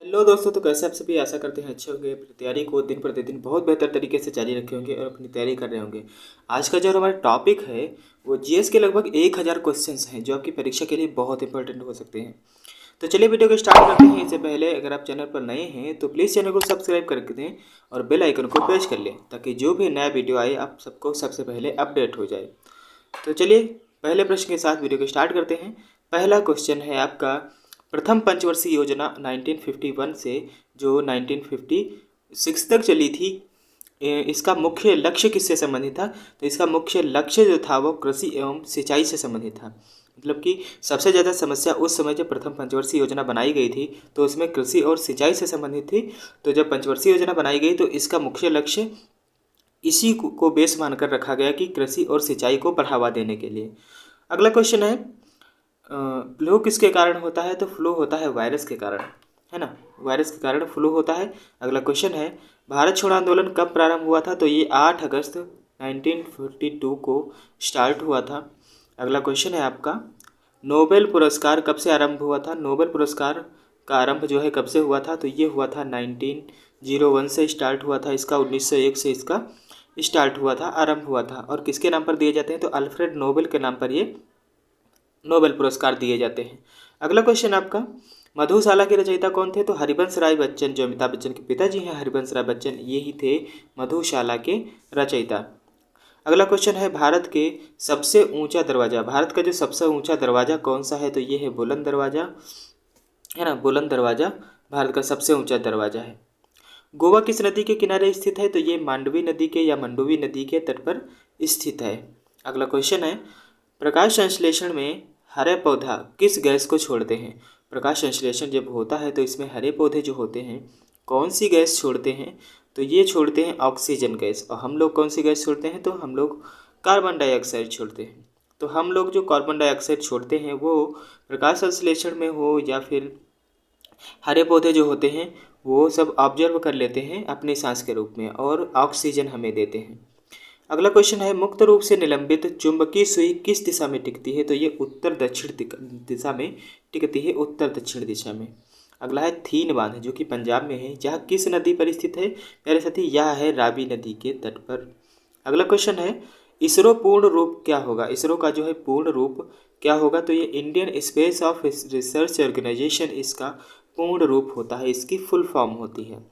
Hello दोस्तों, तो कैसे आप सभी आशा करते हैं अच्छे होंगे। अपनी तैयारी को दिन प्रतिदिन बहुत बेहतर तरीके से जारी रखे होंगे और अपनी तैयारी कर रहे होंगे। आज का जो हमारा टॉपिक है वो जीएस के लगभग 1000 क्वेश्चंस हैं जो आपकी परीक्षा के लिए बहुत इंपॉर्टेंट हो सकते हैं। तो चलिए वीडियो को स्टार्ट करते हैं। इससे पहले अगर आप चैनल पर नए हैं तो प्लीज़ चैनल को सब्सक्राइब कर दें और बेल आइकन को प्रेस कर लें ताकि जो भी नया वीडियो आए आप सबको सबसे पहले अपडेट हो जाए। तो चलिए पहले प्रश्न के साथ वीडियो को स्टार्ट करते हैं। पहला क्वेश्चन है आपका, प्रथम पंचवर्षीय योजना 1951 से जो 1956 तक चली थी, इसका मुख्य लक्ष्य किससे संबंधित था? तो इसका मुख्य लक्ष्य जो था वो कृषि एवं सिंचाई से संबंधित था। मतलब कि सबसे ज़्यादा समस्या उस समय जब प्रथम पंचवर्षीय योजना बनाई गई थी तो उसमें कृषि और सिंचाई से संबंधित थी। तो जब पंचवर्षीय योजना बनाई गई तो इसका मुख्य लक्ष्य इसी को बेस मानकर रखा गया कि कृषि और सिंचाई को बढ़ावा देने के लिए। अगला क्वेश्चन है, फ्लू किसके कारण होता है? तो फ्लू होता है वायरस के कारण, है ना। वायरस के कारण फ्लू होता है। अगला क्वेश्चन है, भारत छोड़ो आंदोलन कब प्रारंभ हुआ था? तो ये 8 अगस्त 1942 को स्टार्ट हुआ था। अगला क्वेश्चन है आपका, नोबेल पुरस्कार कब से आरंभ हुआ था? नोबेल पुरस्कार का आरंभ जो है कब से हुआ था? तो ये हुआ था 1901 से स्टार्ट हुआ था इसका, 1901 से इसका स्टार्ट हुआ था, आरंभ हुआ था। और किसके नाम पर दिए जाते हैं? तो अल्फ्रेड नोबेल के नाम पर ये नोबेल पुरस्कार दिए जाते हैं। अगला क्वेश्चन आपका, मधुशाला के रचयिता कौन थे? तो हरिवंश राय बच्चन, जो अमिताभ बच्चन के पिताजी हैं हरिवंश राय बच्चन, ये ही थे मधुशाला के रचयिता। अगला क्वेश्चन है, भारत के सबसे ऊंचा दरवाजा, भारत का जो सबसे ऊंचा दरवाजा कौन सा है? तो ये है बुलंद दरवाजा, है ना। बुलंद दरवाजा भारत का सबसे ऊंचा दरवाजा है। गोवा किस नदी के किनारे स्थित है? तो ये मांडवी नदी के या मंडोवी नदी के तट पर स्थित है। अगला क्वेश्चन है, प्रकाश संश्लेषण में हरे पौधा किस गैस को छोड़ते हैं? प्रकाश संश्लेषण जब होता है तो इसमें हरे पौधे जो होते हैं कौन सी गैस छोड़ते हैं? तो ये छोड़ते हैं ऑक्सीजन गैस। और हम लोग कौन सी गैस छोड़ते हैं? तो हम लोग कार्बन डाइऑक्साइड छोड़ते हैं। तो हम लोग जो कार्बन डाइऑक्साइड छोड़ते हैं वो प्रकाश संश्लेषण में हो या फिर हरे पौधे जो होते हैं वो सब ऑब्जर्व कर लेते हैं अपनी सांस के रूप में और ऑक्सीजन हमें देते हैं। अगला क्वेश्चन है, मुक्त रूप से निलंबित चुंबकीय सुई किस दिशा में टिकती है? तो ये उत्तर दक्षिण दिशा में टिकती है, उत्तर दक्षिण दिशा में। अगला है, थीन बांध जो कि पंजाब में है, जहाँ किस नदी पर स्थित है? प्यारे साथी, यह है रावी नदी के तट पर। अगला क्वेश्चन है, इसरो पूर्ण रूप क्या होगा? इसरो का जो है पूर्ण रूप क्या होगा? तो ये Indian space of research organisation इसका पूर्ण रूप होता है, इसकी फुल फॉर्म होती है।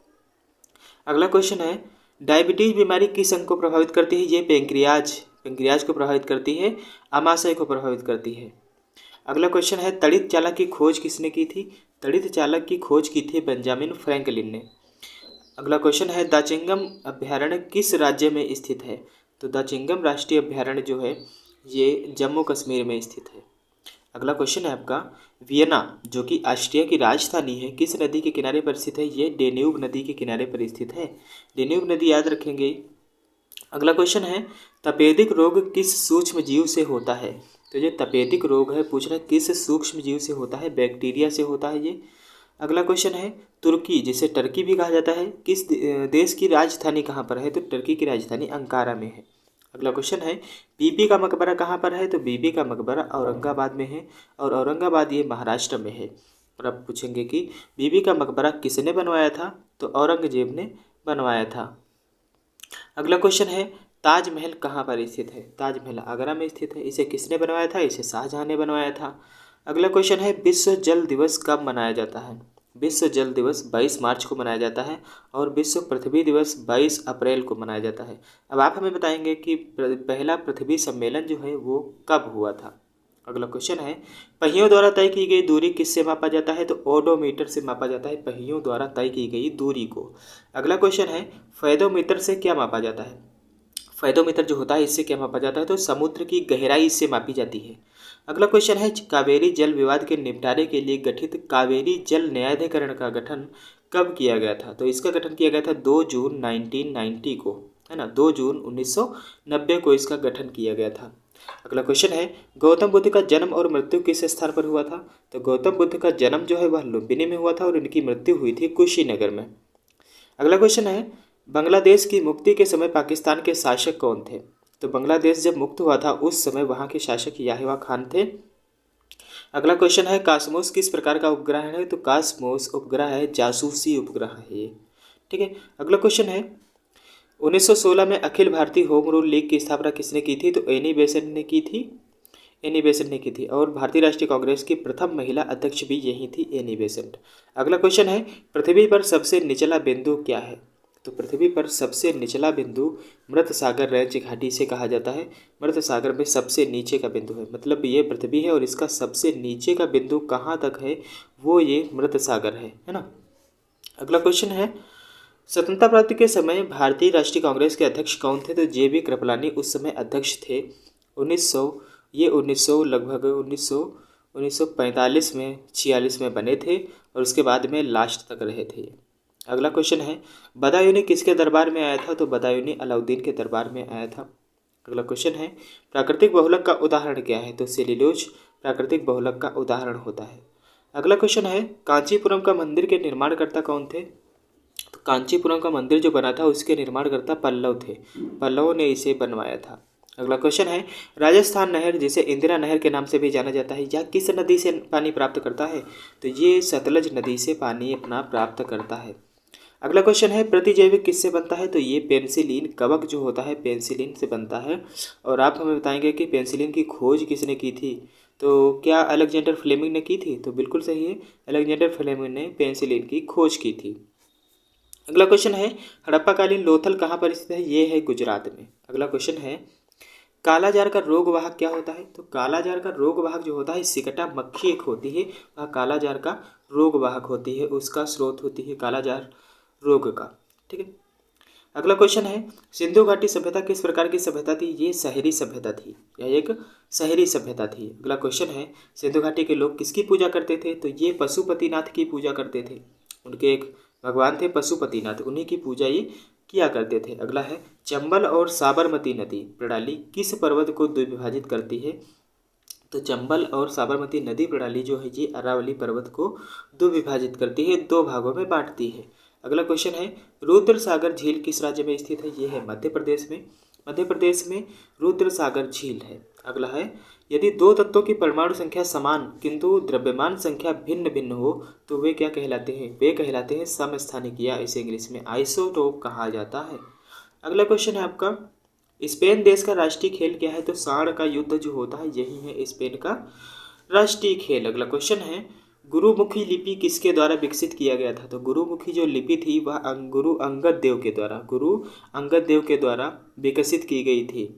अगला क्वेश्चन है, डायबिटीज बीमारी किस अंग को प्रभावित करती है? ये पेंक्रियाज को प्रभावित करती है, आमाशय को प्रभावित करती है। अगला क्वेश्चन है, तड़ित चालक की खोज किसने की थी? तड़ित चालक की खोज की थी बेंजामिन फ्रैंकलिन ने। अगला क्वेश्चन है, दाचिंगम अभ्यारण्य किस राज्य में स्थित है? तो दाचिंगम राष्ट्रीय अभ्यारण्य जो है ये जम्मू कश्मीर में स्थित है। अगला क्वेश्चन है आपका, वियना जो कि ऑस्ट्रिया की राजधानी है किस नदी के किनारे पर स्थित है? ये डेन्यूब नदी के किनारे पर स्थित है, डेन्यूब नदी याद रखेंगे। अगला क्वेश्चन है, तपेदिक रोग किस सूक्ष्म जीव से होता है? तो ये तपेदिक रोग है, पूछ रहा है किस सूक्ष्म जीव से होता है? बैक्टीरिया से होता है ये। अगला क्वेश्चन है, तुर्की जिसे टर्की भी कहा जाता है किस देश की राजधानी कहाँ पर है? तो टर्की की राजधानी अंकारा में है। अगला क्वेश्चन है, बीबी का मकबरा कहाँ पर है? तो बीबी का मकबरा औरंगाबाद में है और औरंगाबाद ये महाराष्ट्र में है। और अब पूछेंगे कि बीबी का मकबरा किसने बनवाया था? तो औरंगजेब ने बनवाया था। अगला क्वेश्चन है, ताजमहल कहाँ पर स्थित है? ताजमहल आगरा में स्थित है। इसे किसने बनवाया था? इसे शाहजहां ने बनवाया था। अगला क्वेश्चन है, विश्व जल दिवस कब मनाया जाता है? विश्व जल दिवस 22 मार्च को मनाया जाता है और विश्व पृथ्वी दिवस 22 अप्रैल को मनाया जाता है। अब आप हमें बताएंगे कि पहला पृथ्वी सम्मेलन जो है वो कब हुआ था। अगला क्वेश्चन है, पहियों द्वारा तय की गई दूरी किससे मापा जाता है? तो ओडोमीटर से मापा जाता है पहियों द्वारा तय की गई दूरी को। अगला क्वेश्चन है, फेदोमीटर से क्या मापा जाता है? फेदोमीटर जो होता है इससे क्या मापा जाता है? तो समुद्र की गहराई इससे मापी जाती है। अगला क्वेश्चन है, कावेरी जल विवाद के निपटारे के लिए गठित कावेरी जल न्यायाधिकरण का गठन कब किया गया था? तो इसका गठन किया गया था 2 जून 1990 को, है ना। 2 जून 1990 को इसका गठन किया गया था। अगला क्वेश्चन है, गौतम बुद्ध का जन्म और मृत्यु किस स्थान पर हुआ था? तो गौतम बुद्ध का जन्म जो है वह लुम्बिनी में हुआ था और इनकी मृत्यु हुई थी कुशीनगर में। अगला क्वेश्चन है, बांग्लादेश की मुक्ति के समय पाकिस्तान के शासक कौन थे? तो बांग्लादेश जब मुक्त हुआ था उस समय वहाँ के शासक याहिया खान थे। अगला क्वेश्चन है कॉस्मोस किस प्रकार का उपग्रह है? तो कॉस्मोस उपग्रह है जासूसी उपग्रह है ये। ठीक है। अगला क्वेश्चन है 1916 में Akhil Bharatiya home rule league की स्थापना किसने की थी? तो एनी बेसेंट ने की थी। एनी बेसेंट ने की थी। और भारतीय राष्ट्रीय कांग्रेस की प्रथम महिला अध्यक्ष भी यही थी, एनी बेसेंट। अगला क्वेश्चन है पृथ्वी पर सबसे निचला बिंदु क्या है? तो पृथ्वी पर सबसे निचला बिंदु मृत सागर रेंज घाटी से कहा जाता है। मृत सागर में सबसे नीचे का बिंदु है, मतलब ये पृथ्वी है और इसका सबसे नीचे का बिंदु कहाँ तक है? वो ये मृत सागर है ना। अगला क्वेश्चन है स्वतंत्रता प्राप्ति के समय भारतीय राष्ट्रीय कांग्रेस के अध्यक्ष कौन थे? तो जे बी कृपलानी उस समय अध्यक्ष थे। 1900 ये 1900 लगभग 1945 में 46 में बने थे और उसके बाद में लास्ट तक रहे थे। अगला क्वेश्चन है बदायूंनी किसके दरबार में आया था? तो बदायूंनी अलाउद्दीन के दरबार में आया था। अगला क्वेश्चन है प्राकृतिक बहुलक का उदाहरण क्या है? तो सेल्यूलोज प्राकृतिक बहुलक का उदाहरण होता है। अगला क्वेश्चन है कांचीपुरम का मंदिर के निर्माणकर्ता कौन थे? तो कांचीपुरम का मंदिर जो बना था उसके निर्माणकर्ता पल्लव थे। पल्लवों ने इसे बनवाया था। अगला क्वेश्चन है राजस्थान नहर जिसे इंदिरा नहर के नाम से भी जाना जाता है यह किस नदी से पानी प्राप्त करता है? तो ये सतलज नदी से पानी अपना प्राप्त करता है। अगला क्वेश्चन है प्रतिजैविक किससे बनता है? तो ये पेनिसिलिन कवक जो होता है पेनिसिलिन से बनता है। और आप हमें बताएंगे कि पेनिसिलिन की खोज किसने की थी? तो क्या अलेक्जेंडर फ्लेमिंग ने की थी? तो बिल्कुल सही है, अलेक्जेंडर फ्लेमिंग ने पेनिसिलिन की खोज की थी। अगला क्वेश्चन है हड़प्पाकालीन लोथल कहाँ पर स्थित है? ये है गुजरात में। अगला क्वेश्चन है कालाजार का रोग वाहक क्या होता है? तो कालाजार का रोग वाहक जो होता है सिकटा मक्खी एक होती है, वह कालाजार का रोग वाहक होती है, उसका स्रोत होती है कालाजार रोग का। ठीक है। अगला क्वेश्चन है सिंधु घाटी सभ्यता किस प्रकार की सभ्यता थी? ये शहरी सभ्यता थी, यह एक शहरी सभ्यता थी। अगला क्वेश्चन है सिंधु घाटी के लोग किसकी पूजा करते थे? तो ये पशुपतिनाथ की पूजा करते थे। उनके एक भगवान थे पशुपतिनाथ, उन्हीं की पूजा ये किया करते थे। अगला है चंबल और साबरमती नदी प्रणाली किस पर्वत को द्विभाजित करती है? तो चंबल और साबरमती नदी प्रणाली जो है ये अरावली पर्वत को द्विभाजित करती है, दो भागों में बांटती है। अगला क्वेश्चन है रुद्र सागर झील किस राज्य में स्थित है? ये है मध्य प्रदेश में। मध्य प्रदेश में रुद्र सागर झील है। अगला है यदि दो तत्वों की परमाणु संख्या समान किंतु द्रव्यमान संख्या भिन्न भिन्न हो तो वे क्या कहलाते हैं? वे कहलाते हैं समस्थानिक, या इसे इंग्लिश में आइसोटोप कहा जाता है। अगला क्वेश्चन है आपका स्पेन देश का राष्ट्रीय खेल क्या है? तो सांड का युद्ध जो होता है यही है स्पेन का राष्ट्रीय खेल। अगला क्वेश्चन है गुरुमुखी लिपि किसके द्वारा विकसित किया गया था? तो गुरुमुखी जो लिपि थी वह गुरु अंगद देव के द्वारा विकसित की गई थी।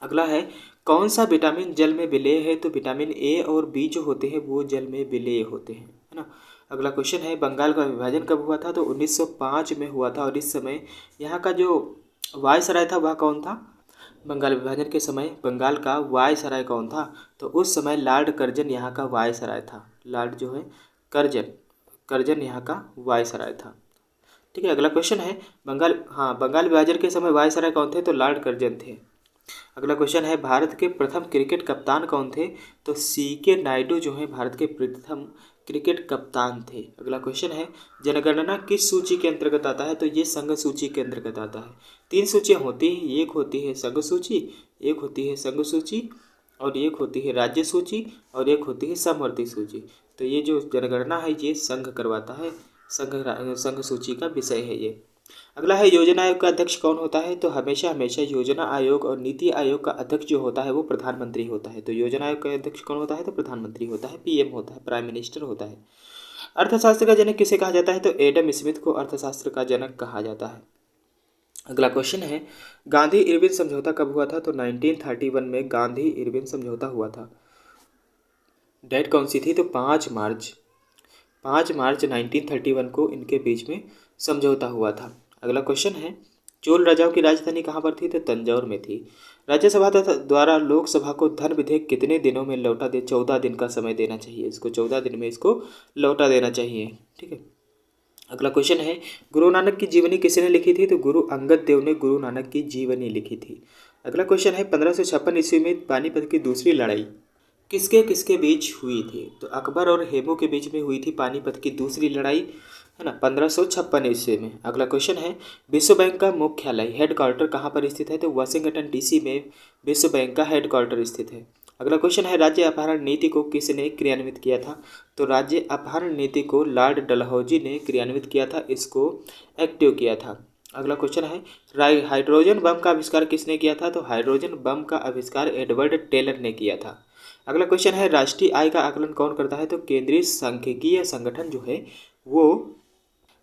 अगला है कौन सा विटामिन जल में विलेय है? तो विटामिन ए और बी जो होते हैं वो जल में विलेय होते हैं, है ना। अगला क्वेश्चन है बंगाल का विभाजन कब हुआ था? तो 1905 में हुआ था। और इस समय यहाँ का जो वायसराय था वह कौन था? बंगाल विभाजन के समय बंगाल का वायसराय कौन था? तो उस समय लॉर्ड कर्जन यहाँ का वायसराय था। लॉर्ड जो है कर्जन यहाँ का वायसराय था। ठीक है। अगला क्वेश्चन है बंगाल विभाजन के समय वायसराय कौन थे? तो लॉर्ड कर्जन थे। अगला क्वेश्चन है भारत के प्रथम क्रिकेट कप्तान कौन थे? तो सीके नायडू जो है भारत के प्रथम क्रिकेट कप्तान थे। अगला क्वेश्चन है जनगणना किस सूची के अंतर्गत आता है? तो ये संघ सूची के अंतर्गत आता है। तीन सूचियाँ होती हैं, एक होती है संघ सूची, एक होती है संघ सूची और एक होती है राज्य सूची और एक होती है समवर्ती सूची। तो ये जो जनगणना है ये संघ करवाता है, संघ सूची का विषय है ये। अगला है योजना आयोग का अध्यक्ष कौन होता है? तो हमेशा योजना आयोग और नीति आयोग का अध्यक्ष जो होता है वो प्रधानमंत्री होता है। तो योजना आयोग का अध्यक्ष कौन होता है? तो प्रधानमंत्री होता है, पीएम होता है, प्राइम मिनिस्टर होता है। अर्थशास्त्र का जनक किसे कहा जाता है? तो एडम स्मिथ को अर्थशास्त्र का जनक कहा जाता है। अगला क्वेश्चन है गांधी इरविन समझौता कब हुआ था? तो 1931 में गांधी इरविन समझौता हुआ था। डेट कौन सी थी? तो 5 मार्च 1931 को इनके बीच में समझौता हुआ था। अगला क्वेश्चन है चोल राजाओं की राजधानी कहाँ पर थी? तो तंजौर में थी। राज्यसभा द्वारा लोकसभा को धन विधेयक कितने दिनों में लौटा दे? 14 दिन का समय देना चाहिए इसको, 14 दिन में इसको लौटा देना चाहिए। ठीक है। अगला क्वेश्चन है गुरु नानक की जीवनी किसने लिखी थी? तो गुरु अंगद देव ने गुरु नानक की जीवनी लिखी थी। अगला क्वेश्चन है 1556 ईस्वी में पानीपत की दूसरी लड़ाई किसके किसके बीच हुई थी? तो अकबर और हेमू के बीच में हुई थी पानीपत की दूसरी लड़ाई, है ना, 1556 ईस्वी में। अगला क्वेश्चन है विश्व बैंक का मुख्यालय हेडक्वार्टर कहाँ पर स्थित है? तो वाशिंगटन डीसी में विश्व बैंक का हेडक्वार्टर स्थित है। अगला क्वेश्चन है राज्य अपहरण नीति को किसने क्रियान्वित किया था? तो राज्य अपहरण नीति को लॉर्ड डलहौजी ने क्रियान्वित किया था, इसको एक्टिव किया था। अगला क्वेश्चन है हाइड्रोजन बम का आविष्कार किसने किया था? तो हाइड्रोजन बम का आविष्कार एडवर्ड टेलर ने किया था। अगला क्वेश्चन है राष्ट्रीय आय का आकलन कौन करता है? तो केंद्रीय सांख्यिकीय संगठन जो है वो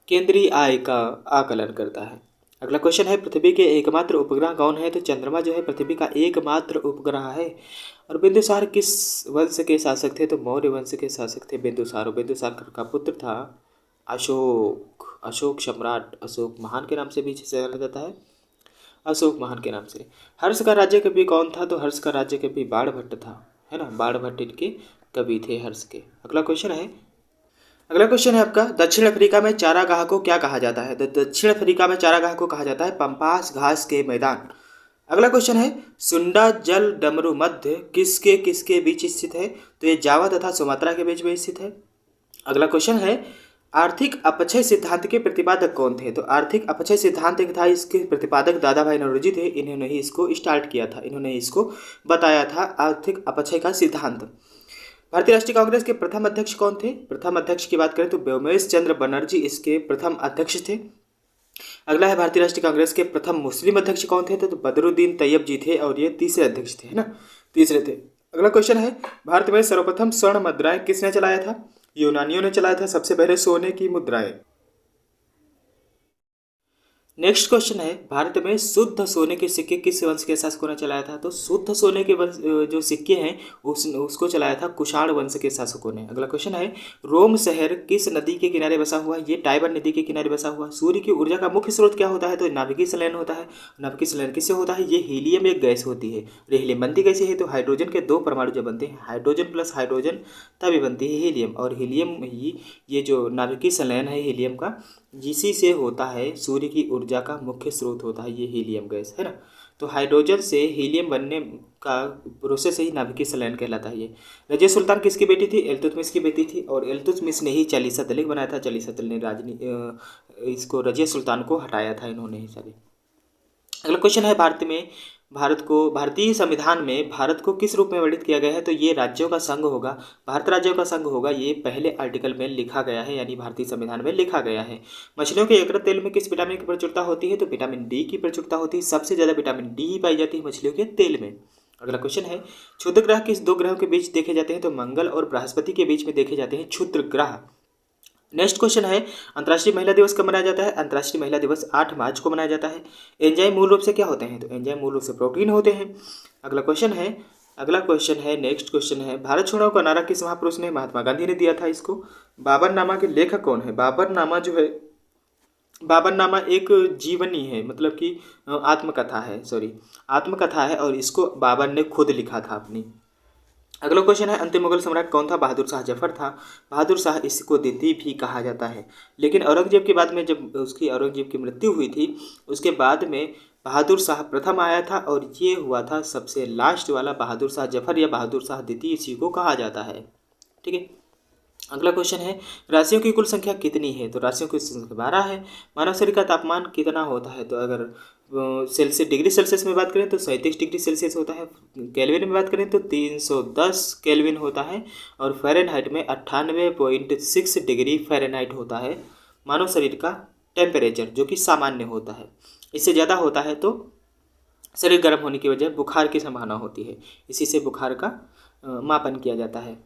केंद्रीय आय का आकलन करता है। अगला क्वेश्चन है पृथ्वी के एकमात्र उपग्रह कौन है? तो चंद्रमा जो है पृथ्वी का एकमात्र उपग्रह है। और बिंदुसार किस वंश के शासक थे? तो मौर्य वंश के शासक थे बिंदुसार। बिंदुसार का पुत्र था अशोक। अशोक सम्राट, अशोक महान के नाम से भी जाना जाता है, अशोक महान के नाम से। हर्ष का राज्य कवि कौन था? तो हर्ष का राज्य कवि बाणभट्ट था, है ना, बाणभट्ट इनके कवि थे हर्ष के। अगला क्वेश्चन है आपका दक्षिण अफ्रीका में चारागाह को क्या कहा जाता है? तो दक्षिण अफ्रीका में चारागाह को कहा जाता है पंपास घास के मैदान। अगला क्वेश्चन है सुंडा जल डमरू मध्य किसके किसके बीच स्थित है? तो ये जावा तथा सुमात्रा के बीच में स्थित है। अगला क्वेश्चन है आर्थिक अपक्षय सिद्धांत के प्रतिपादक कौन थे? तो आर्थिक अपक्षय सिद्धांत एक था, इसके प्रतिपादक दादा भाई नौरोजी थे। इन्होंने ही इसको स्टार्ट किया था, इन्होंने इसको बताया था आर्थिक अपक्षय का सिद्धांत। भारतीय राष्ट्रीय कांग्रेस के प्रथम अध्यक्ष कौन थे? प्रथम अध्यक्ष की बात करें तो व्योमेश चंद्र बनर्जी इसके प्रथम अध्यक्ष थे। अगला है भारतीय राष्ट्रीय कांग्रेस के प्रथम मुस्लिम अध्यक्ष कौन थे? तो बदरुद्दीन तैयब जी थे और ये तीसरे अध्यक्ष थे, है ना, तीसरे थे। अगला क्वेश्चन है भारत में सर्वप्रथम स्वर्ण मुद्राएं किसने चलाया था? यूनानियों ने चलाया था सबसे पहले सोने की मुद्राएं। नेक्स्ट क्वेश्चन है भारत में शुद्ध सोने के सिक्के किस वंश के शासकों ने चलाया था? तो शुद्ध सोने के वंश जो सिक्के हैं उसको चलाया था कुषाण वंश के शासकों ने। अगला क्वेश्चन है रोम शहर किस नदी के किनारे बसा हुआ है? ये टाइबर नदी के किनारे बसा हुआ। सूर्य की ऊर्जा का मुख्य स्रोत क्या होता है? तो नाभिकीय संलयन होता है। नाभिकीय संलयन किससे होता है? ये हीलियम एक गैस होती है। हीलियम बनती कैसे है? तो हाइड्रोजन के 2 परमाणु जब बनते हैं, हाइड्रोजन प्लस हाइड्रोजन, तभी बनती है हीलियम। और हीलियम ही ये जो नाभिकीय संलयन है हीलियम का, जिसी से होता है सूर्य की ऊर्जा का मुख्य स्रोत होता है ये हीलियम गैस, है ना। तो हाइड्रोजन से हीलियम बनने का प्रोसेस ही नाभिकीय संलयन कहलाता है। ये रजिया सुल्तान किसकी बेटी थी? इल्तुतमिश की बेटी थी। और इल्तुतमिश ने ही चालीसा तलिक बनाया था। चालीसा तल ने इसको रजिया सुल्तान को हटाया था, इन्होंने ही सारे। अगला क्वेश्चन है भारतीय संविधान में भारत को किस रूप में वर्णित किया गया है? तो ये राज्यों का संघ होगा, भारत राज्यों का संघ होगा, ये पहले आर्टिकल में लिखा गया है, यानी भारतीय संविधान में लिखा गया है। मछलियों के यकृत तेल में किस विटामिन की प्रचुरता होती है? तो विटामिन डी की प्रचुरता होती है। सबसे ज़्यादा विटामिन डी ही पाई जाती है मछलियों के तेल में। अगला क्वेश्चन है क्षुद्र ग्रह किस 2 ग्रहों के बीच देखे जाते हैं? तो मंगल और बृहस्पति के बीच में देखे जाते हैं क्षुद्र ग्रह। नेक्स्ट क्वेश्चन है अंतर्राष्ट्रीय महिला दिवस कब मनाया जाता है? अंतर्राष्ट्रीय महिला दिवस 8 मार्च को मनाया जाता है। एंजाइम मूल रूप से क्या होते हैं? तो एंजाइम मूल रूप से प्रोटीन होते हैं। अगला क्वेश्चन है नेक्स्ट क्वेश्चन है भारत छोड़ो का नारा किस महापुरुष ने? महात्मा गांधी ने दिया था इसको। बाबरनामा के लेखक कौन है? बाबरनामा एक जीवनी है, मतलब कि आत्मकथा है और इसको बाबर ने खुद लिखा था अपनी। अगला क्वेश्चन है अंतिम मुगल सम्राट कौन था? बहादुर शाह जफर था। बहादुर शाह इसको द्वितीय भी कहा जाता है। लेकिन औरंगजेब के बाद में जब औरंगजेब की मृत्यु हुई थी उसके बाद में बहादुर शाह प्रथम आया था और ये हुआ था सबसे लास्ट वाला बहादुर शाह जफर या बहादुर शाह द्वितीय, इसी को कहा जाता है। ठीक है। अगला क्वेश्चन है राशियों की कुल संख्या कितनी है? तो राशियों की संख्या 12 है। मानव शरीर का तापमान कितना होता है? तो अगर डिग्री सेल्सियस में बात करें तो 37 डिग्री सेल्सियस होता है। केल्विन में बात करें तो 310 केल्विन होता है। और फ़ारेनहाइट में 98.6 डिग्री फ़ारेनहाइट होता है मानव शरीर का टेम्परेचर, जो कि सामान्य होता है। इससे ज़्यादा होता है तो शरीर गर्म होने की वजह बुखार की संभावना होती है, इसी से बुखार का मापन किया जाता है।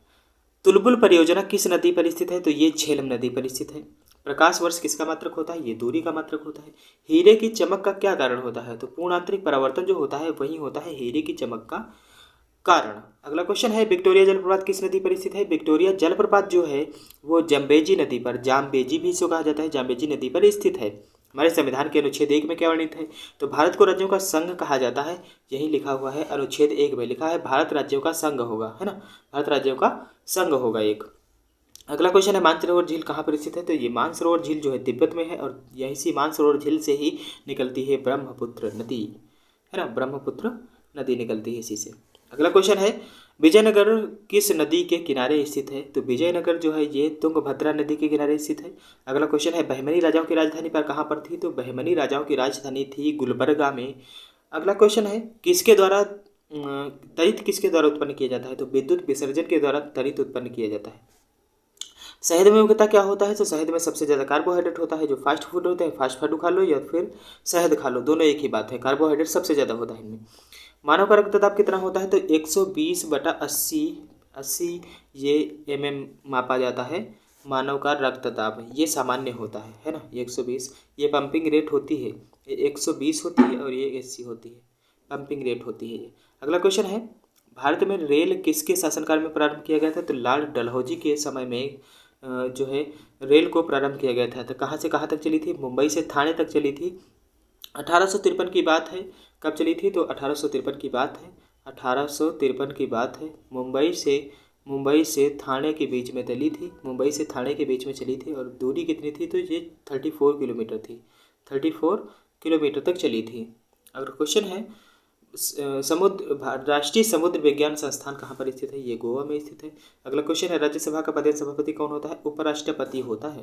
तुलबुल परियोजना किस नदी पर स्थित है? तो ये झेलम नदी पर स्थित है। प्रकाश वर्ष किसका मात्रक होता है? ये दूरी का मात्रक होता है। हीरे की चमक का क्या कारण होता है? तो पूर्ण आंतरिक परावर्तन जो होता है वही होता है हीरे की चमक का कारण। अगला क्वेश्चन है विक्टोरिया जलप्रपात किस नदी पर स्थित है? विक्टोरिया जलप्रपात जो है वो जाम्बेजी नदी पर, जाम्बेजी भी इसको कहा जाता है, जाम्बेजी नदी पर स्थित है। हमारे संविधान के अनुच्छेद 1 में क्या वर्णित है? तो भारत को राज्यों का संघ कहा जाता है, यही लिखा हुआ है अनुच्छेद 1 में लिखा है भारत राज्यों का संघ होगा, है ना, भारत राज्यों का संघ होगा एक। अगला क्वेश्चन है मानसरोवर झील कहाँ पर स्थित है? तो ये मानसरोवर झील जो है तिब्बत में है और यहीं से मानसरोवर झील से ही निकलती है ब्रह्मपुत्र नदी, है ना, ब्रह्मपुत्र नदी निकलती है इसी से। अगला क्वेश्चन है विजयनगर किस नदी के किनारे स्थित है? तो विजयनगर जो है ये तुंगभद्रा नदी के किनारे स्थित है। अगला क्वेश्चन है बहमनी राजाओं की राजधानी पर कहाँ पर थी? तो बहमनी राजाओं की राजधानी थी गुलबर्गा में। अगला क्वेश्चन है किसके द्वारा त्वरित किसके द्वारा उत्पन्न किया जाता है? तो विद्युत विसर्जन के द्वारा त्वरित उत्पन्न किया जाता है। शहद में मुख्यतः क्या होता है? तो शहद में सबसे ज़्यादा कार्बोहाइड्रेट होता है। जो फास्ट फूड होते हैं, फास्ट फूड खा लो या फिर शहद खा लो, दोनों एक ही बात है, कार्बोहाइड्रेट सबसे ज़्यादा होता है इनमें। मानव का रक्तदाब कितना होता है? तो 120/80 80 ये मापा जाता है। मानव का रक्तदाब ये सामान्य होता है ना, ये 120। ये पंपिंग रेट होती है, ये 120 होती है और ये 80 होती है, पंपिंग रेट होती है ये। अगला क्वेश्चन है, भारत में रेल किसके शासनकाल में प्रारंभ किया गया था? तो लॉर्ड डलहौजी के समय में जो है रेल को प्रारंभ किया गया था। तो कहाँ से कहाँ तक चली थी? मुंबई से थाने तक चली थी। 1853 की बात है। कब चली थी? तो 1853 की बात है। 1853 की बात है। मुंबई से थाने के बीच में चली थी। मुंबई से थाने के बीच में चली थी और दूरी कितनी थी? तो ये 34 किलोमीटर थी। 34 किलोमीटर तक चली थी। अगर क्वेश्चन है, राष्ट्रीय समुद्र विज्ञान संस्थान कहाँ पर स्थित है? ये गोवा में स्थित है। अगला क्वेश्चन है, राज्यसभा का पदेन सभापति कौन होता है? उपराष्ट्रपति होता है।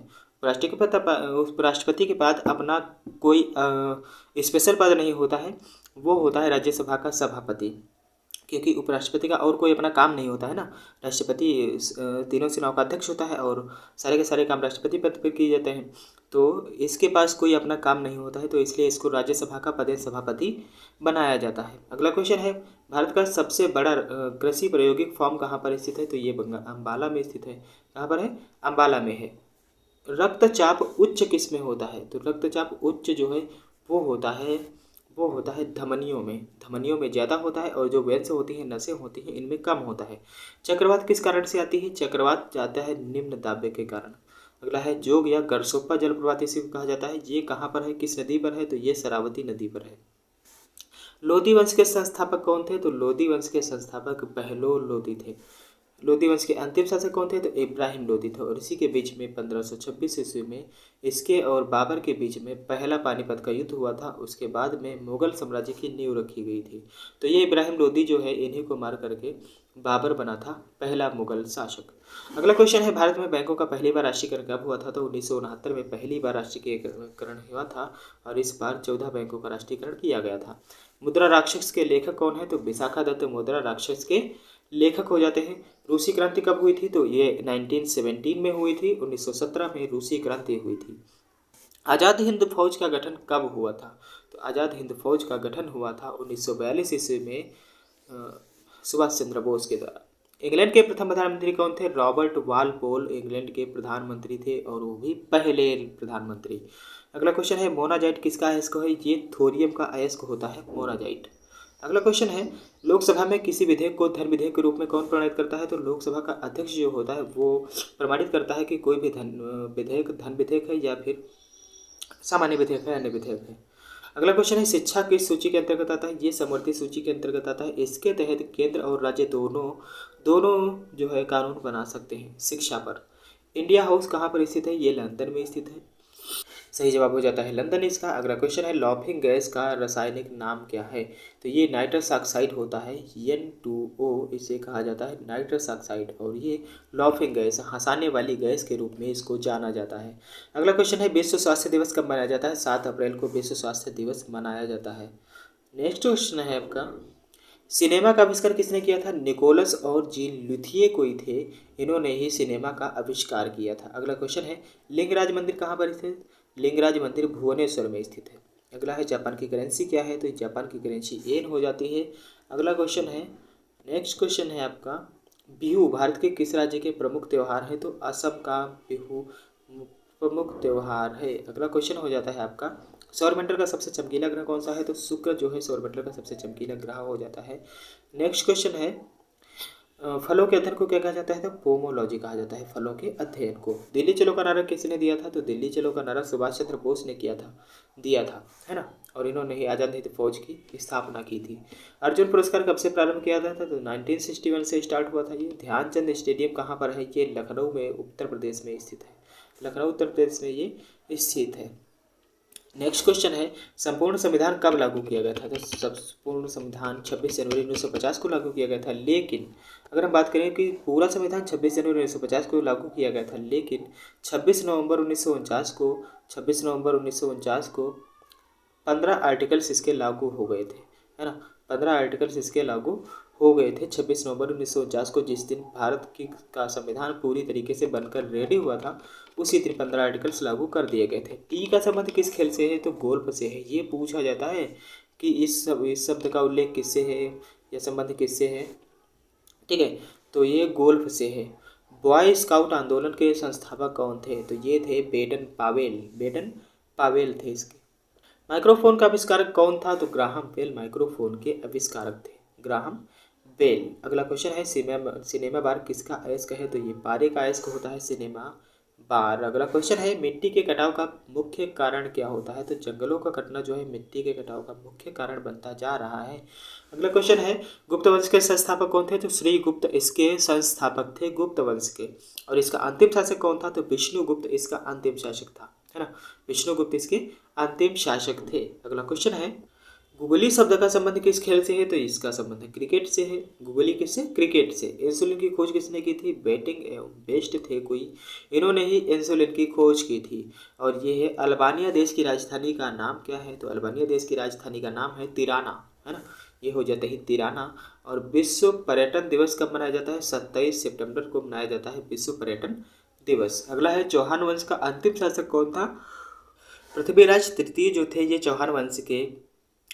उपराष्ट्रपति के बाद अपना कोई स्पेशल पद नहीं होता है, वो होता है राज्यसभा का सभापति, क्योंकि उपराष्ट्रपति का और कोई अपना काम नहीं होता है ना। राष्ट्रपति तीनों सेनाओं का अध्यक्ष होता है और सारे के सारे काम राष्ट्रपति पद पर किए जाते हैं, तो इसके पास कोई अपना काम नहीं होता है, तो इसलिए इसको राज्यसभा का पदेन सभापति बनाया जाता है। अगला क्वेश्चन है, भारत का सबसे बड़ा कृषि प्रायोगिक फार्म कहाँ पर स्थित है? तो ये अम्बाला में स्थित है। कहाँ पर है? अम्बाला में है। रक्तचाप उच्च किस में होता है? तो रक्तचाप उच्च जो है वो होता है धमनियों में। धमनियों में ज़्यादा होता है और जो वेन्स होती हैं, नसें होती हैं, इनमें कम होता है। चक्रवात किस कारण से आती है? चक्रवात जाता है निम्न दाब्य के कारण। अगला है, जोग या गरसोप्पा जलप्रपात इसी को कहा जाता है। ये कहाँ पर है, किस नदी पर है? तो ये शरावती नदी पर है। लोधी वंश के संस्थापक कौन थे? तो लोधी वंश के संस्थापक बहलोल लोधी थे। लोधी वंश के अंतिम शासक कौन थे? तो इब्राहिम लोधी थे। और इसी के बीच में 1526 ईस्वी में इसके और बाबर के बीच में पहला पानीपत का युद्ध हुआ था। उसके बाद में मुगल साम्राज्य की नींव रखी गई थी। तो ये इब्राहिम लोधी जो है, इन्हीं को मार करके बाबर बना था पहला मुगल शासक। अगला क्वेश्चन है, भारत में बैंकों का पहली बार राष्ट्रीयकरण कब हुआ था? तो 1969 में पहली बार राष्ट्रीयकरण हुआ था और इस बार 14 बैंकों का राष्ट्रीयकरण किया गया था। मुद्रा राक्षस के लेखक कौन है? तो विशाखा दत्त मुद्रा राक्षस के लेखक हो जाते हैं। रूसी क्रांति कब हुई थी? तो ये 1917 में हुई थी। 1917 में रूसी क्रांति हुई थी। आज़ाद हिंद फौज का गठन कब हुआ था? तो आज़ाद हिंद फौज का गठन हुआ था 1942 ईस्वी में सुभाष चंद्र बोस के द्वारा। इंग्लैंड के प्रथम प्रधानमंत्री कौन थे? रॉबर्ट वालपोल इंग्लैंड के प्रधानमंत्री थे और वो भी पहले प्रधानमंत्री। अगला क्वेश्चन है, मोनाजाइट किसका अयस्क है? ये थोरियम का अयस्क होता है मोनाजाइट। अगला क्वेश्चन है, लोकसभा में किसी विधेयक को धन विधेयक के रूप में कौन प्रमाणित करता है? तो लोकसभा का अध्यक्ष जो होता है वो प्रमाणित करता है कि कोई भी धन विधेयक है या फिर सामान्य विधेयक है, अन्य विधेयक है। अगला क्वेश्चन है, शिक्षा किस सूची के अंतर्गत आता है? ये समवर्ती सूची के अंतर्गत आता है। इसके तहत केंद्र और राज्य दोनों जो है कानून बना सकते हैं शिक्षा पर। इंडिया हाउस कहाँ पर स्थित है? ये लंदन में स्थित है। सही जवाब हो जाता है लंदन इसका। अगला क्वेश्चन है, लाफिंग गैस का रासायनिक नाम क्या है? तो ये नाइट्रस ऑक्साइड होता है, N2O इसे कहा जाता है नाइट्रस ऑक्साइड, और ये लाफिंग गैस, हंसाने वाली गैस के रूप में इसको जाना जाता है। अगला क्वेश्चन है, विश्व स्वास्थ्य दिवस कब मनाया जाता है? 7 अप्रैल को विश्व स्वास्थ्य दिवस मनाया जाता है। नेक्स्ट क्वेश्चन है आपका, सिनेमा का आविष्कार किसने किया था? निकोलस और जीन लुथिये कोई थे, इन्होंने ही सिनेमा का आविष्कार किया था। अगला क्वेश्चन है, लिंगराज मंदिर कहाँ पर स्थित? लिंगराज मंदिर भुवनेश्वर में स्थित है। अगला है, जापान की करेंसी क्या है? तो जापान की करेंसी येन हो जाती है। अगला क्वेश्चन है, नेक्स्ट क्वेश्चन है आपका, बिहू भारत के किस राज्य के प्रमुख त्यौहार है? तो असम का बिहू प्रमुख त्यौहार है। अगला क्वेश्चन हो जाता है आपका, सौरमंडल का सबसे चमकीला ग्रह कौन सा है? तो शुक्र जो है सौरमंडल का सबसे चमकीला ग्रह हो जाता है। नेक्स्ट क्वेश्चन है, फलों के अध्ययन को क्या कहा जाता है? तो पोमोलॉजी कहा जाता है फलों के अध्ययन को। दिल्ली चलो का नारा किसने दिया था? तो दिल्ली चलो का नारा सुभाष चंद्र बोस ने दिया था, है ना, और इन्होंने ही आज़ाद हिंद फौज की स्थापना की थी। अर्जुन पुरस्कार कब से प्रारंभ किया गया था? तो 1961 से स्टार्ट हुआ था। ये ध्यानचंद स्टेडियम कहाँ पर है? ये लखनऊ में उत्तर प्रदेश में स्थित है। लखनऊ उत्तर प्रदेश में ये स्थित है। नेक्स्ट क्वेश्चन है, संपूर्ण संविधान कब लागू किया गया था? तो संपूर्ण संविधान 26 जनवरी 1950 को लागू किया गया था। लेकिन अगर हम बात करें कि पूरा संविधान 26 जनवरी 1950 को लागू किया गया था, लेकिन 26 नवंबर 1949 को 15 आर्टिकल्स इसके लागू हो गए थे, है ना। 15 आर्टिकल्स इसके लागू हो गए थे 26 नवंबर 1949 को, जिस दिन भारत की का संविधान पूरी तरीके से बनकर रेडी हुआ था। उसी दिन 15 आर्टिकल्स लागू कर दिए गए थे। टी का संबंध किस खेल से है? तो गोल्फ से है। ये पूछा जाता है कि इस शब्द का उल्लेख किससे है या संबंध किससे है। ठीक है, तो ये गोल्फ से है। बॉय स्काउट आंदोलन के संस्थापक कौन थे? तो ये थे बेडन पावेल। बेडन पावेल थे इसके। माइक्रोफोन का आविष्कारक कौन था? तो ग्राहम बेल माइक्रोफोन के आविष्कारक थे, ग्राहम बेल। अगला क्वेश्चन है सिनेमा बार किसका अयस्क है? तो ये पारे का अयस्क होता है सिनेमा बार। अगला क्वेश्चन है मिट्टी के कटाव का मुख्य कारण क्या होता है? तो जंगलों का कटना जो है मिट्टी के कटाव का मुख्य कारण बनता जा रहा है। अगला क्वेश्चन है गुप्त वंश के संस्थापक कौन थे? तो श्री गुप्त इसके संस्थापक थे गुप्त वंश के। और इसका अंतिम शासक कौन था? तो विष्णुगुप्त इसका अंतिम शासक था, है ना। विष्णुगुप्त इसके अंतिम शासक थे। अगला क्वेश्चन है गुगली शब्द का संबंध किस खेल से है? तो इसका संबंध क्रिकेट से है। गुगली किससे? क्रिकेट से। इंसुलिन की खोज किसने की थी? बेटिंग एवं बेस्ट थे कोई, इन्होंने ही इंसुलिन की खोज की थी। और ये है अल्बानिया देश की राजधानी का नाम क्या है? तो अल्बानिया देश की राजधानी का नाम है तिराना, है ना। ये हो जाता है तिराना। और विश्व पर्यटन दिवस कब मनाया जाता है? 27 सितंबर को मनाया जाता है विश्व पर्यटन दिवस। अगला है चौहान वंश का अंतिम शासक कौन था? पृथ्वीराज तृतीय जो थे ये चौहान वंश के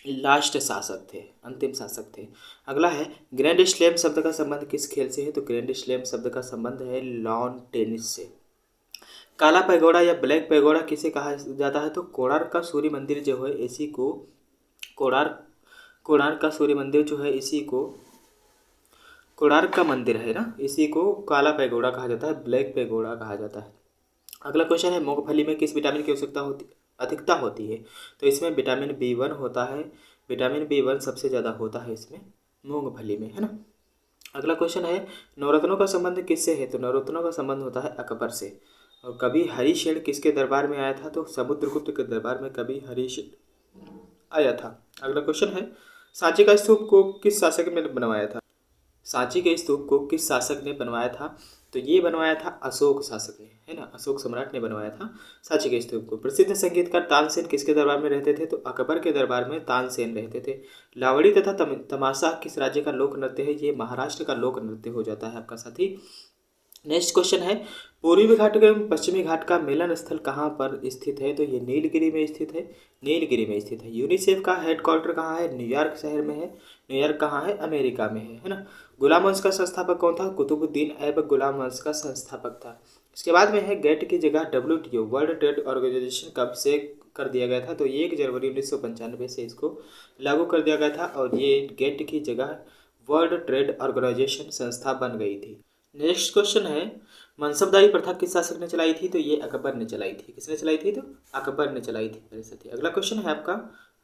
लास्ट शासक थे, अंतिम शासक थे। अगला है ग्रैंड स्लैम शब्द का संबंध किस खेल से है? तो ग्रैंड स्लैम शब्द का संबंध है लॉन टेनिस से। काला पैगोडा या ब्लैक पैगोडा किसे कहा जाता है? तो कोणार्क का सूर्य मंदिर जो है इसी को कोणार्क का सूर्य मंदिर जो है इसी को कोणार्क का मंदिर है ना, इसी को काला पैगोडा कहा जाता है, ब्लैक पैगोडा कहा जाता है। अगला क्वेश्चन है मूंगफली में किस विटामिन की अधिकता होती है? तो इसमें विटामिन B1 होता है। विटामिन B1 सबसे ज़्यादा होता है इसमें मूंगफली में, है ना। अगला क्वेश्चन है नवरत्नों का संबंध किससे है? तो नवरत्नों का संबंध होता है अकबर से। और कभी हरिशेन किसके दरबार में आया था? तो समुद्रगुप्त के दरबार में कभी हरिशेन आया था। अगला क्वेश्चन है सांची का स्तूप को किस शासक ने बनवाया था? सांची के स्तूप को किस शासक ने बनवाया था? तो ये बनवाया था अशोक शासक ने, है ना, अशोक सम्राट ने बनवाया था सांची के स्तूप को। प्रसिद्ध संगीतकार तानसेन किसके दरबार में रहते थे? तो अकबर के दरबार में तानसेन रहते थे। लावड़ी तथा तमाशा किस राज्य का लोक नृत्य है? ये महाराष्ट्र का लोक नृत्य हो जाता है आपका साथी। नेक्स्ट क्वेश्चन है पूर्वी घाट एवं पश्चिमी घाट का मिलन स्थल कहाँ पर स्थित है? तो ये नीलगिरी में स्थित है, नीलगिरी में स्थित है। यूनिसेफ का हेडक्वार्टर कहाँ है? न्यूयॉर्क शहर में है। न्यूयॉर्क कहाँ है? अमेरिका में है ना। गुलाम वंश का संस्थापक कौन था? कुतुबुद्दीन ऐबक गुलाम वंश का संस्थापक था। इसके बाद में है गेट की जगह WTO वर्ल्ड ट्रेड ऑर्गेनाइजेशन कब से कर दिया गया था? तो 1 जनवरी 1995 से इसको लागू कर दिया गया था और ये गेट की जगह वर्ल्ड ट्रेड ऑर्गेनाइजेशन संस्था बन गई थी। नेक्स्ट क्वेश्चन है मनसबदारी प्रथा किस शासक ने चलाई थी? तो ये अकबर ने चलाई थी। किसने चलाई थी? तो अकबर ने चलाई थी मेरे साथी। अगला क्वेश्चन है आपका,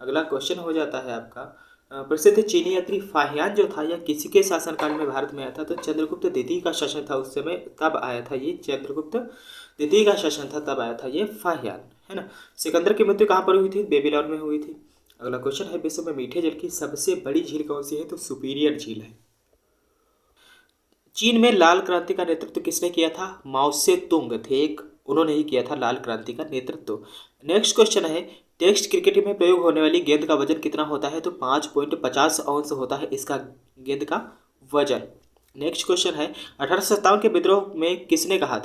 अगला क्वेश्चन हो जाता है आपका प्रसिद्ध चीनी यात्री फाहियान जो था यह किसी के शासनकाल में भारत में आया था? तो चंद्रगुप्त द्वितीय का शासन था उस समय, तब आया था ये। चंद्रगुप्त द्वितीय का शासन था तब आया था ये फाहियान, है ना। सिकंदर की मृत्यु कहाँ पर हुई थी? बेबीलोन में हुई थी। अगला क्वेश्चन है विश्व में मीठे जल की सबसे बड़ी झील कौन सी है? तो सुपीरियर झील है। चीन में लाल क्रांति का नेतृत्व किसने किया था? माओ से तुंग थे एक, उन्होंने ही किया था लाल क्रांति का नेतृत्व। नेक्स्ट क्वेश्चन है टेस्ट क्रिकेट में प्रयोग होने वाली गेंद का वजन कितना होता है? तो 5.50 औंस होता है इसका गेंद का वजन। नेक्स्ट क्वेश्चन है 1857 के विद्रोह में किसने कहा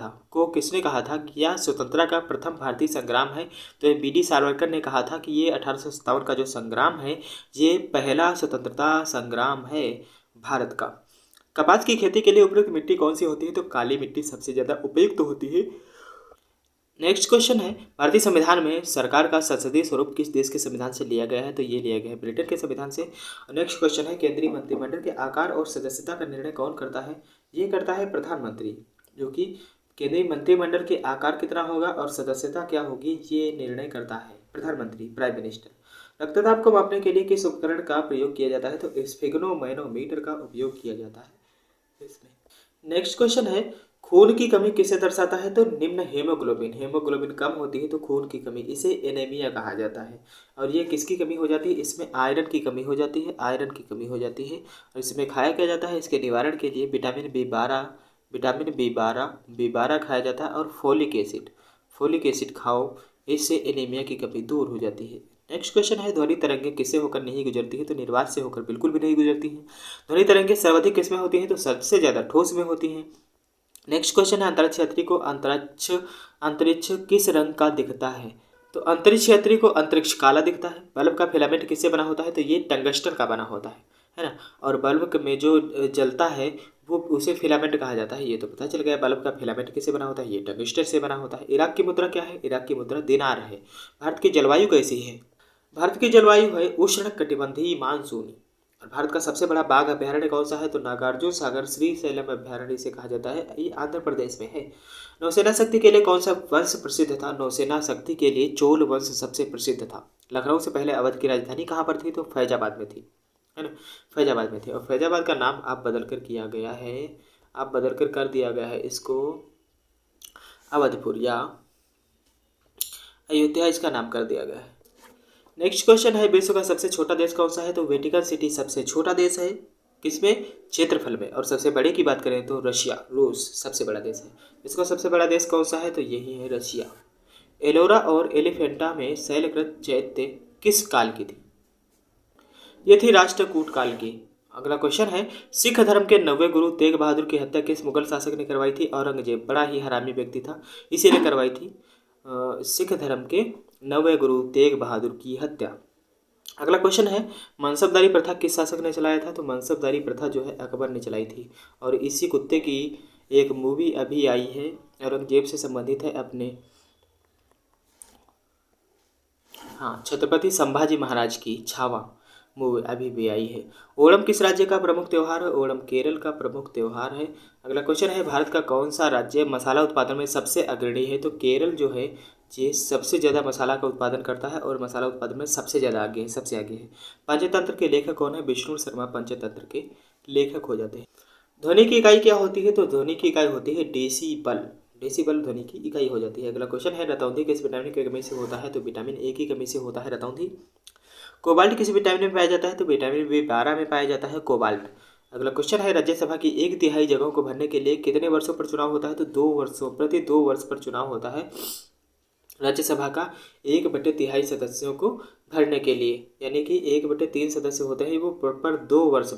था कि यह स्वतंत्रता का प्रथम भारतीय संग्राम है? तो BD सावरकर ने कहा था कि ये 1857 का जो संग्राम है ये पहला स्वतंत्रता संग्राम है भारत का। कपास की खेती के लिए उपयुक्त मिट्टी कौन सी होती है? तो काली मिट्टी सबसे ज़्यादा उपयुक्त होती है। नेक्स्ट क्वेश्चन है भारतीय संविधान में सरकार का संसदीय स्वरूप किस देश के संविधान से लिया गया है? तो ये लिया गया है ब्रिटेन के संविधान से। नेक्स्ट क्वेश्चन है केंद्रीय मंत्रिमंडल के आकार और सदस्यता का निर्णय कौन करता है? ये करता है प्रधानमंत्री, जो कि केंद्रीय मंत्रिमंडल के आकार कितना होगा और सदस्यता क्या होगी ये निर्णय करता है प्रधानमंत्री, प्राइम मिनिस्टर। रक्तदाब को मापने के लिए किस उपकरण का प्रयोग किया जाता है? तो स्फिग्नोमैनोमीटर का उपयोग किया जाता है इसमें। नेक्स्ट क्वेश्चन है खून की कमी किसे दर्शाता है? तो निम्न हेमोग्लोबिन कम होती है तो खून की कमी, इसे एनीमिया कहा जाता है। और ये किसकी कमी हो जाती है? इसमें आयरन की कमी हो जाती है, आयरन की कमी हो जाती है। और इसमें खाया क्या जाता है? इसके निवारण के लिए विटामिन B12 खाया जाता है और फोलिक एसिड खाओ, इससे एनीमिया की कमी दूर हो जाती है। नेक्स्ट क्वेश्चन है ध्वनि तरंगे किससे होकर नहीं गुजरती है? तो निर्वात से होकर बिल्कुल भी नहीं गुजरती हैं। ध्वनि तरंगे सर्वाधिक किसमें होती हैं? तो सबसे ज़्यादा ठोस में होती हैं। नेक्स्ट क्वेश्चन है अंतरिक्ष यात्री को अंतरिक्ष अंतरिक्ष किस रंग का दिखता है? तो अंतरिक्ष यात्री को अंतरिक्ष काला दिखता है। बल्ब का फिलामेंट किससे बना होता है? तो ये टंगस्टन का बना होता है ना। और बल्ब में जो जलता है वो उसे फिलामेंट कहा जाता है। ये तो पता चल गया। बल्ब का फिलामेंट किससे बना होता है? ये टंगस्टन से बना होता है। इराक की मुद्रा क्या है? इराक की मुद्रा दिनार है। भारत की जलवायु कैसी है? भारत की जलवायु है उष्ण कटिबंधीय मानसूनी। और भारत का सबसे बड़ा बाघ अभयारण्य कौन सा है? तो नागार्जुन सागर श्रीशैलम अभयारण्य इसे कहा जाता है। ये आंध्र प्रदेश में है। नौसेना शक्ति के लिए कौन सा वंश प्रसिद्ध था? नौसेना शक्ति के लिए चोल वंश सबसे प्रसिद्ध था। लखनऊ से पहले अवध की राजधानी कहाँ पर थी? तो फैजाबाद में थी, है ना। फैजाबाद में थी। और फैजाबाद का नाम आप बदल कर किया गया है, आप बदल कर दिया गया है इसको अवधपुर या अयोध्या इसका नाम कर दिया गया है। नेक्स्ट क्वेश्चन है विश्व का सबसे छोटा देश कौन सा है? तो वेटिकन सिटी सबसे छोटा देश है। किसमें? क्षेत्रफल में। और सबसे बड़े की बात करें तो रशिया, रूस सबसे बड़ा देश है। इसका सबसे बड़ा देश कौन सा है? तो यही है रशिया। एलोरा और एलिफेंटा में शैलकृत चैत्य किस काल की थी? ये थी राष्ट्रकूट काल की। अगला क्वेश्चन है सिख धर्म के 9वें गुरु तेग बहादुर की हत्या किस मुगल शासक ने करवाई थी? औरंगजेब। बड़ा ही हरामी व्यक्ति था, इसीलिए करवाई थी। सिख धर्म के 9वें गुरु तेग बहादुर की हत्या। अगला क्वेश्चन है मनसबदारी प्रथा किस शासक ने चलाया था? तो मनसबदारी प्रथा जो है अकबर ने चलाई थी। और इसी कुत्ते की एक मूवी अभी आई है, औरंगजेब से संबंधित है अपने, हाँ, छत्रपति संभाजी महाराज की छावा मूवी अभी भी आई है। ओणम किस राज्य का प्रमुख त्यौहार है? ओणम केरल का प्रमुख त्यौहार है। अगला क्वेश्चन है भारत का कौन सा राज्य मसाला उत्पादन में सबसे अग्रणी है? तो केरल जो है ये सबसे ज़्यादा मसाला का उत्पादन करता है और मसाला उत्पादन में सबसे ज़्यादा आगे है, सबसे आगे है। पंचतंत्र के लेखक कौन है? विष्णु शर्मा पंचतंत्र के लेखक हो जाते हैं। ध्वनि की इकाई क्या होती है? तो ध्वनि की इकाई होती है डेसीबल। डेसीबल ध्वनि की इकाई हो जाती है। अगला क्वेश्चन है रतौंधी किस विटामिन की कमी से होता है? तो विटामिन ए की कमी से होता है रतौंधी। कोबाल्ट किस विटामिन में पाया जाता है? तो विटामिन बी12 में पाया जाता है कोबाल्ट। अगला क्वेश्चन है राज्यसभा की 1/3 जगहों को भरने के लिए कितने वर्षों पर चुनाव होता है? तो 2 वर्षों, प्रति 2 वर्ष पर चुनाव होता है राज्यसभा का 1/3 सदस्यों को भरने के लिए। यानी कि 1/3 सदस्य होते हैं वो पर 2 वर्ष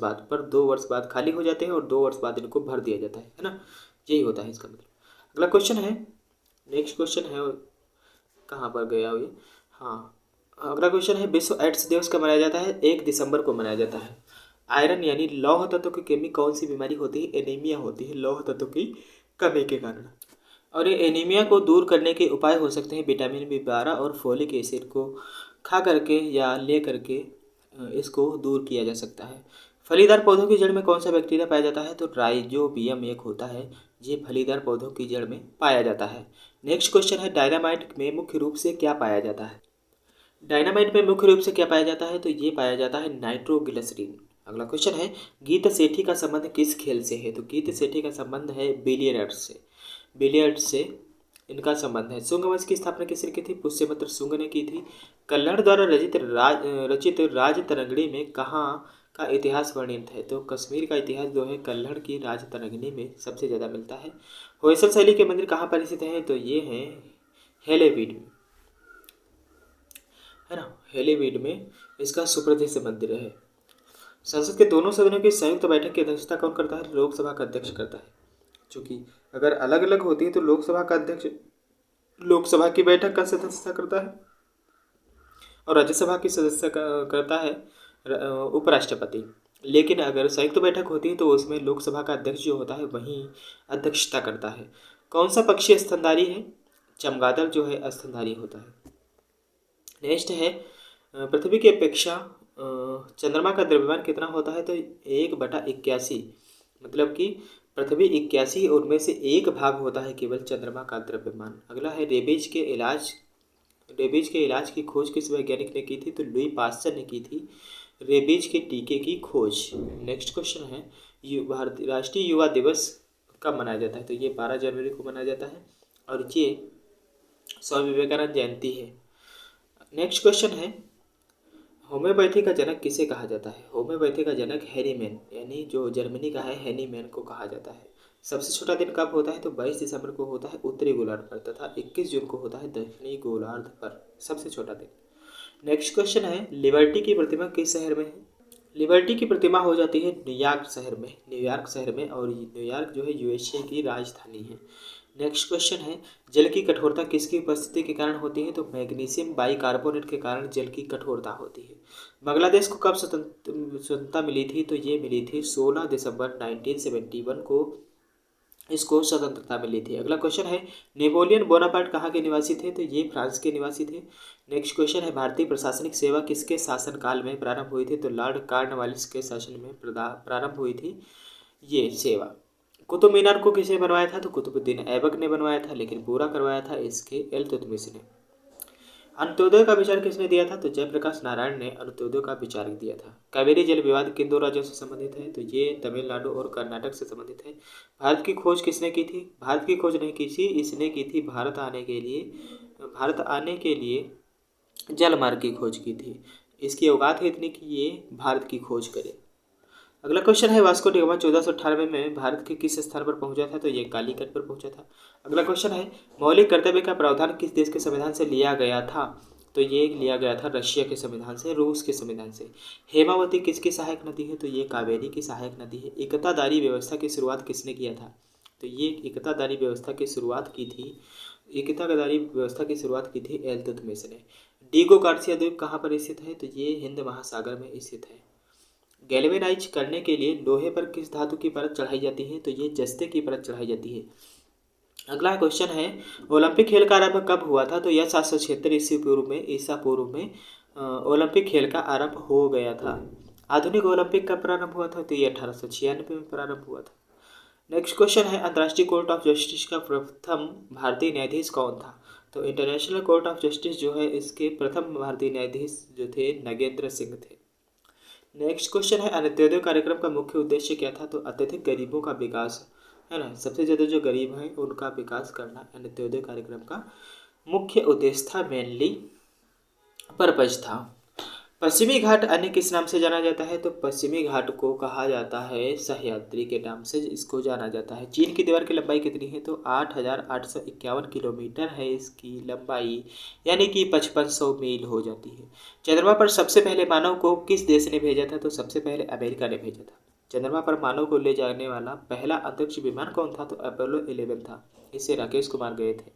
बाद खाली हो जाते हैं और 2 वर्ष बाद इनको भर दिया जाता है ना। यही होता है इसका मतलब। अगला क्वेश्चन है, नेक्स्ट क्वेश्चन है, कहाँ पर गया ये, हाँ, अगला क्वेश्चन है विश्व एड्स दिवस कब मनाया जाता है? 1 दिसंबर को मनाया जाता है। आयरन यानी लौह तत्व की कमी कौन सी बीमारी होती है? एनीमिया होती है लौह तत्व की कमी के कारण। और ये एनीमिया को दूर करने के उपाय हो सकते हैं विटामिन बी12 और फोलिक एसिड को खा करके या ले करके इसको दूर किया जा सकता है। फलीदार पौधों की जड़ में कौन सा बैक्टीरिया पाया जाता है? तो राइजोबियम एक होता है, ये फलीदार पौधों की जड़ में पाया जाता है। नेक्स्ट क्वेश्चन है डायनामाइट में मुख्य रूप से क्या पाया जाता है? डायनामाइट में मुख्य रूप से क्या पाया जाता है? तो ये पाया जाता है नाइट्रोग्लिसरीन। अगला क्वेश्चन है गीत सेठी का संबंध किस खेल से है? तो गीत सेठी का संबंध है बिलियर्ड्स से। बिलियर्ड्स से इनका संबंध है। शुंग वंश की स्थापना किसने की थी? पुष्यमित्र शुंग ने की थी। कल्हड़ द्वारा रचित राजतरंगिणी में कहाँ का इतिहास वर्णित है? तो कश्मीर का इतिहास जो है कल्हड़ की राजतरंगिणी में सबसे ज़्यादा मिलता है। होयसल शैली के मंदिर कहाँ पर स्थित हैं? तो ये हैं हेलेवीड में, है ना। हेलीवीड में इसका सुप्रसिद्ध मंदिर है। संसद के दोनों सदनों की संयुक्त बैठक की अध्यक्षता कौन करता है? लोकसभा का अध्यक्ष करता है। चूंकि अगर अलग अलग होती है तो लोकसभा का अध्यक्ष लोकसभा की बैठक का सदस्यता करता है और राज्यसभा की सदस्य करता है उपराष्ट्रपति। लेकिन अगर संयुक्त बैठक होती है तो उसमें लोकसभा का अध्यक्ष जो होता है वही अध्यक्षता करता है। कौन सा पक्षी स्तनधारी है? चमगादड़ जो है स्तनधारी होता है। नेक्स्ट है पृथ्वी की अपेक्षा चंद्रमा का द्रव्यमान कितना होता है? तो 1/81, मतलब कि पृथ्वी 81 और उनमें से 1 भाग होता है केवल चंद्रमा का द्रव्यमान। अगला है रेबीज के इलाज की खोज किस वैज्ञानिक ने की थी? तो लुई पास्चर ने की थी रेबीज के टीके की खोज। नेक्स्ट क्वेश्चन है भारतीय राष्ट्रीय युवा दिवस कब मनाया जाता है? तो ये 12 जनवरी को मनाया जाता है और ये स्वामी विवेकानंद जयंती है। नेक्स्ट क्वेश्चन है होम्योपैथी का जनक किसे कहा जाता है? होम्योपैथी का जनक हैरीमैन, यानी जो जर्मनी का है हैरीमैन को कहा जाता है। सबसे छोटा दिन कब होता है? तो 22 दिसंबर को होता है उत्तरी गोलार्ध पर तथा 21 जून को होता है दक्षिणी गोलार्ध पर सबसे छोटा दिन। नेक्स्ट क्वेश्चन है, लिबर्टी की प्रतिमा किस शहर में है? लिबर्टी की प्रतिमा हो जाती है न्यूयॉर्क शहर में, न्यूयॉर्क शहर में, और न्यूयॉर्क जो है यूएसए की राजधानी है। नेक्स्ट क्वेश्चन है, जल की कठोरता किसकी उपस्थिति के कारण होती है? तो मैग्नीशियम बाइकार्बोनेट के कारण जल की कठोरता होती है। बांग्लादेश को कब स्वतंत्रता मिली थी? तो ये मिली थी 16 दिसंबर 1971 को इसको स्वतंत्रता मिली थी। अगला क्वेश्चन है, नेपोलियन बोनापार्ट कहाँ के निवासी थे? तो ये फ्रांस के निवासी थे। नेक्स्ट क्वेश्चन है, भारतीय प्रशासनिक सेवा किसके शासनकाल में प्रारंभ हुई थी? तो लॉर्ड कॉर्नवालिस के शासन में प्रारंभ हुई थी ये सेवा। कुतुब मीनार को किसने बनवाया था? तो कुतुबुद्दीन ऐबक ने बनवाया था, लेकिन पूरा करवाया था इसके इल्तुतमिश ने। अंत्योदय का विचार किसने दिया था? तो जयप्रकाश नारायण ने अंत्योदय का विचार दिया था। कावेरी जल विवाद किन दो राज्यों से संबंधित है? तो ये तमिलनाडु और कर्नाटक से संबंधित है। भारत की खोज किसने की थी? भारत की खोज नहीं की थी, इसने की थी भारत आने के लिए जल मार्ग की खोज की थी। इसकी औकात है इतनी कि ये भारत की खोज करे। अगला क्वेश्चन है, वास्को डी गामा 1498 में भारत के किस स्थान पर पहुंचा था? तो ये कालीकट पर पहुंचा था। अगला क्वेश्चन है, मौलिक कर्तव्य का प्रावधान किस देश के संविधान से लिया गया था? तो ये लिया गया था रशिया के संविधान से, रूस के संविधान से। हेमावती किसकी सहायक नदी है? तो ये कावेरी की सहायक नदी है। एकतादारी व्यवस्था की शुरुआत किसने किया था? तो ये एकतादारी व्यवस्था की शुरुआत की थी इल्तुतमिश ने। डीगो गार्सिया द्वीप कहाँ पर स्थित है? तो ये हिंद महासागर में स्थित है। गैल्वेनाइज करने के लिए लोहे पर किस धातु की परत चढ़ाई जाती है? तो ये जस्ते की परत चढ़ाई जाती है। अगला क्वेश्चन है, ओलंपिक खेल का आरंभ कब हुआ था? तो यह 776 ईसा पूर्व में ओलंपिक खेल का आरंभ हो गया था। आधुनिक ओलंपिक कब प्रारंभ हुआ था? तो ये 1896 में प्रारंभ हुआ था। नेक्स्ट क्वेश्चन है, अंतर्राष्ट्रीय कोर्ट ऑफ जस्टिस का प्रथम भारतीय न्यायाधीश कौन था? तो इंटरनेशनल कोर्ट ऑफ जस्टिस जो है इसके प्रथम भारतीय न्यायाधीश जो थे नगेंद्र सिंह थे। नेक्स्ट क्वेश्चन है, अंत्योदय कार्यक्रम का मुख्य उद्देश्य क्या था? तो अत्यधिक गरीबों का विकास, है ना, सबसे ज़्यादा जो गरीब हैं उनका विकास करना अंत्योदय कार्यक्रम का मुख्य उद्देश्य था, मेनली पर्पज था। पश्चिमी घाट अन्य किस नाम से जाना जाता है? तो पश्चिमी घाट को कहा जाता है सह्याद्री के नाम से इसको जाना जाता है। चीन की दीवार की लंबाई कितनी है? तो 8,851 किलोमीटर है इसकी लंबाई, यानी कि 5500 मील हो जाती है। चंद्रमा पर सबसे पहले मानव को किस देश ने भेजा था? तो सबसे पहले अमेरिका ने भेजा था। चंद्रमा पर मानव को ले जाने वाला पहला अंतरिक्ष विमान कौन था? तो अपोलो 11 था। इसे राकेश कुमार गए थे।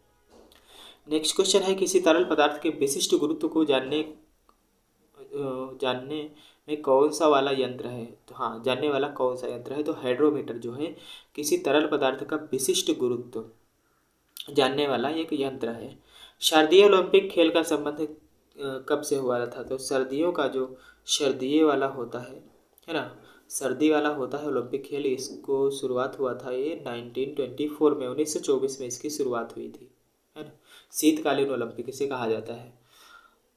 नेक्स्ट क्वेश्चन है, किसी तरल पदार्थ के विशिष्ट गुरुत्व को जानने में कौन सा वाला यंत्र है? तो हाँ, जानने वाला कौन सा यंत्र है? तो हाइड्रोमीटर जो है किसी तरल पदार्थ का विशिष्ट गुरुत्व जानने वाला एक यंत्र है। शारदीय ओलंपिक खेल का संबंध कब से हुआ था? तो सर्दियों का जो सर्दी वाला होता है ना, सर्दी वाला होता है ओलंपिक खेल, इसको शुरुआत हुआ था ये 1924 में, 1924 में इसकी शुरुआत हुई थी, है ना। शीतकालीन ओलंपिक इसे कहा जाता है।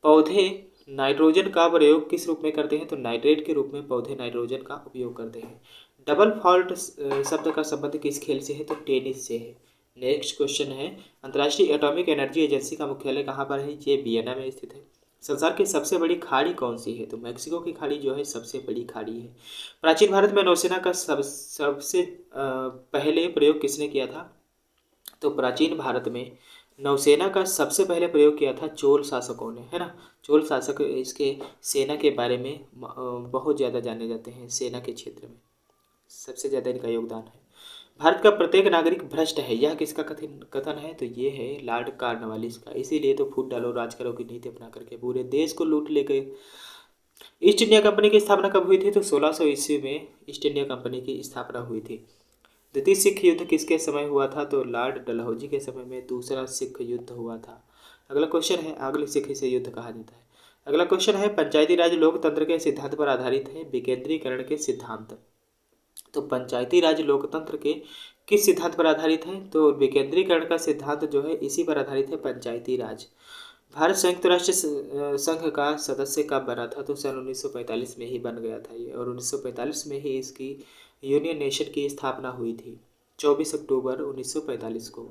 पौधे नाइट्रोजन का प्रयोग किस रूप में करते हैं? तो नाइट्रेट के रूप में पौधे नाइट्रोजन का उपयोग करते हैं। डबल फॉल्ट शब्द का संबंध किस खेल से है? तो टेनिस से है। नेक्स्ट क्वेश्चन है, अंतर्राष्ट्रीय एटॉमिक एनर्जी एजेंसी का मुख्यालय कहाँ पर है? ये वियना में स्थित है। संसार की सबसे बड़ी खाड़ी कौन सी है? तो मैक्सिको की खाड़ी जो है सबसे बड़ी खाड़ी है। प्राचीन भारत में नौसेना का सबसे पहले प्रयोग किसने किया था? तो प्राचीन भारत में नौसेना का सबसे पहले प्रयोग किया था चोल शासकों ने, है ना। चोल शासक इसके सेना के बारे में बहुत ज़्यादा जाने जाते हैं, सेना के क्षेत्र में सबसे ज़्यादा इनका योगदान है। भारत का प्रत्येक नागरिक भ्रष्ट है, यह किसका कथन है? तो ये है लॉर्ड कॉर्नवालिस का। इसीलिए तो फूट डालो राज करो की नीति अपना करके पूरे देश को लूट ले गए। ईस्ट इंडिया कंपनी की स्थापना कब हुई थी? तो 1600 ईस्वी में ईस्ट इंडिया कंपनी की स्थापना हुई थी। द्वितीय सिख युद्ध किसके समय हुआ था? तो लॉर्ड डलहौजी के समय में दूसरा सिख युद्ध हुआ था। अगला क्वेश्चन है, अगले सिख से युद्ध कहा जाता है। अगला क्वेश्चन है, पंचायती राज लोकतंत्र के सिद्धांत पर आधारित है विकेंद्रीकरण के सिद्धांत। तो पंचायती राज लोकतंत्र के किस सिद्धांत पर आधारित है? तो विकेंद्रीकरण का सिद्धांत जो है इसी पर आधारित है, पंचायती राज। भारत संयुक्त राष्ट्र संघ का सदस्य कब बना था? तो सन 1945 में ही बन गया था ये, और 1945 में ही इसकी यूनियन नेशन की स्थापना हुई थी। 24 अक्टूबर 1945 को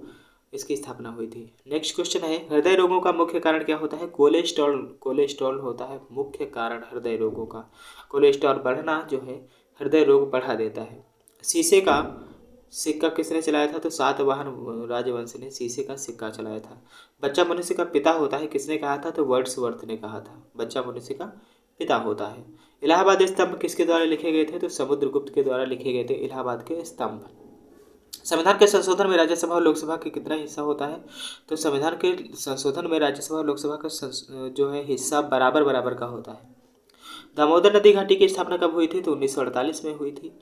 इसकी स्थापना हुई थी। नेक्स्ट क्वेश्चन है, हृदय रोगों का मुख्य कारण क्या होता है? कोलेस्ट्रॉल होता है मुख्य कारण हृदय रोगों का। कोलेस्ट्रॉल बढ़ना जो है हृदय रोग बढ़ा देता है। सिक्का किसने चलाया था? तो सातवाहन राजवंश ने शीशे का सिक्का चलाया था। बच्चा मनुष्य का पिता होता है किसने कहा था? तो वर्ड्सवर्थ ने कहा था बच्चा मनुष्य का पिता होता है। इलाहाबाद स्तंभ किसके द्वारा लिखे गए थे? तो समुद्रगुप्त के द्वारा लिखे गए थे इलाहाबाद के स्तंभ। संविधान के संशोधन में राज्यसभा और लोकसभा का कितना हिस्सा होता है? तो संविधान के संशोधन में राज्यसभा और लोकसभा का जो है हिस्सा बराबर बराबर का होता है। दामोदर नदी घाटी की स्थापना कब हुई थी? तो 1948 में हुई थी।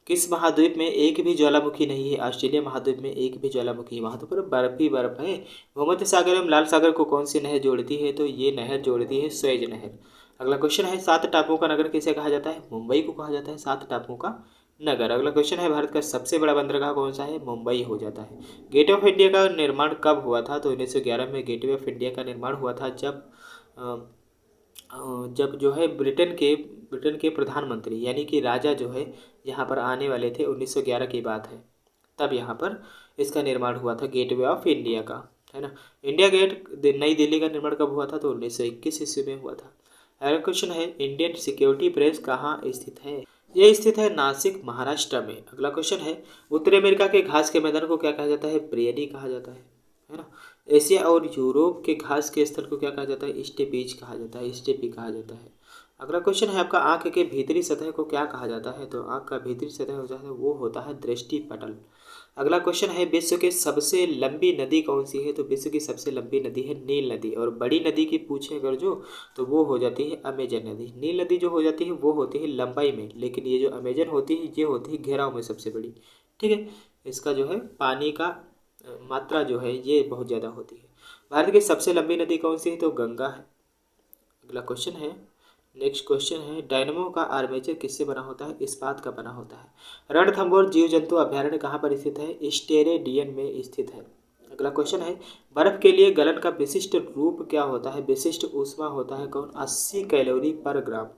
किस महाद्वीप में एक भी ज्वालामुखी नहीं है? ऑस्ट्रेलिया महाद्वीप में एक भी ज्वालामुखी, वहाँ तो पूरा बर्फ ही बर्फ है। भूमध्य सागर एवं लाल सागर को कौन सी नहर जोड़ती है? तो ये नहर जोड़ती है स्वेज नहर। अगला क्वेश्चन है, सात टापुओं का नगर किसे कहा जाता है? मुंबई को कहा जाता है सात टापुओं का नगर। अगला क्वेश्चन है, भारत का सबसे बड़ा बंदरगाह कौन सा है? मुंबई हो जाता है। गेट ऑफ इंडिया का निर्माण कब हुआ था? तो 1911 में गेटवे ऑफ इंडिया का निर्माण हुआ था, जब जो है ब्रिटेन के प्रधानमंत्री यानी कि राजा जो है यहाँ पर आने वाले थे। 1911 की बात है, तब यहाँ पर इसका निर्माण हुआ था गेटवे ऑफ इंडिया का, है ना। इंडिया गेट नई दिल्ली का निर्माण कब हुआ था? तो 1921 ईस्वी में हुआ था। अगला क्वेश्चन है, इंडियन सिक्योरिटी प्रेस कहाँ स्थित है? यह स्थित है नासिक महाराष्ट्र में। अगला क्वेश्चन है, उत्तरी अमेरिका के घास के मैदान को क्या कहा जाता है? प्रेयरी कहा जाता है ना। एशिया और यूरोप के घास के स्थल को क्या कहा जाता है? स्टेपीज कहा जाता है, स्टेपी कहा जाता है। अगला क्वेश्चन है आपका, आंख के भीतरी सतह को क्या कहा जाता है? तो आंख का भीतरी सतह हो जाता है वो होता है दृष्टि पटल। अगला क्वेश्चन है, विश्व की सबसे लंबी नदी कौन सी है? तो विश्व की सबसे लंबी नदी है नील नदी। और बड़ी नदी की पूछें अगर जो, तो वो हो जाती है अमेजन नदी। नील नदी जो हो जाती है वो होती है लंबाई में, लेकिन ये जो अमेजन होती है ये होती है घेराव में सबसे बड़ी। ठीक है, इसका जो है पानी का मात्रा जो है ये बहुत ज़्यादा होती है। भारत की सबसे लंबी नदी कौन सी है? तो गंगा है। अगला क्वेश्चन है, नेक्स्ट क्वेश्चन है, डायनमो का आर्मेचर किससे बना होता है? इस्पात का बना होता है। रणथंभौर जीव जंतु अभ्यारण्य कहाँ पर स्थित है? स्टेरेडियन में स्थित है। अगला क्वेश्चन है, बर्फ के लिए गलन का विशिष्ट रूप क्या होता है? विशिष्ट ऊष्मा होता है कौन? 80 कैलोरी पर ग्राम।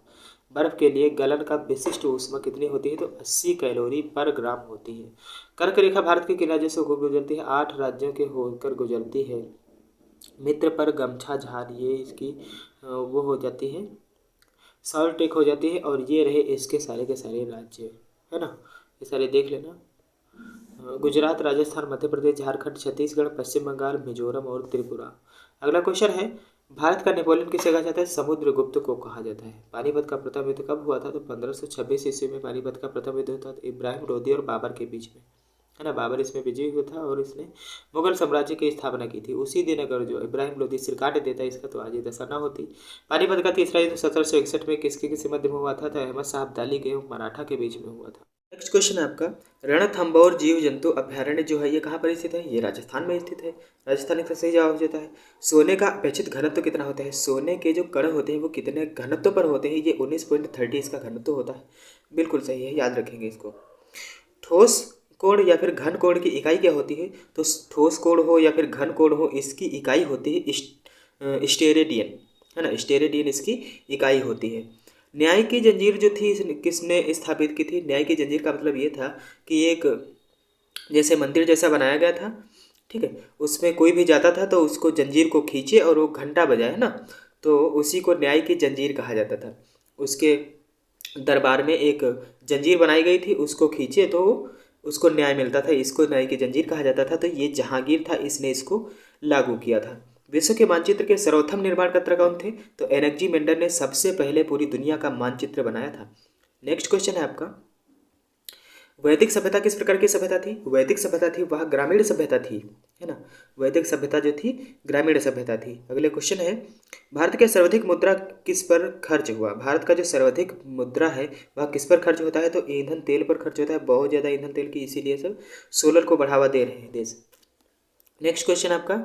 बर्फ के लिए गलन का विशिष्ट ऊष्मा कितनी होती है? तो 80 कैलोरी पर ग्राम होती है। कर्क रेखा भारत के किन राज्यों से गुजरती है? 8 राज्यों के होकर गुजरती है। मित्र पर गमछा झार ये इसकी वो हो जाती है, सॉल्ट टेक हो जाती है। और ये रहे इसके सारे के सारे राज्य, है ना, ये सारे देख लेना। गुजरात, राजस्थान, मध्य प्रदेश, झारखंड, छत्तीसगढ़, पश्चिम बंगाल, मिजोरम और त्रिपुरा। अगला क्वेश्चन है, भारत का नेपोलियन किसे कहा जाता है? समुद्रगुप्त को कहा जाता है। पानीपत का प्रथम युद्ध कब हुआ था? तो 1526 ईस्वी में पानीपत का प्रथम युद्ध हुआ था इब्राहिम लोदी और बाबर के बीच में, है ना। बाबर इसमें विजयी हुआ था और इसने मुगल साम्राज्य की स्थापना की थी। उसी दिन अगर जो इब्राहिम लोदी सिर काट देता इसका तो आज ये दशा न होती। पानीपत का तीसरा युद्ध 1761 में किसके मध्य में हुआ था? तो अहमद शाह अब्दाली के मराठा के बीच में हुआ था। नेक्स्ट क्वेश्चन है आपका, रणथंभौर जीव जंतु अभ्यारण्य जो है ये कहाँ पर स्थित है? ये राजस्थान में स्थित है। राजस्थान इसका सही जवाब हो जाता है। सोने का अपेक्षित घनत्व कितना होता है? सोने के जो कण होते हैं वो कितने घनत्व पर होते हैं? ये 19.30 इसका घनत्व होता है। बिल्कुल सही है, याद रखेंगे इसको। ठोस कोण या फिर घन कोण की इकाई क्या होती है? तो ठोस कोण हो या फिर घन कोण हो, इसकी इकाई होती है स्टेरेडियन, है ना। स्टेरेडियन इसकी इकाई होती है। न्याय की जंजीर जो थी किसने स्थापित की थी? न्याय की जंजीर का मतलब ये था कि एक जैसे मंदिर जैसा बनाया गया था, ठीक है, उसमें कोई भी जाता था तो उसको जंजीर को खींचे और वो घंटा बजाए, है ना, तो उसी को न्याय की जंजीर कहा जाता था। उसके दरबार में एक जंजीर बनाई गई थी, उसको खींचे तो उसको न्याय मिलता था, इसको न्याय की जंजीर कहा जाता था। तो ये जहांगीर था, इसने इसको लागू किया था। विश्व के मानचित्र के सर्वप्रथम निर्माणकर्ता कौन थे? तो एनेक्जीमेंडर ने सबसे पहले पूरी दुनिया का मानचित्र बनाया था। नेक्स्ट क्वेश्चन है आपका, वैदिक सभ्यता किस प्रकार की सभ्यता थी? वैदिक सभ्यता थी वह ग्रामीण सभ्यता थी, है ना। वैदिक सभ्यता जो थी ग्रामीण सभ्यता थी। अगले क्वेश्चन है, भारत के सर्वाधिक मुद्रा किस पर खर्च हुआ? भारत का जो सर्वाधिक मुद्रा है वह किस पर खर्च होता है? तो ईंधन तेल पर खर्च होता है, बहुत ज़्यादा ईंधन तेल की, इसीलिए सब सोलर को बढ़ावा दे रहे हैं देश। नेक्स्ट क्वेश्चन आपका,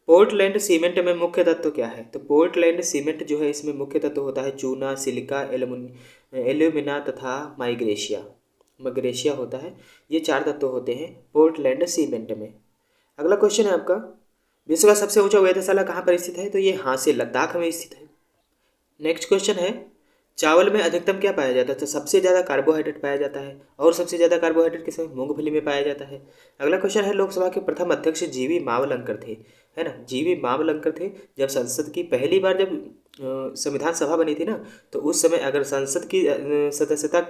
पोर्टलैंड सीमेंट में मुख्य तत्व क्या है? तो पोर्टलैंड सीमेंट जो है इसमें मुख्य तत्व होता है चूना, सिलिका, एल्यूमिना तथा मैग्नेशिया होता है। ये 4 तत्व होते हैं पोर्टलैंड सीमेंट में। अगला क्वेश्चन है आपका, विश्व का सबसे ऊंचा वेधशाला कहाँ पर स्थित है? तो ये हासिल लद्दाख में स्थित है। नेक्स्ट क्वेश्चन है, चावल में अधिकतम क्या पाया जाता है? तो सबसे ज़्यादा कार्बोहाइड्रेट पाया जाता है, और सबसे ज़्यादा कार्बोहाइड्रेट किसमें? मूंगफली में पाया जाता है। अगला क्वेश्चन है, लोकसभा के प्रथम अध्यक्ष जीवी मावलंकर थे, है ना, जीवी मावलंकर थे। जब संसद की पहली बार जब संविधान सभा बनी थी ना, तो उस समय अगर संसद की सदस्यता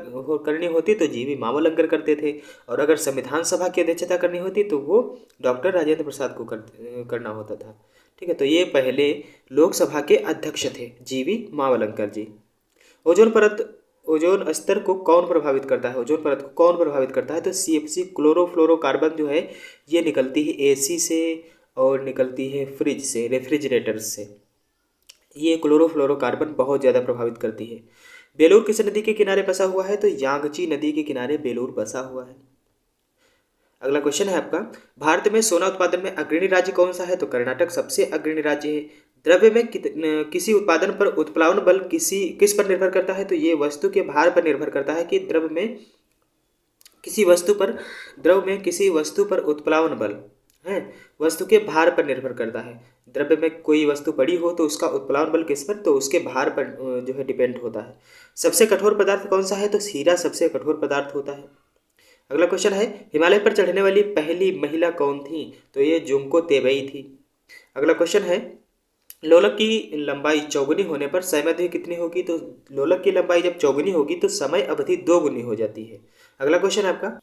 करनी होती तो जीवी मावलंकर करते थे, और अगर संविधान सभा की अध्यक्षता करनी होती तो वो डॉक्टर राजेंद्र प्रसाद को करना होता था। ठीक है, तो ये पहले लोकसभा के अध्यक्ष थे, जीवी मावलंकर जी। ओजोन परत, ओजोन स्तर को कौन प्रभावित करता है? ओजोन परत को कौन प्रभावित करता है? तो सीएफसी क्लोरोफ्लोरोकार्बन जो है ये निकलती है एसी से, और निकलती है फ्रिज से, रेफ्रिजरेटर्स से। ये क्लोरोफ्लोरोकार्बन बहुत ज़्यादा प्रभावित करती है। बेलूर किस नदी के किनारे बसा हुआ है? तो यांगची नदी के किनारे बेलूर बसा हुआ है। अगला क्वेश्चन है आपका, भारत में सोना उत्पादन में अग्रणी राज्य कौन सा है? तो कर्नाटक सबसे अग्रणी राज्य है। द्रव्य में किसी उत्पादन पर उत्प्लावन बल किस पर निर्भर करता है? तो ये वस्तु के भार पर निर्भर करता है कि द्रव में किसी वस्तु पर उत्प्लावन बल है वस्तु के भार पर निर्भर करता है। द्रव्य में कोई वस्तु पड़ी हो तो उसका उत्प्लावन बल किस पर? तो उसके भार पर जो है डिपेंड होता है। सबसे कठोर पदार्थ कौन सा है? तो हीरा सबसे कठोर पदार्थ होता है। अगला क्वेश्चन है, हिमालय पर चढ़ने वाली पहली महिला कौन थी? तो ये जुंको तेबई थी। अगला क्वेश्चन है, लोलक की लंबाई चौगुनी होने पर समयावधि कितनी होगी? तो लोलक की लंबाई जब चौगुनी होगी तो समय अवधि दोगुनी हो जाती है। अगला क्वेश्चन है आपका,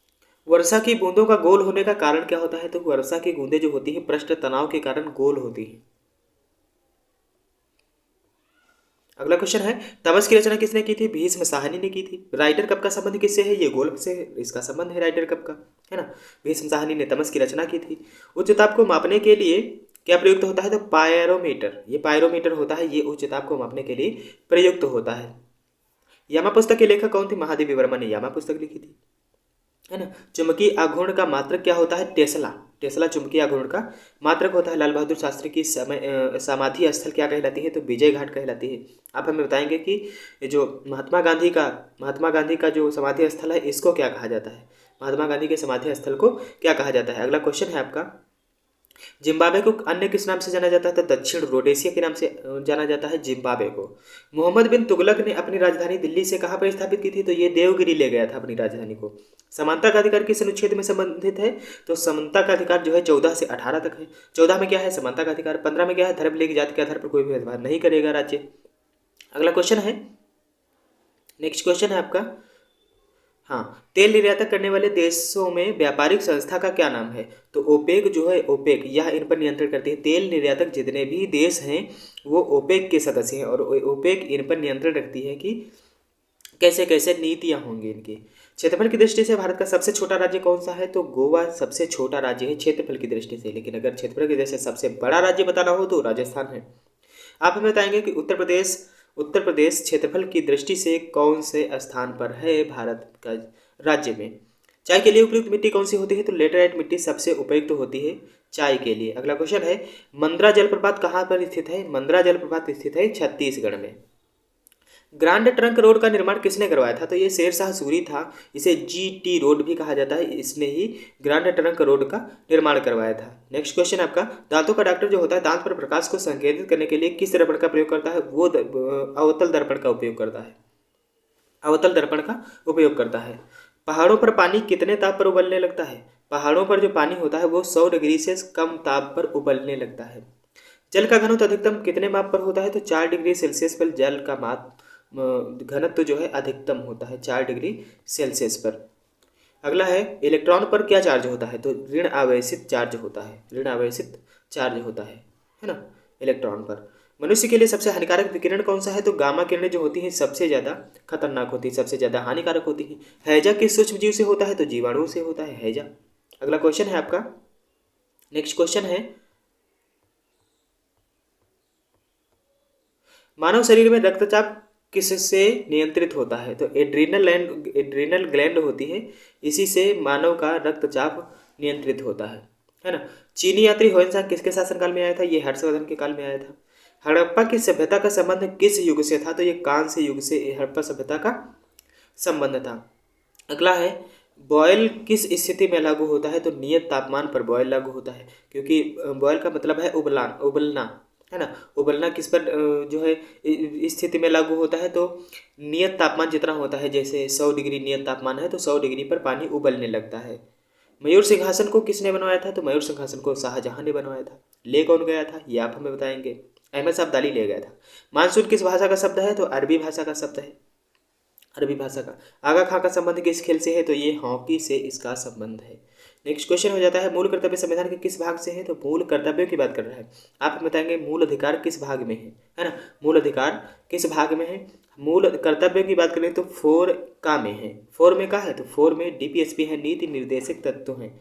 वर्षा की बूंदों का गोल होने का कारण क्या होता है? तो वर्षा की बूंदें जो होती हैं पृष्ठ तनाव के कारण गोल होती हैं। अगला क्वेश्चन है, तमस की रचना किसने की थी? भीष्म साहनी ने की थी। राइडर कप का संबंध किससे है? ये गोल्फ से इसका संबंध है राइडर कप का, है ना। भीष्म साहनी ने तमस की रचना की थी। उच्च ताप को मापने के लिए क्या प्रयुक्त होता है? तो पायरोमीटर, ये पायरोमीटर होता है, ये उच्च ताप को मापने के लिए प्रयुक्त होता है। यामा पुस्तक के लेखक कौन थे? महादेवी वर्मा ने यामा पुस्तक लिखी थी, है ना। चुंबकीय आघूर्ण का मात्रक क्या होता है? टेस्ला, टेस्ला चुंबकीय आघूर्ण का मात्रक होता है। लाल बहादुर शास्त्री की समाधि स्थल क्या कहलाती है? तो विजय घाट कहलाती है। आप हमें बताएंगे कि जो महात्मा गांधी का जो समाधि स्थल है इसको क्या कहा जाता है? महात्मा गांधी के समाधि स्थल को क्या कहा जाता है? अगला क्वेश्चन है आपका, जिम्बाब्वे को अन्य किस नाम से जाना जाता है? तो दक्षिण रोडेशिया के नाम से जाना जाता है जिम्बाब्वे को। मोहम्मद बिन तुगलक ने अपनी राजधानी दिल्ली से कहाँ पर स्थापित की थी? तो ये देवगिरी ले गया था अपनी राजधानी को। समानता का अधिकार किस अनुच्छेद में संबंधित है? तो समानता का अधिकार जो है 14 से 18 तक है। 14 में क्या है? समानता का अधिकार। 15 में क्या है? धर्म लिंग जाति के आधार पर कोई भी भेदभाव नहीं करेगा राज्य। अगला क्वेश्चन है, नेक्स्ट क्वेश्चन है आपका, हाँ, तेल निर्यातक करने वाले देशों में व्यापारिक संस्था का क्या नाम है? तो ओपेक जो है, ओपेक यह इन पर नियंत्रण करती है। तेल निर्यातक जितने भी देश हैं वो ओपेक के सदस्य हैं, और ओपेक इन पर नियंत्रण रखती है कि कैसे कैसे नीतियाँ होंगी इनकी। क्षेत्रफल की दृष्टि से भारत का सबसे छोटा राज्य कौन सा है? तो गोवा सबसे छोटा राज्य है क्षेत्रफल की दृष्टि से, लेकिन अगर क्षेत्रफल की दृष्टि से सबसे बड़ा राज्य बताना हो तो राजस्थान है। आप हमें बताएंगे कि उत्तर प्रदेश क्षेत्रफल की दृष्टि से कौन से स्थान पर है भारत का राज्य में? चाय के लिए उपयुक्त मिट्टी कौन सी होती है? तो लेटराइट मिट्टी सबसे उपयुक्त होती है चाय के लिए। अगला क्वेश्चन है, मंद्रा जलप्रपात कहाँ पर स्थित है? मंद्रा जलप्रपात स्थित है छत्तीसगढ़ में। ग्रांड ट्रंक रोड का निर्माण किसने करवाया था? तो ये शेरशाह सूरी था, इसे GT रोड भी कहा जाता है, इसने ही ग्रांड ट्रंक रोड का निर्माण करवाया था। नेक्स्ट क्वेश्चन आपका, दांतों का डॉक्टर जो होता है दांत पर प्रकाश को संकेंद्रित करने के लिए किस दर्पण का प्रयोग करता है? वो अवतल दर्पण का उपयोग करता है, अवतल दर्पण का उपयोग करता है। पहाड़ों पर पानी कितने ताप पर उबलने लगता है? पहाड़ों पर जो पानी होता है वो 100 डिग्री से कम ताप पर उबलने लगता है। जल का घनत्व अधिकतम कितने माप पर होता है? तो 4 डिग्री सेल्सियस पर जल का माप घनत्व जो है अधिकतम होता है 4 डिग्री सेल्सियस पर। अगला है, इलेक्ट्रॉन पर क्या चार्ज होता है? तो ऋण आवेशित चार्ज होता है, ऋण आवेशित चार्ज होता है ना, इलेक्ट्रॉन पर। मनुष्य के लिए सबसे हानिकारक विकिरण कौन सा है? तो गामा किरणें जो होती हैं सबसे ज़्यादा खतरनाक होती है, सबसे ज़्यादा हानिकारक होती है। हैजा किस सूक्ष्म जीव से होता है? तो जीवाणु से होता है हैजा। अगला क्वेश्चन है आपका, नेक्स्ट क्वेश्चन है, मानव शरीर में रक्तचाप किससे नियंत्रित होता है? तो एड्रीनल ग्लैंड होती है, इसी से मानव का रक्तचाप नियंत्रित होता है ना। चीनी यात्री ह्वेनसांग किसके शासनकाल में आया था? ये हर्षवर्धन के काल में आया था। हड़प्पा की सभ्यता का संबंध किस युग से था? तो ये कांस्य युग से हड़प्पा सभ्यता का संबंध था। अगला है, बॉयल किस स्थिति में लागू होता है? तो नियत तापमान पर बॉयल लागू होता है, क्योंकि बॉयल का मतलब है उबलना, है ना। उबलना किस पर जो है इस स्थिति में लागू होता है, तो नियत तापमान जितना होता है, जैसे 100 डिग्री नियत तापमान है तो 100 डिग्री पर पानी उबलने लगता है। मयूर सिंहासन को किसने बनवाया था, तो मयूर सिंहासन को शाहजहां ने बनवाया था। ले कौन गया था, ये आप हमें बताएंगे। अहमद शाह अब्दाली ले गया था। मानसून किस भाषा का शब्द है, तो अरबी भाषा का शब्द है, अरबी भाषा का। आगा खां का संबंध किस खेल से है, तो ये हॉकी से इसका संबंध है। नेक्स्ट क्वेश्चन हो जाता है, मूल कर्तव्य संविधान के किस भाग से है, तो मूल कर्तव्यों की बात कर रहा है। आप बताएंगे मूल अधिकार किस भाग में है ना। मूल अधिकार किस भाग में है। मूल कर्तव्यों की बात करें तो 4 का में है। 4 में का है, तो 4 में डीपीएसपी है, नीति निर्देशक तत्व है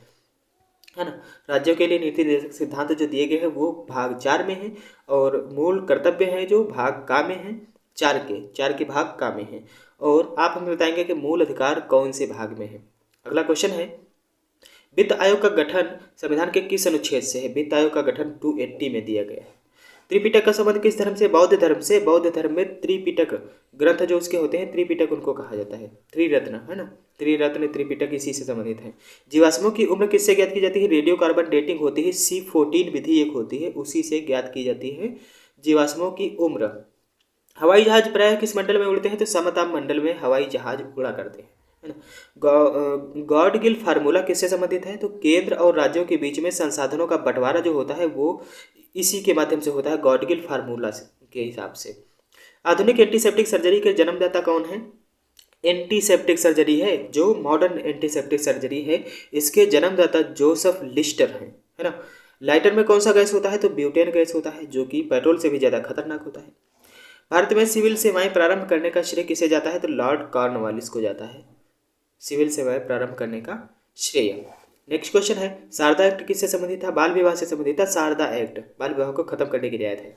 ना। राज्यों के लिए नीति निर्देशक सिद्धांत जो दिए गए हैं वो भाग 4 में है, और मूल कर्तव्य है जो भाग का में है, 4 के भाग का में है। और आप हमें बताएंगे कि मूल अधिकार कौन से भाग में है। अगला क्वेश्चन है, वित्त आयोग का गठन संविधान के किस अनुच्छेद से है। वित्त आयोग का गठन 280 में दिया गया है। त्रिपिटक का संबंध किस धर्म से, बौद्ध धर्म से। बौद्ध धर्म में त्रिपिटक ग्रंथ जो उसके होते हैं, त्रिपिटक उनको कहा जाता है, त्रिरत्न है ना। त्रिरत्न त्रिपिटक इसी से संबंधित है। जीवाश्मों की उम्र किससे ज्ञात की जाती है, रेडियो कार्बन डेटिंग होती है, C14 विधि एक होती है, उसी से ज्ञात की जाती है जीवाश्मों की उम्र। हवाई जहाज प्रायः किस मंडल में उड़ते हैं, तो समताप मंडल में हवाई जहाज उड़ा करते हैं, है ना। गॉड गिल फार्मूला किससे संबंधित है, तो केंद्र और राज्यों के बीच में संसाधनों का बंटवारा जो होता है वो इसी के माध्यम से होता है, गॉड गिल फार्मूला के हिसाब से। आधुनिक एंटीसेप्टिक सर्जरी के जन्मदाता कौन है। एंटीसेप्टिक सर्जरी है जो मॉडर्न एंटीसेप्टिक सर्जरी है, इसके जन्मदाता जोसेफ लिस्टर हैं, है ना। लाइटर में कौन सा गैस होता है, तो ब्यूटेन गैस होता है, जो कि पेट्रोल से भी ज़्यादा खतरनाक होता है। भारत में सिविल सेवाएं प्रारंभ करने का श्रेय किसे जाता है, तो लॉर्ड कॉर्नवालिस को जाता है सिविल सेवाएं प्रारंभ करने का श्रेय। नेक्स्ट क्वेश्चन है, शारदा एक्ट किससे संबंधित था, बाल विवाह से संबंधित था। शारदा एक्ट बाल विवाह को खत्म करने की रियायत है।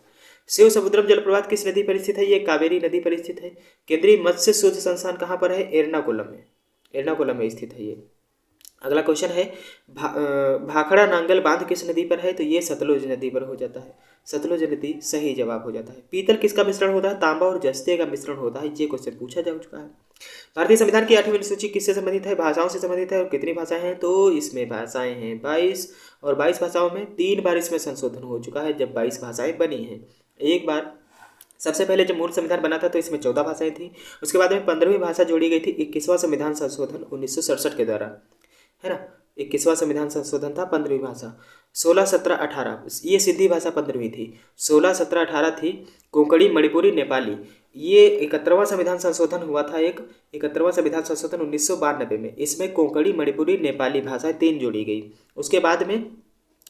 शिव समुद्रम जलप्रपात किस नदी पर स्थित है, ये कावेरी नदी पर स्थित है। केंद्रीय मत्स्य शोध संस्थान कहाँ पर है, एर्नाकुलम में, एर्नाकुलम में स्थित है ये। अगला क्वेश्चन है, भाखड़ा नांगल बांध किस नदी पर है, तो ये सतलुज नदी पर हो जाता है, सतलुज नदी सही जवाब हो जाता है। पीतल किसका मिश्रण होता है, तांबा और जस्ते का मिश्रण होता है, ये क्वेश्चन पूछा जा चुका है। भारतीय संविधान की 8वीं अनुसूची किससे संबंधित है, भाषाओं से संबंधित है। और कितनी भाषाएं हैं, तो इसमें भाषाएं हैं 22, और 22 भाषाओं में 3 बार इसमें संशोधन हो चुका है, जब 22 भाषाएं बनी हैं। एक बार सबसे पहले जब मूल संविधान बना था तो इसमें 14 भाषाएं थी, उसके बाद में 15वीं भाषा जोड़ी गई थी 21वां संविधान संशोधन 1967 के द्वारा, है ना। 21वां संविधान संशोधन था, 15वीं भाषा। 16, 17, 18 ये सिंधी भाषा 15वीं थी। 16, 17, 18 थी कोंकणी, मणिपुरी, नेपाली। ये 71वां संविधान संशोधन हुआ था, एक 71वां संविधान संशोधन 1992 में, इसमें कोंकणी, मणिपुरी, नेपाली भाषाएं 3 जोड़ी गई। उसके बाद में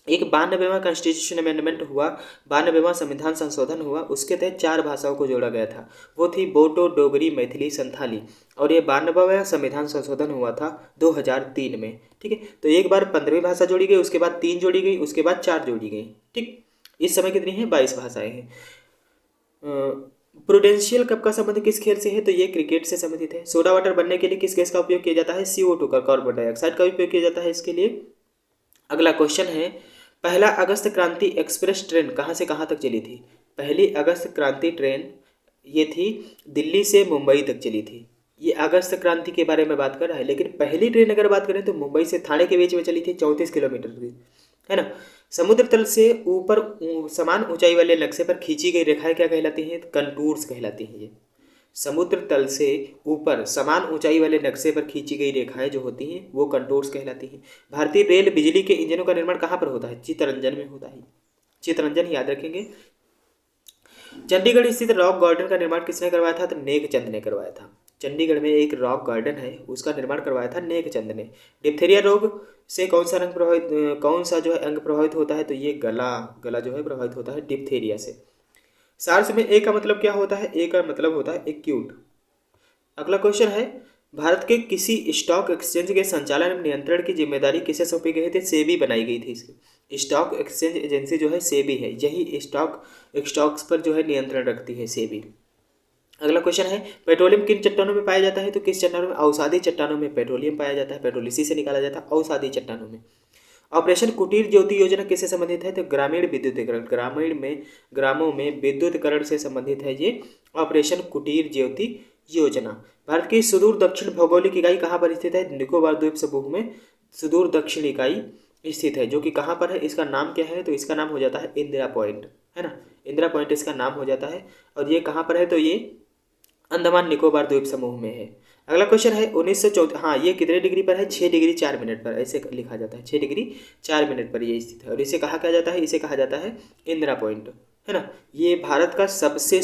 एक 92वां कॉन्स्टिट्यूशन अमेंडमेंट हुआ, 92वां संविधान संशोधन हुआ, उसके तहत 4 भाषाओं को जोड़ा गया था, वो थी बोडो, डोगरी, मैथिली, संथाली। और ये 92वां संविधान संशोधन हुआ था 2003 में, ठीक है। तो एक बार 15वीं भाषा जोड़ी गई, उसके बाद 3 जोड़ी गई, उसके बाद 4 जोड़ी गई, ठीक। इस समय कितनी है, 22 भाषाएं हैं। प्रूडेंशियल कप का संबंध किस खेल से है, तो ये क्रिकेट से संबंधित है। सोडा वाटर बनने के लिए किस गैस का उपयोग किया जाता है, CO2 का, कार्बन डाइऑक्साइड का उपयोग किया जाता है इसके लिए। अगला क्वेश्चन है, पहला अगस्त क्रांति एक्सप्रेस ट्रेन कहाँ से कहाँ तक चली थी। पहली अगस्त क्रांति ट्रेन ये थी दिल्ली से मुंबई तक चली थी। ये अगस्त क्रांति के बारे में बात कर रहा है, लेकिन पहली ट्रेन अगर बात करें तो मुंबई से थाने के बीच में चली थी, 34 किलोमीटर की, है ना। समुद्र तल से ऊपर समान ऊंचाई वाले नक्शे पर खींची गई रेखाएं क्या कहलाती हैं, कंटूर्स कहलाती हैं। ये समुद्र तल से ऊपर समान ऊंचाई वाले नक्शे पर खींची गई रेखाएं जो होती हैं वो कंटूर्स कहलाती हैं। भारतीय रेल बिजली के इंजनों का निर्माण कहाँ पर होता है, चित्तरंजन में होता है, चित्तरंजन याद रखेंगे। चंडीगढ़ स्थित रॉक गार्डन का निर्माण किसने करवाया था, तो नेकचंद ने करवाया था। चंडीगढ़ में एक रॉक गार्डन है, उसका निर्माण करवाया था नेकचंद ने। डिप्थीरिया रोग से कौन सा कौन सा जो है अंग प्रभावित होता है, तो ये गला जो है प्रभावित होता है डिप्थीरिया से। सार्स में ए का मतलब क्या होता है, ए का मतलब होता है एक्यूट। अगला क्वेश्चन है, भारत के किसी स्टॉक एक्सचेंज के संचालन एवं नियंत्रण की जिम्मेदारी किसे सौंपी गई थी, सेबी बनाई गई थी। इसकी स्टॉक एक्सचेंज एजेंसी जो है सेबी है, यही स्टॉक्स पर जो है नियंत्रण रखती है सेबी। अगला क्वेश्चन है, पेट्रोलियम किन चट्टानों में पाया जाता है, तो किस चट्टानों में, अवसादी चट्टानों में पेट्रोलियम पाया जाता है, पेट्रोल इसी से निकाला जाता है, अवसादी चट्टानों में। ऑपरेशन कुटीर ज्योति योजना किससे संबंधित है, तो ग्रामीण विद्युतीकरण, ग्रामों में विद्युतीकरण से संबंधित है ये ऑपरेशन कुटीर ज्योति योजना। भारत की सुदूर दक्षिण भौगोलिक इकाई कहाँ पर स्थित है, निकोबार द्वीप समूह में सुदूर दक्षिण इकाई स्थित है, जो कि कहाँ पर है, इसका नाम क्या है, तो इसका नाम हो जाता है इंदिरा पॉइंट, है ना। इंदिरा पॉइंट इसका नाम हो जाता है। और ये कहाँ पर है, तो ये अंडमान निकोबार द्वीप समूह में है। अगला क्वेश्चन है 1914, हाँ ये कितने डिग्री पर है, 6 डिग्री 4 मिनट पर, ऐसे लिखा जाता है, 6 डिग्री 4 मिनट पर ये स्थित है। और इसे कहा क्या जाता है, इसे कहा जाता है इंदिरा पॉइंट, है ना। ये भारत का सबसे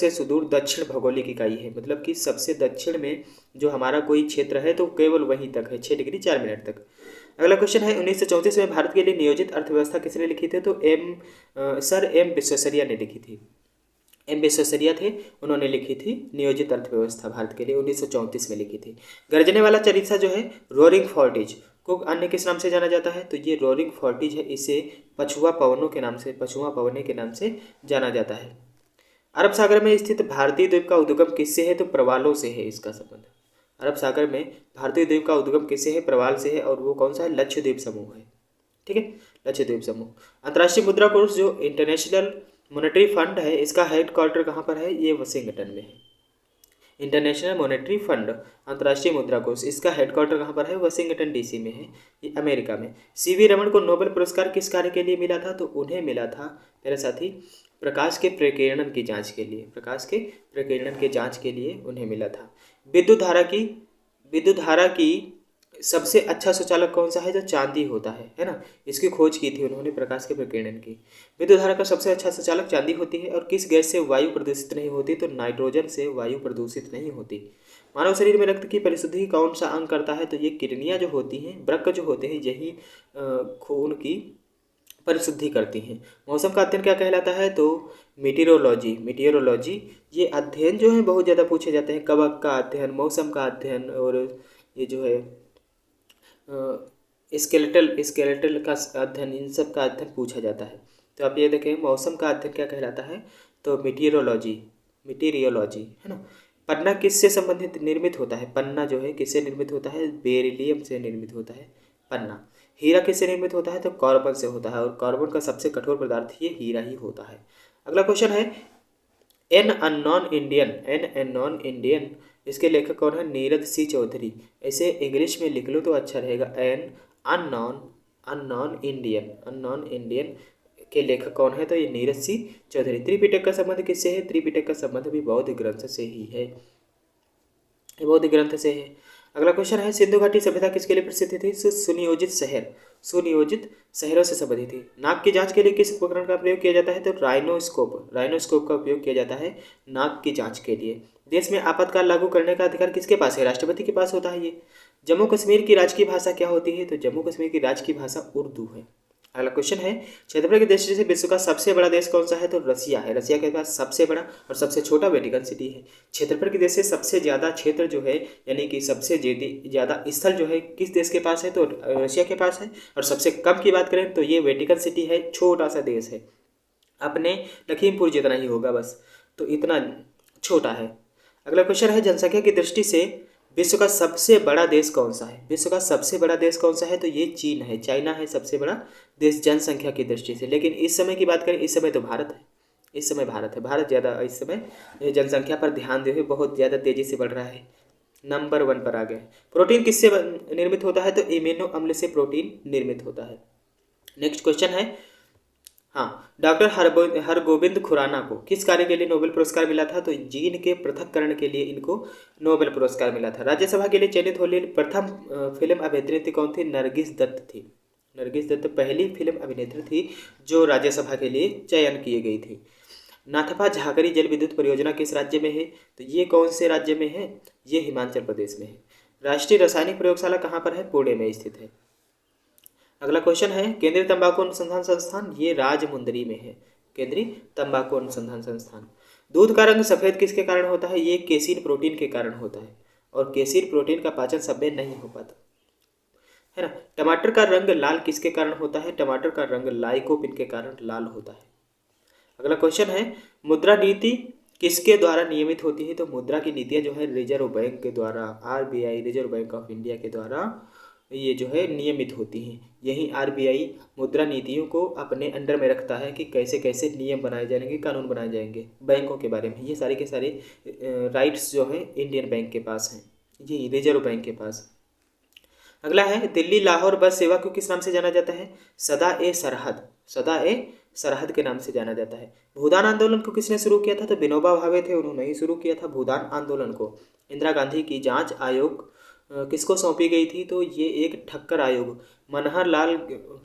सुदूर दक्षिण भौगोलिक इकाई है, मतलब कि सबसे दक्षिण में जो हमारा कोई क्षेत्र है तो केवल वहीं तक है, 6 डिग्री 4 मिनट तक। अगला क्वेश्चन है 1934 में भारत के लिए नियोजित अर्थव्यवस्था किसने लिखी थी, तो सर एम विश्वेश्वरैया ने लिखी थी। एम विश्वेश्वरैया थे, उन्होंने लिखी थी नियोजित अर्थव्यवस्था भारत के लिए, 1934 में लिखी थी। गरजने वाला चरीसा जो है रोरिंग फोर्टिज को अन्य किस नाम से जाना जाता है, तो ये रोरिंग फोर्टिज है, इसे पछुआ पवने के नाम से जाना जाता है। अरब सागर में स्थित भारतीय द्वीप का उद्गम किससे है, तो प्रवालों से है इसका संबंध। अरब सागर में भारतीय द्वीप का उद्गम किससे है, प्रवाल से है, और वो कौन सा है, लक्षद्वीप समूह है, ठीक है, लक्षद्वीप समूह। अंतर्राष्ट्रीय मुद्रा कोष जो इंटरनेशनल मॉनेटरी फंड है, इसका हेड क्वार्टर कहाँ पर है, ये वाशिंगटन में है। इंटरनेशनल मॉनेटरी फंड, अंतर्राष्ट्रीय मुद्रा कोष, इसका हेडक्वार्टर कहाँ पर है, वाशिंगटन डीसी में है, ये अमेरिका में। सीवी रमन को नोबेल पुरस्कार किस कार्य के लिए मिला था, तो उन्हें मिला था मेरे साथी प्रकाश के प्रकीर्णन की जांच के लिए, प्रकाश के प्रकीर्णन के जांच के लिए उन्हें मिला था। विद्युत धारा की सबसे अच्छा सुचालक कौन सा है, जो चांदी होता है ना, इसकी खोज की थी उन्होंने प्रकाश के प्रकीर्णन की। विद्युत धारा का सबसे अच्छा सुचालक चांदी होती है। और किस गैस से वायु प्रदूषित नहीं होती, तो नाइट्रोजन से वायु प्रदूषित नहीं होती। मानव शरीर में रक्त की परिशुद्धि कौन सा अंग करता है, तो ये किडनियाँ जो होती हैं, वृक्क जो होते हैं, यही खून की परिशुद्धि करती हैं। मौसम का अध्ययन क्या कहलाता है, तो मीटियोरोलॉजी ये अध्ययन जो है बहुत ज़्यादा पूछे जाते हैं, कवक का अध्ययन, मौसम का अध्ययन, और ये जो है स्केलेटल का अध्ययन, इन सब का अध्ययन पूछा जाता है। तो आप ये देखें मौसम का अध्ययन क्या कहलाता है, तो मीटियोरोलॉजी है ना। पन्ना किससे संबंधित निर्मित होता है, पन्ना जो है किससे निर्मित होता है, बेरिलियम से निर्मित होता है पन्ना। हीरा किससे निर्मित होता है, तो कार्बन से होता है, और कार्बन का सबसे कठोर पदार्थ ये हीरा ही होता है। अगला क्वेश्चन है एन अननोन इंडियन, इसके लेखक कौन है, नीरज सी चौधरी। ऐसे इंग्लिश में लिख लो तो अच्छा रहेगा, एन अननोन इंडियन के लेखक कौन है, तो ये नीरज सी चौधरी। त्रिपिटक का संबंध किससे है, त्रिपिटक का संबंध भी बौद्ध ग्रंथ से ही है, बौद्ध ग्रंथ से है। अगला क्वेश्चन है सिंधु घाटी सभ्यता किसके लिए प्रसिद्ध थी, सुनियोजित शहरों से संबंधित थी। नाक की जांच के लिए किस उपकरण का प्रयोग किया जाता है, तो राइनोस्कोप का उपयोग किया जाता है नाक की जांच के लिए। देश में आपातकाल लागू करने का अधिकार किसके पास है, राष्ट्रपति के पास होता है ये। जम्मू कश्मीर की राजकीय भाषा क्या होती है, तो जम्मू कश्मीर की राजकीय भाषा उर्दू है। अगला क्वेश्चन है क्षेत्रफल की दृष्टि से विश्व का सबसे बड़ा देश कौन सा है, तो रसिया है। रसिया के पास सबसे बड़ा और सबसे छोटा वेटिकन सिटी है। क्षेत्रफल की दृष्टि से सबसे ज़्यादा क्षेत्र जो है, यानी कि सबसे ज़्यादा स्थल जो है किस देश के पास है, तो रसिया के पास है। और सबसे कम की बात करें तो ये वेटिकन सिटी है, छोटा सा देश है, अपने लखीमपुर जितना ही होगा बस, तो इतना छोटा है। अगला क्वेश्चन है जनसंख्या की दृष्टि से विश्व का सबसे बड़ा देश कौन सा है, विश्व का सबसे बड़ा देश कौन सा है, तो ये चीन है, चाइना है सबसे बड़ा देश जनसंख्या की दृष्टि से। लेकिन इस समय की बात करें, इस समय तो भारत है, इस समय भारत है, भारत ज़्यादा इस समय जनसंख्या पर ध्यान दे बहुत ज़्यादा तेज़ी से बढ़ रहा है, नंबर 1 पर आ गया। प्रोटीन किससे निर्मित होता है, तो इम्यूनो अम्ल से प्रोटीन निर्मित होता है। नेक्स्ट क्वेश्चन है, हाँ, डॉक्टर हरगोविंद खुराना को किस कार्य के लिए नोबेल पुरस्कार मिला था, तो जीन के पृथक्करण के लिए इनको नोबेल पुरस्कार मिला था। राज्यसभा के लिए चयनित होने प्रथम फिल्म अभिनेत्री कौन थी, नरगिस दत्त थी। नरगिस दत्त पहली फिल्म अभिनेत्री थी जो राज्यसभा के लिए चयन की गई थी। नाथपा झाकरी जल विद्युत परियोजना किस राज्य में है, तो ये कौन से राज्य में है, ये हिमाचल प्रदेश में है। राष्ट्रीय रासायनिक प्रयोगशाला कहाँ पर है, पुणे में स्थित है। अगला क्वेश्चन है केंद्रीय तंबाकू अनुसंधान संस्थान, ये राजमुंदरी में है, केंद्रीय तंबाकू अनुसंधान संस्थान। दूध का रंग सफ़ेद किसके कारण होता है, ये केसीन प्रोटीन के कारण होता है, और केसीन प्रोटीन का पाचन सब में नहीं हो पाता, है ना। टमाटर का रंग लाल किसके कारण होता है, टमाटर का रंग लाइकोपिन के कारण लाल होता है। अगला क्वेश्चन है मुद्रा नीति किसके द्वारा नियमित होती है, तो मुद्रा की नीतियाँ जो है रिजर्व बैंक के द्वारा, RBI reserve bank of India के द्वारा ये जो है नियमित होती हैं। यही RBI मुद्रा नीतियों को अपने अंडर में रखता है कि कैसे कैसे नियम बनाए जाएंगे, कानून बनाए जाएंगे बैंकों के बारे में। ये सारे के सारे राइट्स जो हैं इंडियन बैंक के पास हैं, ये रिजर्व बैंक के पास। अगला है दिल्ली लाहौर बस सेवा को किस नाम से जाना जाता है? सदा ए सरहद, सदा ए सरहद के नाम से जाना जाता है। भूदान आंदोलन को किसने शुरू किया था? तो विनोबा भावे थे, उन्होंने ही शुरू किया था भूदान आंदोलन को। इंदिरा गांधी की जांच आयोग किसको सौंपी गई थी? तो ये एक ठक्कर आयोग, मनहर लाल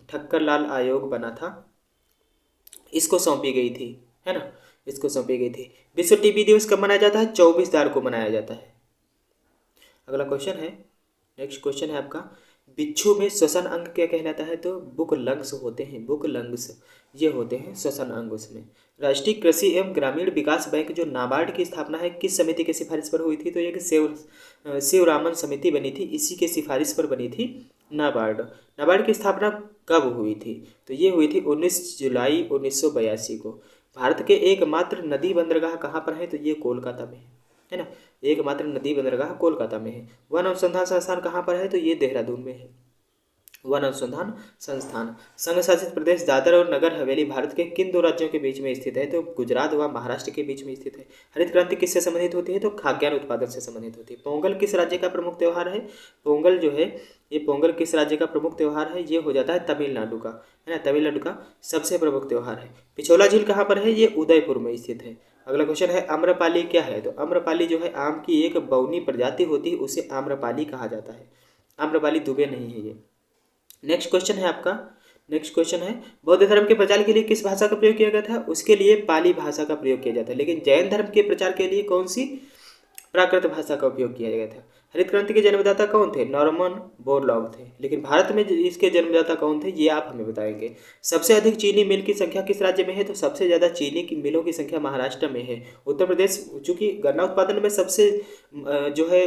ठक्कर लाल आयोग बना था, इसको सौंपी गई थी, है ना, इसको सौंपी गई थी। विश्व टीबी दिवस कब मनाया जाता है? 24 को मनाया जाता है। अगला क्वेश्चन है, नेक्स्ट क्वेश्चन है आपका, बिच्छू में श्वसन अंग क्या कहलाता है? तो बुक लंग्स होते हैं, बुक लंग्स ये होते हैं श्वसन अंग उसमें। राष्ट्रीय कृषि एवं ग्रामीण विकास बैंक जो नाबार्ड की स्थापना है किस समिति की सिफारिश पर हुई थी? तो एक शिवरामन समिति बनी थी, इसी के सिफारिश पर बनी थी नाबार्ड। नाबार्ड की स्थापना कब हुई थी? तो ये हुई थी 19 जुलाई 1982 को। भारत के एकमात्र नदी बंदरगाह कहाँ पर है? तो ये कोलकाता में है ना, एकमात्र नदी बंदरगाह कोलकाता में है। वन अनुसंधान संस्थान कहाँ पर है? तो ये देहरादून में है, वन अनुसंधान संस्थान। संघ शासित प्रदेश दादर और नगर हवेली भारत के किन दो राज्यों के बीच में स्थित है? तो गुजरात व महाराष्ट्र के बीच में स्थित है। हरित क्रांति किससे संबंधित होती है? तो खाद्यान्न उत्पादन से संबंधित होती है। पोंगल किस राज्य का प्रमुख त्यौहार है? पोंगल जो है ये पोंगल किस राज्य का प्रमुख त्यौहार है? ये हो जाता है तमिलनाडु का, है ना, तमिलनाडु का सबसे प्रमुख त्यौहार है। पिछोला झील कहाँ पर है? ये उदयपुर में स्थित है। अगला क्वेश्चन है आम्रपाली क्या है? तो आम्रपाली जो है आम की एक बौनी प्रजाति होती है, उसे आम्रपाली कहा जाता है। आम्रपाली दुबे नहीं है ये। नेक्स्ट क्वेश्चन है आपका, नेक्स्ट क्वेश्चन है बौद्ध धर्म के प्रचार के लिए किस भाषा का प्रयोग किया गया था? उसके लिए पाली भाषा का प्रयोग किया जाता है। लेकिन जैन धर्म के प्रचार के लिए कौन सी प्राकृत भाषा का उपयोग किया गया था? हरित क्रांति के जन्मदाता कौन थे? नॉर्मन बोरलॉग थे। लेकिन भारत में इसके जन्मदाता कौन थे ये आप हमें बताएंगे। सबसे अधिक चीनी मिल की संख्या किस राज्य में है? तो सबसे ज़्यादा चीनी की मिलों की संख्या महाराष्ट्र में है। उत्तर प्रदेश, चूँकि गन्ना उत्पादन में सबसे जो है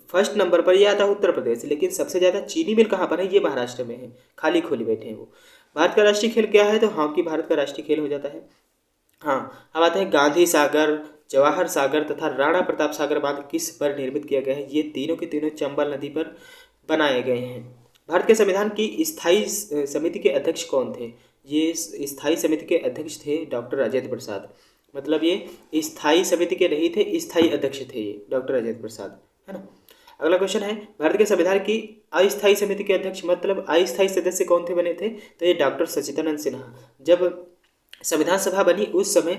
फर्स्ट नंबर पर यह आता है उत्तर प्रदेश, लेकिन सबसे ज़्यादा चीनी मिल कहाँ पर है? ये महाराष्ट्र में है, खाली खोली बैठे हैं वो। भारत का राष्ट्रीय खेल क्या है? तो हॉकी भारत का राष्ट्रीय खेल हो जाता है। हाँ, अब आते हैं गांधी सागर, जवाहर सागर तथा राणा प्रताप सागर बांध किस पर निर्मित किया गया है? ये तीनों के तीनों चंबल नदी पर बनाए गए हैं। भारत के संविधान की स्थायी समिति के अध्यक्ष कौन थे? ये स्थायी समिति के अध्यक्ष थे डॉक्टर राजेंद्र प्रसाद। मतलब ये स्थायी समिति के नहीं थे, स्थायी अध्यक्ष थे ये डॉक्टर राजेंद्र प्रसाद, है ना। अगला क्वेश्चन है भारत के संविधान की अस्थायी समिति के अध्यक्ष मतलब अस्थायी सदस्य कौन थे बने थे? तो ये डॉक्टर सच्चिदानंद सिन्हा। जब संविधान सभा बनी उस समय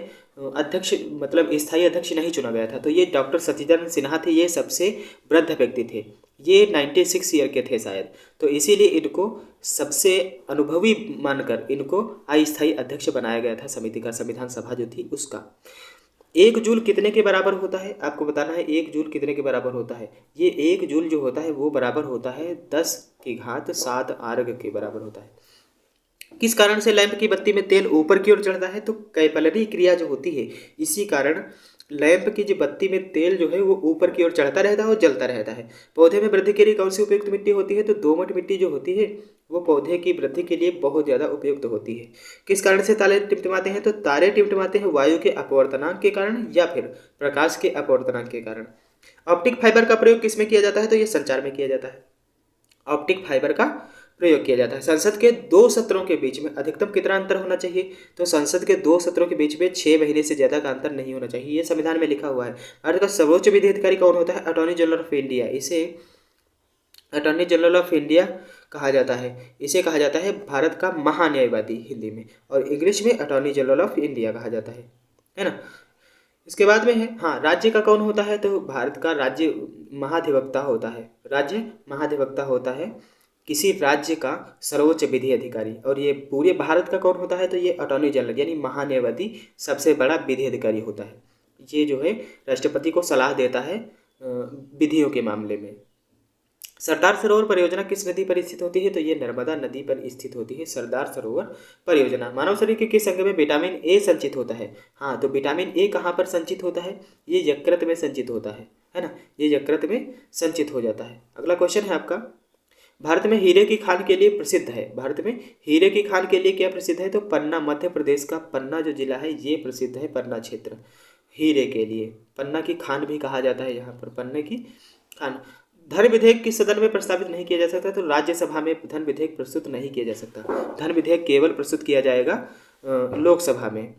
अध्यक्ष मतलब स्थायी अध्यक्ष नहीं चुना गया था, तो ये डॉक्टर सच्चिदानंद सिन्हा थे। ये सबसे वृद्ध व्यक्ति थे, ये 96 ईयर के थे शायद, तो इसीलिए इनको सबसे अनुभवी मानकर इनको अस्थायी अध्यक्ष बनाया गया था समिति का, संविधान सभा जो थी उसका। 1 जूल कितने के बराबर होता है? आपको बताना है 1 जूल कितने के बराबर होता है। ये 1 जूल जो होता है वो बराबर होता है 10⁻7 आर्ग के बराबर होता है। किस कारण से लैंप की बत्ती में तेल ऊपर की ओर चढ़ता है? तो कैपिलरी क्रिया जो होती है इसी कारण लैंप की जो बत्ती में तेल जो है वो ऊपर की ओर चढ़ता रहता है और जलता रहता है। पौधे में वृद्धि के लिए कौन सी उपयुक्त मिट्टी होती है? तो दोमट मिट्टी जो होती है वो पौधे की वृद्धि के लिए बहुत ज़्यादा उपयुक्त होती है। किस कारण से तारे टिमटिमाते हैं? तो तारे टिमटिमाते हैं वायु के अपवर्तनांक के कारण या फिर प्रकाश के अपवर्तनांक के कारण। ऑप्टिक फाइबर का प्रयोग किस में किया जाता है? तो ये संचार में किया जाता है। ऑप्टिक फाइबर का प्रयोग किया जाता है। संसद के 2 सत्रों के बीच में अधिकतम कितना अंतर होना चाहिए? तो संसद के 2 सत्रों के बीच में 6 महीने से ज़्यादा का अंतर नहीं होना चाहिए, ये संविधान में लिखा हुआ है। भारत का सर्वोच्च विधि अधिकारी कौन होता है? Attorney general of India. इसे अटॉर्नी जनरल ऑफ इंडिया कहा जाता है। इसे कहा जाता है भारत का महान्यायवादी हिंदी में, और इंग्लिश में अटॉर्नी जनरल ऑफ इंडिया कहा जाता है ना। इसके बाद में है हाँ, राज्य का कौन होता है? तो भारत का राज्य महाधिवक्ता होता है। राज्य महाधिवक्ता होता है किसी राज्य का सर्वोच्च विधि अधिकारी। और ये पूरे भारत का कौन होता है? तो ये अटॉर्नी जनरल यानी महान्यायवादी सबसे बड़ा विधि अधिकारी होता है। ये जो है राष्ट्रपति को सलाह देता है विधियों के मामले में। सरदार सरोवर परियोजना किस नदी पर स्थित होती है? तो ये नर्मदा नदी पर स्थित होती है सरदार सरोवर परियोजना। मानव शरीर के किस अंग में विटामिन ए संचित होता है? हाँ, तो विटामिन ए कहाँ पर संचित होता है? ये यकृत में संचित होता है ना, ये यकृत में संचित हो जाता है। अगला क्वेश्चन है आपका, भारत में हीरे की खान के लिए प्रसिद्ध है। भारत में हीरे की खान के लिए क्या प्रसिद्ध है? तो पन्ना, मध्य प्रदेश का पन्ना जो जिला है ये प्रसिद्ध है, पन्ना क्षेत्र हीरे के लिए। पन्ना की खान भी कहा जाता है यहाँ पर, पन्ने की खान। धन विधेयक किस सदन में प्रस्तावित नहीं किया जा सकता? तो राज्यसभा में धन विधेयक प्रस्तुत नहीं किया जा सकता। धन विधेयक केवल प्रस्तुत किया जाएगा लोकसभा में।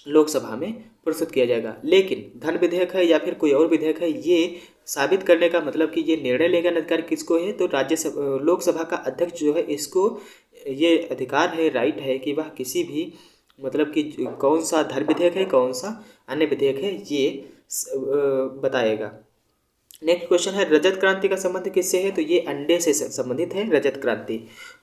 लोकसभा में प्रस्तुत किया जाएगा। लेकिन धन विधेयक है या फिर कोई और विधेयक है, ये साबित करने का मतलब कि ये निर्णय लेने का अधिकार किसको है, तो राज्यसभा लोकसभा का अध्यक्ष जो है, इसको ये अधिकार है, राइट है कि वह किसी भी मतलब कि कौन सा धन विधेयक है, कौन सा अन्य विधेयक है, ये बताएगा। नेक्स्ट क्वेश्चन है, रजत क्रांति का संबंध किससे है, तो ये अंडे से संबंधित है रजत क्रांति।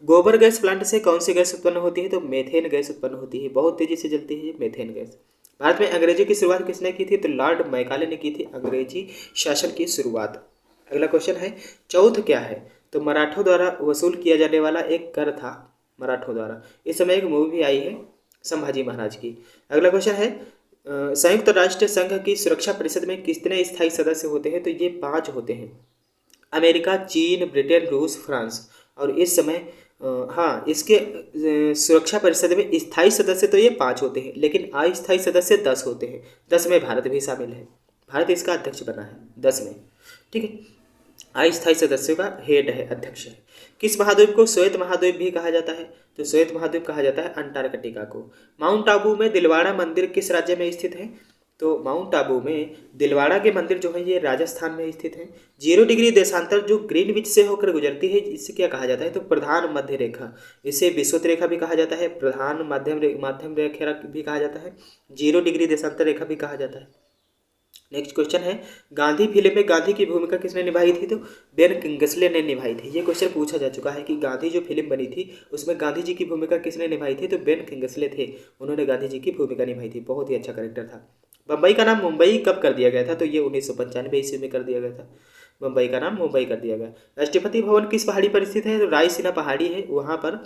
गोबर गैस प्लांट से कौन सी गैस उत्पन्न होती है, तो मेथेन गैस उत्पन्न होती है, बहुत तेजी से जलती है ये मेथेन गैस। भारत में अंग्रेजी की शुरुआत किसने की थी, तो लॉर्ड मैकाले ने की थी अंग्रेजी शासन की शुरुआत। अगला क्वेश्चन है, चौथ क्या है, तो मराठों द्वारा वसूल किया जाने वाला एक कर था, मराठों द्वारा। इस समय एक मूवी भी आई है संभाजी महाराज की। अगला क्वेश्चन है, संयुक्त राष्ट्र संघ की सुरक्षा परिषद में कितने स्थायी सदस्य होते हैं, तो ये 5 होते हैं। अमेरिका, चीन, ब्रिटेन, रूस, फ्रांस। और इस समय हाँ, इसके सुरक्षा परिषद में स्थायी सदस्य तो ये 5 होते हैं, लेकिन अस्थायी सदस्य 10 होते हैं। 10 में भारत भी शामिल है, भारत इसका अध्यक्ष बना है 10 में। ठीक है, अस्थायी सदस्यों का हेड है, अध्यक्ष है। किस महाद्वीप को श्वेत महाद्वीप भी कहा जाता है, तो श्वेत महाद्वीप कहा जाता है अंटार्कटिका को। माउंट आबू में दिलवाड़ा मंदिर किस राज्य में स्थित है, तो माउंट आबू में दिलवाड़ा के मंदिर जो है ये राजस्थान में स्थित है। 0 डिग्री देशांतर जो ग्रीनविच से होकर गुजरती है, इससे क्या कहा जाता है, तो प्रधान मध्य रेखा। इसे विषुवत रेखा भी कहा जाता है, प्रधान माध्यम रेखा भी कहा जाता है, 0 डिग्री देशांतर रेखा भी कहा जाता है। नेक्स्ट क्वेश्चन है, गांधी फिल्म में गांधी की भूमिका किसने निभाई थी, तो बेन किंगसले ने निभाई थी। ये क्वेश्चन पूछा जा चुका है कि गांधी जो फिल्म बनी थी उसमें गांधी जी की भूमिका किसने निभाई थी, तो बेन किंगसले थे, उन्होंने गांधी जी की भूमिका निभाई थी। बहुत ही अच्छा कैरेक्टर था। बम्बई का नाम मुंबई कब कर दिया गया था, तो ये 1995 ईस्वी में कर दिया गया था। मुंबई का नाम मुंबई कर दिया गया। राष्ट्रपति भवन किस पहाड़ी पर स्थित है, तो रायसीना पहाड़ी है, वहाँ पर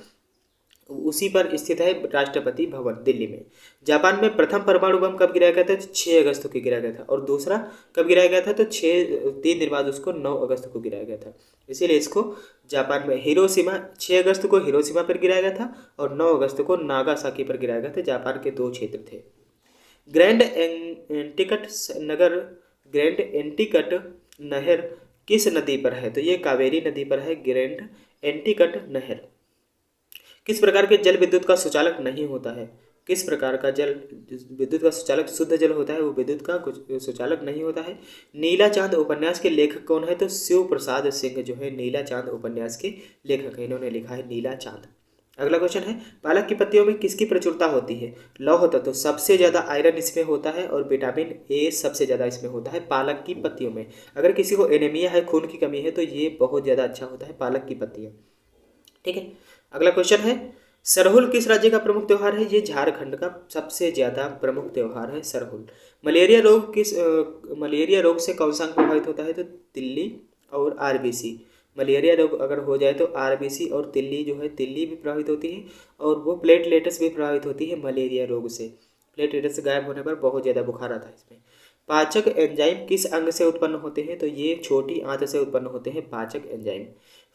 उसी पर स्थित है राष्ट्रपति भवन, दिल्ली में। जापान में प्रथम परमाणु बम कब गिराया गया था, 6 अगस्त को गिराया गया था। और दूसरा कब गिराया गया था, तो 3 दिन बाद उसको 9 अगस्त को गिराया गया था। इसीलिए इसको जापान में हिरोशिमा, 6 अगस्त को हिरोशिमा पर गिराया गया था और 9 अगस्त को नागासाकी पर गिराया गया था। जापान के 2 क्षेत्र थे। ग्रैंड एंटिकट नगर, ग्रैंड एंटिकट नहर किस नदी पर है, तो ये कावेरी नदी पर है ग्रैंड एंटिकट नहर। किस प्रकार के जल विद्युत का सुचालक नहीं होता है, किस प्रकार का जल विद्युत का सुचालक शुद्ध जल होता है, वो विद्युत का कुछ सुचालक नहीं होता है। नीला चांद उपन्यास के लेखक कौन है, तो शिव प्रसाद सिंह जो है नीला चांद उपन्यास के लेखक है, इन्होंने लिखा है नीला चांद। अगला क्वेश्चन है, पालक की पत्तियों में किसकी प्रचुरता होती है, लौह तत्व सबसे ज़्यादा आयरन इसमें होता है और विटामिन ए सबसे ज़्यादा इसमें होता है पालक की पत्तियों में। अगर किसी को एनीमिया है, खून की कमी है, तो ये बहुत ज़्यादा अच्छा होता है पालक की पत्तियाँ। ठीक है, अगला क्वेश्चन है, सरहुल किस राज्य का प्रमुख त्यौहार है, ये झारखंड का सबसे ज़्यादा प्रमुख त्यौहार है सरहुल। मलेरिया रोग से कौन सा अंग प्रभावित होता है, तो तिल्ली और आरबीसी। मलेरिया रोग अगर हो जाए तो आरबीसी और तिल्ली जो है, तिल्ली भी प्रभावित होती है और वो प्लेटलेट्स भी प्रभावित होती है मलेरिया रोग से। प्लेटलेट्स गायब होने पर बहुत ज़्यादा बुखार आता है इसमें। पाचक एंजाइम किस अंग से उत्पन्न होते हैं, तो ये छोटी आंत से उत्पन्न होते हैं पाचक एंजाइम।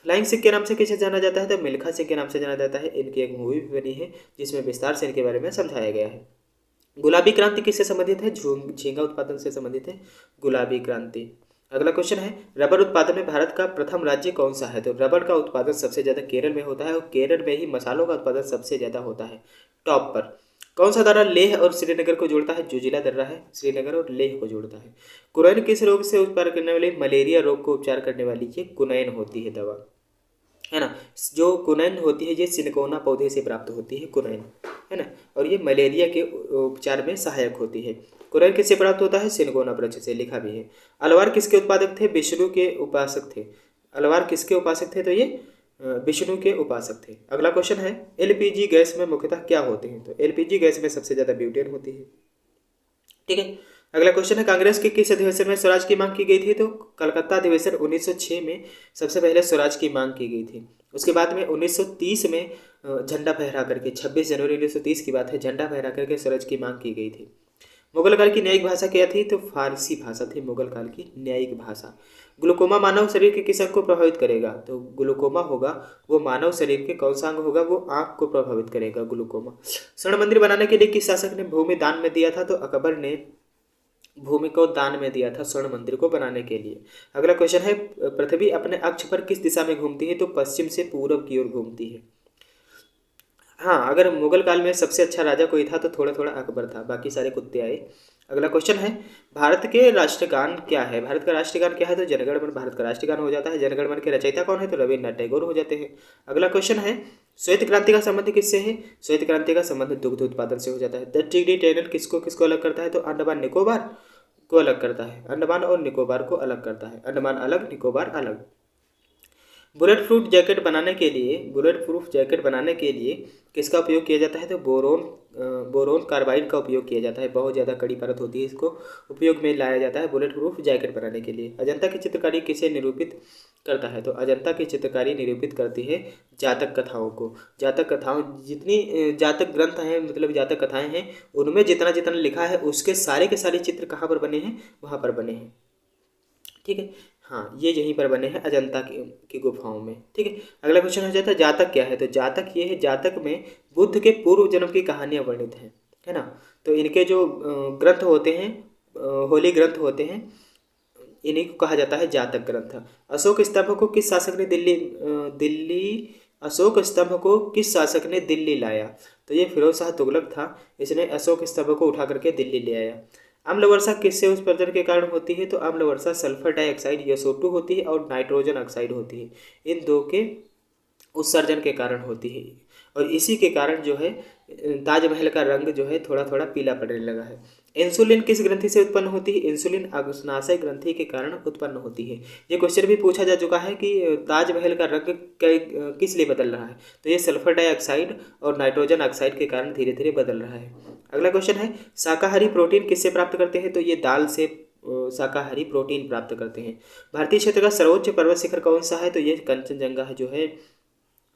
फ्लाइंग सिख के नाम से किसे जाना जाता है, तो मिल्खा सिंह के नाम से जाना जाता है। इनकी एक मूवी भी बनी है जिसमें विस्तार से इनके बारे में समझाया गया है। गुलाबी क्रांति किससे संबंधित है, झींगा उत्पादन से संबंधित है गुलाबी क्रांति। अगला क्वेश्चन है, रबर उत्पादन में भारत का प्रथम राज्य कौन सा है, तो रबर का उत्पादन सबसे ज़्यादा केरल में होता है और केरल में ही मसालों का उत्पादन सबसे ज़्यादा होता है टॉप पर। कौन सा दर्रा लेह और श्रीनगर को जोड़ता है, जोजिला दर्रा है, श्रीनगर और लेह को जोड़ता है। कुनैन किस रोग से उपचार करने वाली, मलेरिया रोग को उपचार करने वाली ये कुनैन होती है दवा, है ना। जो कुनैन होती है ये सिनकोना पौधे से प्राप्त होती है कुनैन, है ना, और ये मलेरिया के उपचार में सहायक होती है। कुनैन किससे प्राप्त होता है, सिनकोना वृक्ष से, लिखा भी है। अलवार किसके उत्पादक थे, विष्णु के उपासक थे। अलवार किसके उपासक थे, तो ये विष्णु के उपासक थे। अगला क्वेश्चन है, एलपीजी गैस में मुख्यतः क्या होते हैं, तो एलपीजी गैस में सबसे ज़्यादा ब्यूटेन होती है। ठीक है, अगला क्वेश्चन है, कांग्रेस के किस अधिवेशन में स्वराज की मांग की गई थी, तो कलकत्ता अधिवेशन 1906 में सबसे पहले स्वराज की मांग की गई थी। उसके बाद में 1930 में झंडा फहरा करके, 26 जनवरी 1930 की बात है, झंडा फहरा करके स्वराज की मांग की गई थी। मुगल काल की न्यायिक भाषा क्या थी, तो फारसी भाषा थी मुगल काल की न्यायिक भाषा। ग्लूकोमा मानव शरीर के किस अंग को प्रभावित करेगा, तो ग्लूकोमा होगा वो मानव शरीर के कौन सा अंग होगा, वो आँख को प्रभावित करेगा ग्लूकोमा। स्वर्ण मंदिर बनाने के लिए किस शासक ने भूमि दान में दिया था, तो अकबर ने भूमि को दान में दिया था स्वर्ण मंदिर को बनाने के लिए। अगला क्वेश्चन है, पृथ्वी अपने अक्ष पर किस दिशा में घूमती है, तो पश्चिम से पूर्व की ओर घूमती है। हाँ, अगर मुगल काल में सबसे अच्छा राजा कोई था तो थोड़ा थोड़ा अकबर था, बाकी सारे कुत्ते आए। अगला क्वेश्चन है, भारत के राष्ट्रगान क्या है? भारत का राष्ट्रगान क्या है? तो जनगण मन भारत का राष्ट्रगान हो जाता है। जनगण मन के रचयिता कौन है? तो रविन्द्रनाथ टैगोर हो जाते हैं। अगला क्वेश्चन है, श्वेत क्रांति का संबंध किससे है? श्वेत क्रांति का संबंध दुग्ध उत्पादन से हो जाता है। 10 डिग्री टनल किसको किसको अलग करता है? तो अंडमान निकोबार को अलग करता है। अंडमान और निकोबार को अलग करता है। अंडमान अलग, निकोबार अलग। बुलेट प्रूफ जैकेट बनाने के लिए किसका उपयोग किया जाता है? तो बोरोन कार्बाइड का उपयोग किया जाता है। बहुत ज़्यादा कड़ी परत होती है, इसको उपयोग में लाया जाता है बुलेट प्रूफ जैकेट बनाने के लिए। अजंता की चित्रकारी किसे निरूपित करता है? तो अजंता की चित्रकारी निरूपित करती है जातक कथाओं को। जातक कथाओं, जितनी जातक ग्रंथ हैं, मतलब जातक कथाएं हैं, उनमें जितना जितना लिखा है उसके सारे के सारे चित्र कहाँ पर बने हैं? वहाँ पर बने हैं। ठीक है, हाँ, ये यहीं पर बने हैं अजंता की गुफाओं में। ठीक है, अगला क्वेश्चन हो जाता है, जातक क्या है? तो जातक ये है, जातक में बुद्ध के पूर्व जन्म की कहानियाँ वर्णित हैं, है ना। तो इनके जो ग्रंथ होते हैं, होली ग्रंथ होते हैं, इन्हीं को कहा जाता है जातक ग्रंथ। अशोक स्तंभ को किस शासक ने दिल्ली अशोक स्तंभ को किस शासक ने दिल्ली लाया? तो ये फिरोज शाह तुगलक था, इसने अशोक स्तंभ को उठा करके दिल्ली ले आया। अम्ल वर्षा किससे उत्सर्जन के कारण होती है? तो अम्ल वर्षा सल्फर डाइऑक्साइड SO2 होती है और नाइट्रोजन ऑक्साइड होती है, इन दो के उत्सर्जन के कारण होती है। और इसी के कारण जो है ताजमहल का रंग जो है थोड़ा थोड़ा पीला पड़ने लगा है। इंसुलिन किस ग्रंथि से उत्पन्न होती है? इंसुलिन अग्नाशय ग्रंथि के कारण उत्पन्न होती है। ये क्वेश्चन भी पूछा जा चुका है कि ताजमहल का रंग किस लिए बदल रहा है? तो ये सल्फर डाइऑक्साइड और नाइट्रोजन ऑक्साइड के कारण धीरे धीरे बदल रहा है। अगला क्वेश्चन है, शाकाहारी प्रोटीन किससे प्राप्त करते हैं? तो ये दाल से शाकाहारी प्रोटीन प्राप्त करते हैं। भारतीय क्षेत्र का सर्वोच्च पर्वत शिखर कौन सा है? तो ये कंचनजंगा है, जो है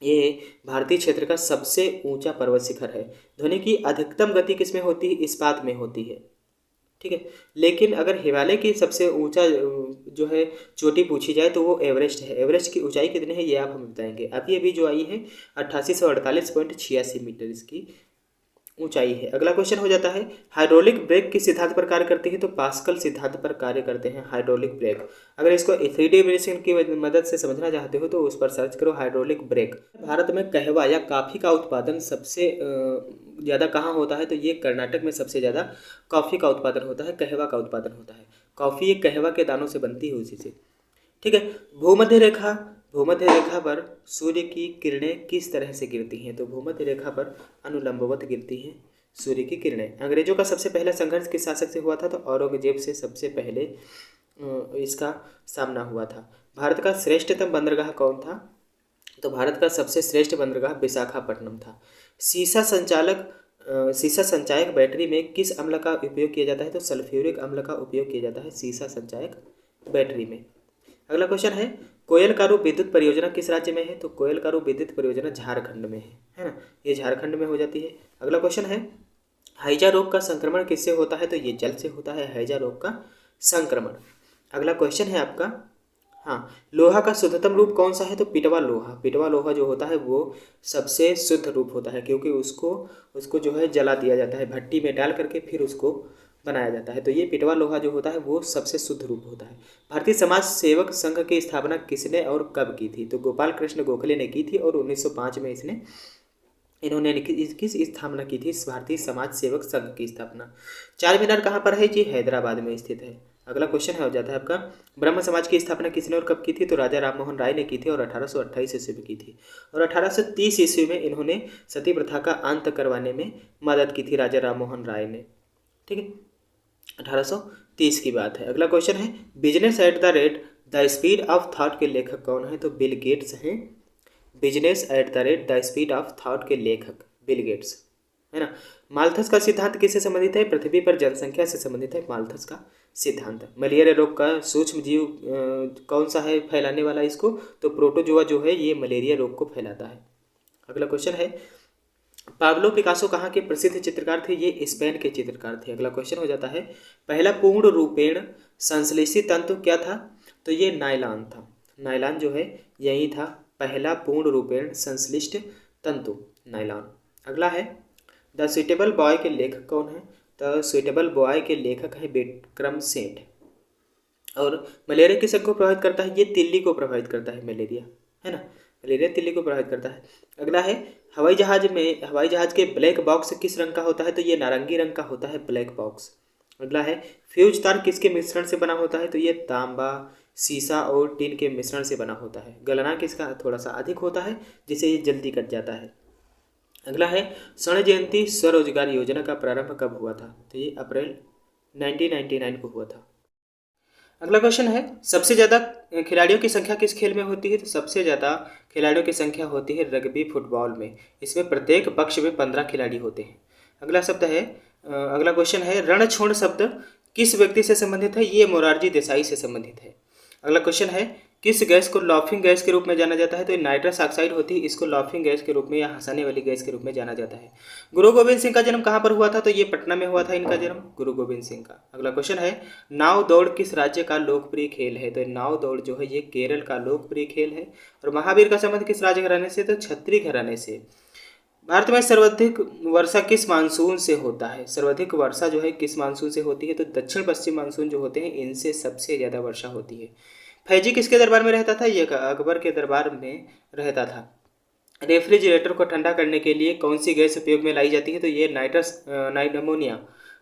ये भारतीय क्षेत्र का सबसे ऊंचा पर्वत शिखर है। ध्वनि की अधिकतम गति किसमें होती है? इस्पात में होती है। ठीक है, लेकिन अगर हिमालय की सबसे ऊंचा जो है चोटी पूछी जाए तो वो एवरेस्ट है। एवरेस्ट की ऊंचाई कितनी है ये आप हमें बताएंगे। अभी अभी जो आई है 8848.86 मीटर इसकी ऊंचाई है। अगला क्वेश्चन हो जाता है, हाइड्रोलिक ब्रेक किस सिद्धांत पर कार्य करती है? तो पास्कल सिद्धांत पर कार्य करते हैं हाइड्रोलिक ब्रेक। अगर इसको 3D एनिमेशन की मदद से समझना चाहते हो तो उस पर सर्च करो हाइड्रोलिक ब्रेक। भारत में कहवा या कॉफ़ी का उत्पादन सबसे ज़्यादा कहाँ होता है? तो ये कर्नाटक में सबसे ज़्यादा कॉफ़ी का उत्पादन होता है, कहवा का उत्पादन होता है। कॉफ़ी ये कहवा के दानों से बनती है, उसी से। ठीक है, भूमध्य रेखा भूमध्य रेखा पर सूर्य की किरणें किस तरह से गिरती हैं? तो भूमध्य रेखा पर अनुलंबवत गिरती हैं सूर्य की किरणें। अंग्रेजों का सबसे पहला संघर्ष किस शासक से हुआ था? तो औरंगजेब से सबसे पहले इसका सामना हुआ था। भारत का श्रेष्ठतम बंदरगाह कौन था? तो भारत का सबसे श्रेष्ठ बंदरगाह विशाखापट्टनम था। सीसा संचायक बैटरी में किस अम्ल का उपयोग किया जाता है? तो सल्फ्यूरिक अम्ल का उपयोग किया जाता है सीसा संचायक बैटरी में। अगला क्वेश्चन है, कोयलकारू विद्युत परियोजना किस राज्य में है? तो कोयलकारू विद्युत परियोजना झारखंड में है ना। ये झारखंड में हो जाती है। अगला क्वेश्चन है, हैजा रोग का संक्रमण किससे होता है? तो ये जल से होता है हैजा रोग का संक्रमण। अगला क्वेश्चन है आपका, हाँ, लोहा का शुद्धतम रूप कौन सा है? तो पिटवा लोहा। पिटवा लोहा जो होता है वो सबसे शुद्ध रूप होता है, क्योंकि उसको जो है जला दिया जाता है, भट्टी में डाल करके फिर उसको बनाया जाता है। तो ये पिटवा लोहा जो होता है वो सबसे शुद्ध रूप होता है। भारतीय समाज सेवक संघ की स्थापना किसने और कब की थी? तो गोपाल कृष्ण गोखले ने की थी और 1905 में इन्होंने किस स्थापना की थी? भारतीय समाज सेवक संघ की स्थापना। चार मीनार कहाँ पर है? जी हैदराबाद में स्थित है। अगला क्वेश्चन हो जाता है आपका, ब्रह्म समाज की स्थापना किसने और कब की थी? तो राजा राममोहन राय ने की थी और 1828 ईस्वी में की थी। और 1830 ईस्वी में इन्होंने सती प्रथा का अंत करवाने में मदद की थी राजा राममोहन राय ने। ठीक है, 1830 की बात है। अगला क्वेश्चन है, business at the rate the speed of thought के लेखक कौन है? तो बिल गेट्स हैं। Business at the rate the speed of thought के लेखक बिल गेट्स, है ना। माल्थस का सिद्धांत किससे संबंधित है? पृथ्वी पर जनसंख्या से संबंधित है माल्थस का सिद्धांत। मलेरिया रोग का सूक्ष्म जीव कौन सा है फैलाने वाला इसको? तो प्रोटोजोआ जो है ये मलेरिया रोग को फैलाता है। अगला क्वेश्चन है, पाब्लो पिकासो कहाँ के प्रसिद्ध चित्रकार थे? ये स्पेन के चित्रकार थे। अगला क्वेश्चन हो जाता है, पहला पूर्ण रूपेण संश्लेषित तंतु क्या था? तो ये नायलॉन था। नायलॉन जो है यही था पहला पूर्ण रूपेण संश्लिष्ट तंतु, नायलॉन। अगला है, द सुइटेबल बॉय के लेखक कौन है? द सुइटेबल बॉय के लेखक है विक्रम सेठ। और मलेरिया किस को प्रभावित करता है? ये तिल्ली को प्रभावित करता है मलेरिया, है ना। मलेरिया तिल्ली को प्रभावित करता है। अगला है, हवाई जहाज के ब्लैक बॉक्स किस रंग का होता है? तो ये नारंगी रंग का होता है ब्लैक बॉक्स। अगला है, फ्यूज तार किसके मिश्रण से बना होता है? तो ये तांबा, सीसा और टीन के मिश्रण से बना होता है। गलनांक इसका थोड़ा सा अधिक होता है, जिससे ये जल्दी कट जाता है। अगला है, स्वर्ण जयंती स्वरोजगार योजना का प्रारंभ कब हुआ था? तो ये अप्रैल 1999 को हुआ था। अगला क्वेश्चन है, सबसे ज़्यादा खिलाड़ियों की संख्या किस खेल में होती है? तो सबसे ज़्यादा खिलाड़ियों की संख्या होती है रग्बी फुटबॉल में। इसमें प्रत्येक पक्ष में 15 खिलाड़ी होते हैं। अगला क्वेश्चन है, रणछोड़ शब्द किस व्यक्ति से संबंधित है? ये मोरारजी देसाई से संबंधित है। अगला क्वेश्चन है, किस गैस को लाफिंग गैस के रूप में जाना जाता है? तो नाइट्रस ऑक्साइड होती है, इसको लाफिंग गैस के रूप में या हंसाने वाली गैस के रूप में जाना जाता है। गुरु गोविंद सिंह का जन्म कहाँ पर हुआ था? तो ये पटना में हुआ था इनका जन्म, गुरु गोविंद सिंह का। अगला क्वेश्चन है, नाव दौड़ किस राज्य का लोकप्रिय खेल है? तो नाव दौड़ जो है ये केरल का लोकप्रिय खेल है। और महावीर का संबंध किस राज घराने से? तो क्षत्रिय घराने से। भारत में सर्वाधिक वर्षा किस मानसून से होता है? सर्वाधिक वर्षा जो है किस मानसून से होती है? तो दक्षिण पश्चिम मानसून जो होते हैं इनसे सबसे ज़्यादा वर्षा होती है। फैजी किसके दरबार में रहता था? ये अकबर के दरबार में रहता था। रेफ्रिजरेटर को ठंडा करने के लिए कौन सी गैस उपयोग में लाई जाती है? तो ये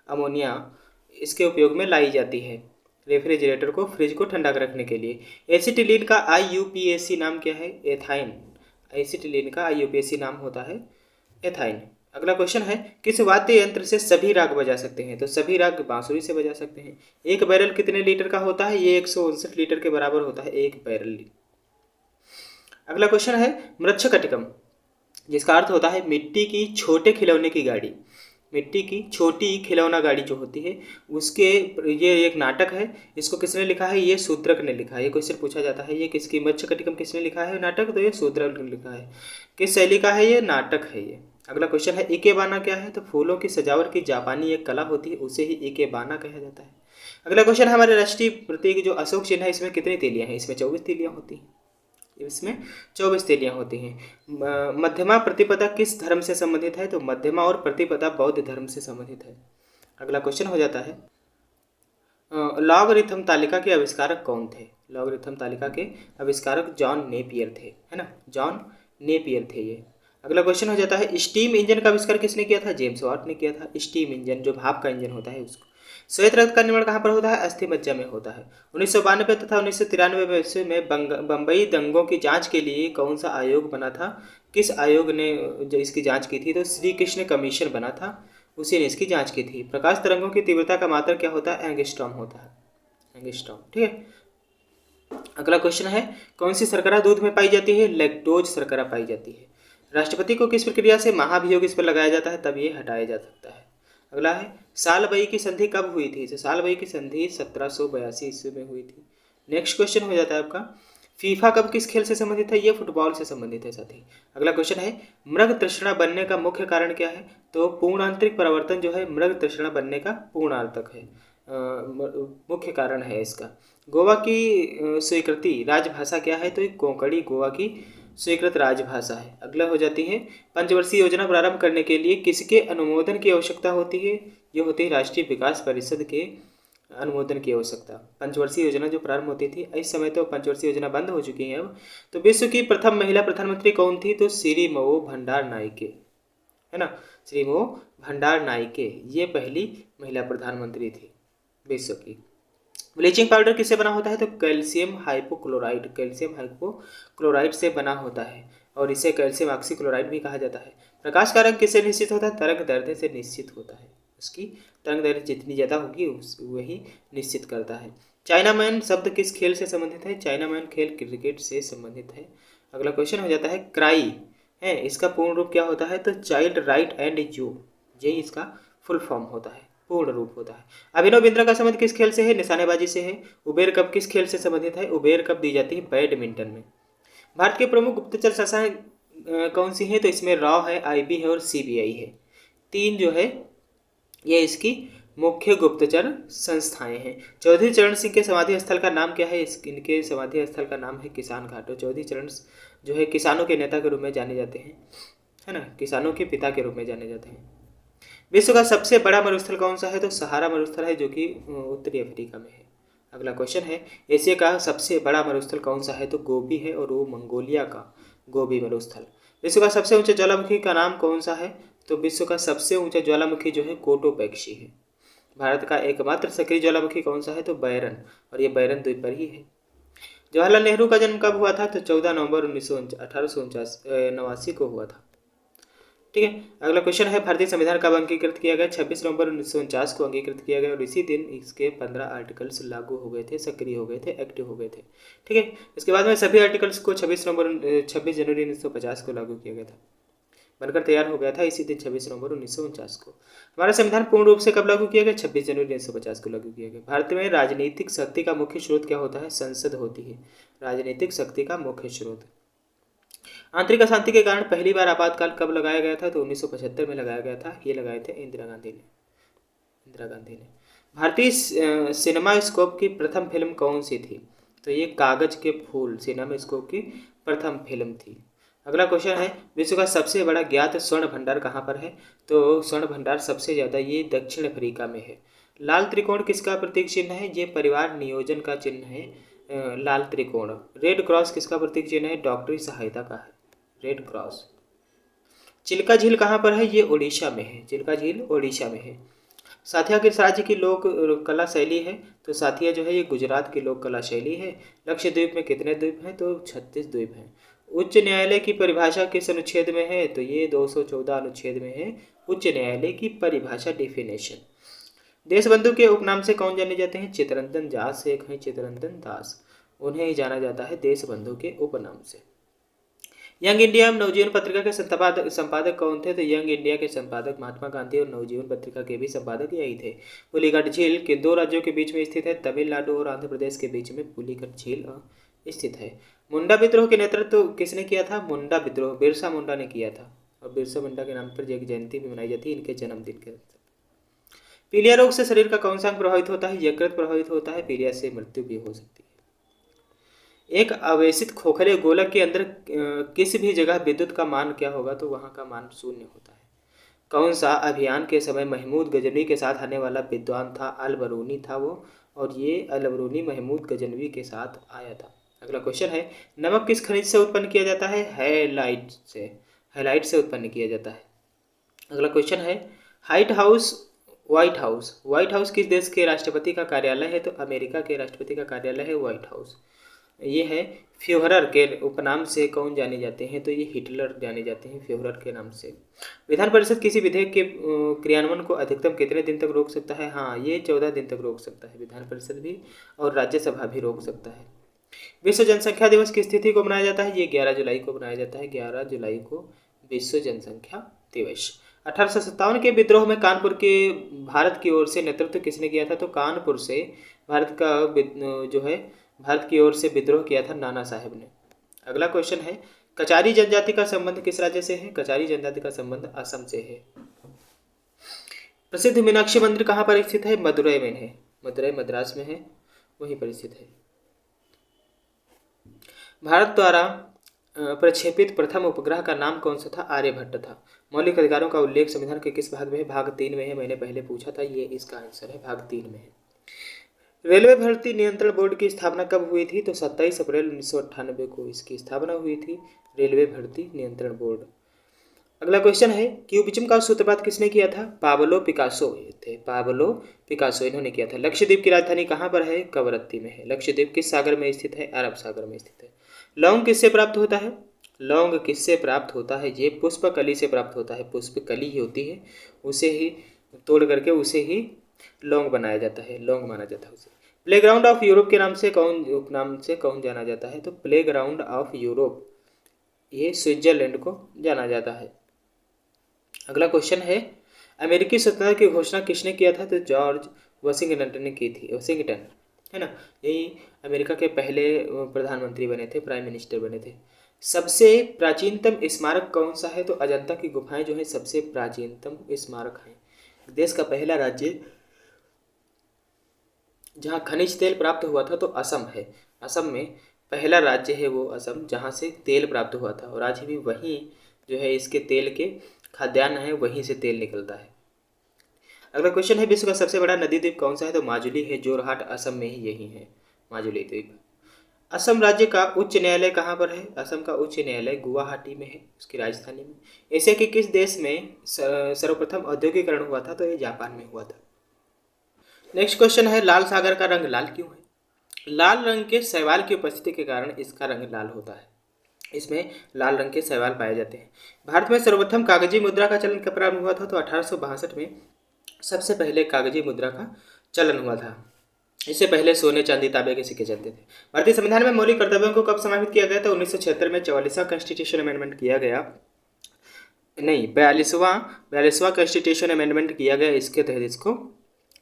अमोनिया इसके उपयोग में लाई जाती है रेफ्रिजरेटर को, फ्रिज को ठंडा रखने के लिए। एसिटिलीन का IUPAC नाम क्या है? एथाइन। एसिटिलीन का IUPAC नाम होता है एथाइन। अगला क्वेश्चन है, किस वाद्य यंत्र से सभी राग बजा सकते हैं? तो सभी राग बांसुरी से बजा सकते हैं। एक बैरल कितने लीटर का होता है? ये 159 लीटर के बराबर होता है एक बैरल। अगला क्वेश्चन है, मृच्छकटिकम जिसका अर्थ होता है मिट्टी की छोटे खिलौने की गाड़ी। मिट्टी की छोटी खिलौना गाड़ी जो होती है उसके, ये एक नाटक है। इसको किसने लिखा है? ये शूद्रक ने लिखा है। ये क्वेश्चन पूछा जाता है, ये किसकी मृच्छकटिकम किसने लिखा है नाटक? तो ये शूद्रक ने लिखा है। किस शैली का है? ये नाटक है ये। अगला क्वेश्चन है, इकेबाना क्या है? तो फूलों की सजावट की जापानी एक कला होती है, उसे ही इकेबाना कहा जाता है। अगला क्वेश्चन है, हमारे राष्ट्रीय प्रतीक जो अशोक चिन्ह है इसमें कितनी तीलियां हैं? इसमें 24 तीलियां होती हैं। इसमें 24 तीलियां होती हैं। मध्यमा प्रतिपदा किस धर्म से संबंधित है? तो मध्यमा और प्रतिपदा बौद्ध धर्म से संबंधित है। अगला क्वेश्चन हो जाता है, लॉगरिथम तालिका के आविष्कारक कौन थे? लॉगरिथम तालिका के आविष्कारक जॉन नेपियर थे, है ना, जॉन नेपियर थे ये। अगला क्वेश्चन हो जाता है, स्टीम इंजन का आविष्कार किसने किया था? जेम्स वाट ने किया था। स्टीम इंजन जो भाप का इंजन होता है उसको। श्वेत रक्त का निर्माण कहाँ पर होता है? अस्थि मज्जा में होता है। 1992 तथा 1993 में बम्बई दंगों की जांच के लिए कौन सा आयोग बना था? किस आयोग ने जो इसकी जांच की थी? तो श्री कृष्ण कमीशन बना था, उसी ने इसकी जांच की थी। प्रकाश तरंगों की तीव्रता का मात्रक क्या होता है? एंगस्ट्रॉम होता है, एंगस्ट्रॉम, ठीक है। अगला क्वेश्चन है, कौन सी शर्करा दूध में पाई जाती है? लैक्टोज शर्करा पाई जाती है। राष्ट्रपति को किस प्रक्रिया से महाभियोग इस पर लगाया जाता है, तब ये हटाया जा सकता है। अगला है, सालबई की संधि कब हुई थी? तो सालबई की संधि 1782 ईस्वी में हुई थी। नेक्स्ट क्वेश्चन हो जाता है आपका, फीफा कब किस खेल से संबंधित है? ये फुटबॉल से संबंधित है साथी। अगला क्वेश्चन है, मृग तृष्णा बनने का मुख्य कारण क्या है? तो पूर्णांतरिक परिवर्तन जो है मृग तृष्णा बनने का पूर्णार्थक है, मुख्य कारण है इसका। गोवा की स्वीकृति राजभाषा क्या है? तो एक कोंकणी गोवा की स्वीकृत राजभाषा है। अगला हो जाती है, पंचवर्षीय योजना प्रारंभ करने के लिए किसके अनुमोदन की आवश्यकता होती है? ये होती है राष्ट्रीय विकास परिषद के अनुमोदन की आवश्यकता। पंचवर्षीय योजना जो प्रारंभ होती थी, इस समय तो पंचवर्षीय योजना बंद हो चुकी है अब। तो विश्व की प्रथम महिला प्रधानमंत्री कौन थी? तो श्रीमती भंडार नायके, है ना, श्रीमती भंडार नायके ये पहली महिला प्रधानमंत्री थी विश्व की। ब्लीचिंग पाउडर किससे बना होता है? तो कैल्शियम हाइपोक्लोराइड से बना होता है, और इसे कैल्शियम ऑक्सीक्लोराइड भी कहा जाता है। प्रकाश का रंग किससे निश्चित होता है? तरंग दैर्ध्य से निश्चित होता है। उसकी तरंग दैर्ध्य जितनी ज़्यादा होगी वही निश्चित करता है। चाइना मैन शब्द किस खेल से संबंधित है? चाइना मैन खेल क्रिकेट से संबंधित है। अगला क्वेश्चन हो जाता है, क्राई है इसका पूर्ण रूप क्या होता है? तो चाइल्ड राइट एंड यू, ये इसका फुल फॉर्म होता है, पूर्ण रूप होता है। अभिनव बिंद्रा का संबंध किस खेल से है? निशानेबाजी से है। उबेर कप किस खेल से संबंधित है? उबेर कप दी जाती है बैडमिंटन में। भारत के प्रमुख गुप्तचर संस्थाएं कौन सी हैं? तो इसमें रॉ है, IB है और CBI है। तीन जो है ये इसकी मुख्य गुप्तचर संस्थाएं हैं। चौधरी चरण सिंह के समाधि स्थल का नाम क्या है? इनके समाधि स्थल का नाम है किसान घाट। चौधरी चरण जो है किसानों के नेता के रूप में जाने जाते हैं, है ना, किसानों के पिता के रूप में जाने जाते हैं। विश्व का सबसे बड़ा मरुस्थल कौन सा है? तो सहारा मरुस्थल है, जो कि उत्तरी अफ्रीका में है। अगला क्वेश्चन है, एशिया का सबसे बड़ा मरुस्थल कौन सा है? तो गोबी है, और वो मंगोलिया का गोबी मरुस्थल। विश्व का सबसे ऊंचा ज्वालामुखी का नाम कौन सा है? तो विश्व का सबसे ऊंचा ज्वालामुखी जो है कोटोपैक्सी है। भारत का एकमात्र सक्रिय ज्वालामुखी कौन सा है? तो बैरन, और ये बैरन द्वीप पर ही है। जवाहरलाल नेहरू का जन्म कब हुआ था? तो 14 नवंबर 1889 को हुआ था। ठीक है, अगला क्वेश्चन है भारतीय संविधान कब अंगीकृत किया गया? 26 नवंबर 1949 को अंगीकृत किया गया और इसी दिन इसके 15 आर्टिकल्स लागू हो गए थे, सक्रिय हो गए थे, एक्टिव हो गए थे। ठीक है, इसके बाद में सभी आर्टिकल्स को 26 जनवरी 1950 को लागू किया गया था, बनकर तैयार हो गया था इसी दिन 26 नवंबर 1949 को। हमारा संविधान पूर्ण रूप से कब लागू किया गया? 26 जनवरी 1950 को लागू किया गया। भारत में राजनीतिक शक्ति का मुख्य स्रोत क्या होता है? संसद होती है राजनीतिक शक्ति का मुख्य स्रोत। आंतरिक अशांति के कारण पहली बार आपातकाल कब लगाया गया था? तो 1975 में लगाया गया था। ये लगाए थे इंदिरा गांधी ने। भारतीय सिनेमास्कोप की प्रथम फिल्म कौन सी थी? तो ये कागज के फूल सिनेमास्कोप की प्रथम फिल्म थी। अगला क्वेश्चन है विश्व का सबसे बड़ा ज्ञात स्वर्ण भंडार कहाँ पर है? तो स्वर्ण भंडार सबसे ज़्यादा ये दक्षिण अफ्रीका में है। लाल त्रिकोण किसका प्रतीक चिन्ह है? ये परिवार नियोजन का चिन्ह है, लाल त्रिकोण। रेड क्रॉस किसका प्रतीक चिन्ह है? डॉक्टरी सहायता का है, रेड क्रॉस। चिल्का झील कहाँ पर है? ये उड़ीसा में है, चिल्का झील उड़ीसा में है। साथिया किस राज्य की लोक कला शैली है? तो साथिया जो है ये गुजरात की लोक कला शैली है। लक्षद्वीप में कितने द्वीप हैं? तो 36 द्वीप हैं। उच्च न्यायालय की परिभाषा किस अनुच्छेद में है? तो ये 214 अनुच्छेद में है उच्च न्यायालय की परिभाषा, डेफिनेशन। देशबंधु के उपनाम से कौन जाने जाते हैं? चित्तरंजन दास से एक हैं चित्तरंजन दास, उन्हें ही जाना जाता है देशबंधु के उपनाम से। यंग इंडिया नवजीवन पत्रिका के संपादक कौन थे? तो यंग इंडिया के संपादक महात्मा गांधी और नवजीवन पत्रिका के भी संपादक यही थे। पुलिकट झील के दो राज्यों के बीच में स्थित है, तमिलनाडु और आंध्र प्रदेश के बीच में पुलिकट झील स्थित है। मुंडा विद्रोह के नेतृत्व किसने किया था? मुंडा विद्रोह बिरसा मुंडा ने किया था, और बिरसा मुंडा के नाम पर एक जयंती भी मनाई जाती है इनके जन्मदिन के। पीलिया रोग से शरीर का कौन सा अंग प्रभावित होता है? यकृत प्रभावित होता है। पीलिया से मृत्यु भी हो सकती है। एक आवेशित खोखले गोलक के अंदर किसी भी जगह विद्युत का मान क्या होगा? तो वहाँ का मान 0 होता है। कौन सा अभियान के समय महमूद गजनवी के साथ आने वाला विद्वान था? अल-बरूनी था वो, और ये अल-बरूनी महमूद गजनवी के साथ आया था। अगला क्वेश्चन है नमक किस खनिज से उत्पन्न किया जाता है? हैलाइट से उत्पन्न किया जाता है। अगला क्वेश्चन है व्हाइट हाउस किस देश के राष्ट्रपति का कार्यालय है? तो अमेरिका के राष्ट्रपति का कार्यालय है व्हाइट हाउस। ये है फ्यूहरर के उपनाम से कौन जाने जाते हैं? तो ये हिटलर जाने जाते हैं फ्यूहरर के नाम से। विधान परिषद किसी विधेयक के क्रियान्वयन को अधिकतम कितने दिन तक रोक सकता है? हाँ, ये 14 दिन तक रोक सकता है विधान परिषद भी, और राज्यसभा भी रोक सकता है। विश्व जनसंख्या दिवस किस तिथि को मनाया जाता है? ये 11 जुलाई को मनाया जाता है, 11 जुलाई को विश्व जनसंख्या दिवस। 1857 के विद्रोह में कानपुर के भारत की ओर से नेतृत्व किसने किया था? तो कानपुर से भारत की ओर से विद्रोह किया था नाना साहेब ने। अगला क्वेश्चन है कचारी जनजाति का संबंध किस राज्य से है? कचारी जनजाति का संबंध असम से है। प्रसिद्ध मीनाक्षी मंदिर कहाँ पर स्थित है? मदुरई में है, मदुरई मद्रास में है, वहीं पर स्थित है। भारत द्वारा प्रक्षेपित प्रथम उपग्रह का नाम कौन सा था? आर्यभट्ट था। मौलिक अधिकारों का उल्लेख संविधान के किस भाग में है? भाग 3 में है। मैंने पहले पूछा था, ये इसका आंसर है, भाग 3 में है। रेलवे भर्ती नियंत्रण बोर्ड की स्थापना कब हुई थी? तो 27 अप्रैल 1998 को इसकी स्थापना हुई थी, रेलवे भर्ती नियंत्रण बोर्ड। अगला क्वेश्चन है क्यूबिज्म का सूत्रपात किसने किया था? पाब्लो पिकासो थे, पाब्लो पिकासो इन्होंने किया था। लक्षद्वीप की राजधानी कहाँ पर है? कवरत्ती में है। लक्षद्वीप किस सागर में स्थित है? अरब सागर में स्थित है। लौंग किससे प्राप्त होता है? लौंग किससे प्राप्त होता है? ये पुष्पकली से प्राप्त होता है, पुष्पकली ही होती है, उसे ही तोड़ करके उसे ही लौंग बनाया जाता है, लौंग माना जाता है उसे। प्लेग्राउंड ऑफ यूरोप के उपनाम से कौन जाना जाता है? तो प्लेग्राउंड ऑफ यूरोप ये स्विट्जरलैंड को जाना जाता है। अगला क्वेश्चन है अमेरिकी स्वतंत्रता की घोषणा किसने किया था? तो जॉर्ज वाशिंगटन ने की थी, वाशिंगटन है ना, यही अमेरिका के पहले प्रधानमंत्री बने थे, प्राइम मिनिस्टर बने थे। सबसे प्राचीनतम स्मारक कौन सा है? तो अजंता की गुफाएं जो है सबसे प्राचीनतम स्मारक हैं। देश का पहला राज्य जहाँ खनिज तेल प्राप्त हुआ था तो असम है। असम में पहला राज्य है वो असम, जहाँ से तेल प्राप्त हुआ था, और आज भी वहीं जो है इसके तेल के खाद्यान्न है, वहीं से तेल निकलता है। अगला क्वेश्चन है विश्व का सबसे बड़ा नदी द्वीप कौन सा है? तो माजुली है, जोरहाट असम में ही यही है माजुली द्वीप। असम राज्य का उच्च न्यायालय कहाँ पर है? असम का उच्च न्यायालय गुवाहाटी में है, उसकी राजधानी में। एशिया के किस देश में सर्वप्रथम औद्योगिकरण हुआ था? तो ये जापान में हुआ था। नेक्स्ट क्वेश्चन है, लाल सागर का रंग लाल क्यों है? लाल रंग के शैवाल की उपस्थिति के कारण इसका रंग लाल होता है। इसमें लाल रंग के शैवाल पाए जाते हैं। भारत में सर्वप्रथम कागजी मुद्रा का चलन कब प्रारंभ हुआ था? तो 1862 में सबसे पहले कागजी मुद्रा का चलन हुआ था। इससे पहले सोने चांदी तांबे के सिक्के चलते थे। भारतीय संविधान में मौलिक कर्तव्यों को कब समाहित किया गया था? 1976 में 44वां कॉन्स्टिट्यूशन अमेंडमेंट किया गया, नहीं 42वां कॉन्स्टिट्यूशन अमेंडमेंट किया गया। इसके तहत इसको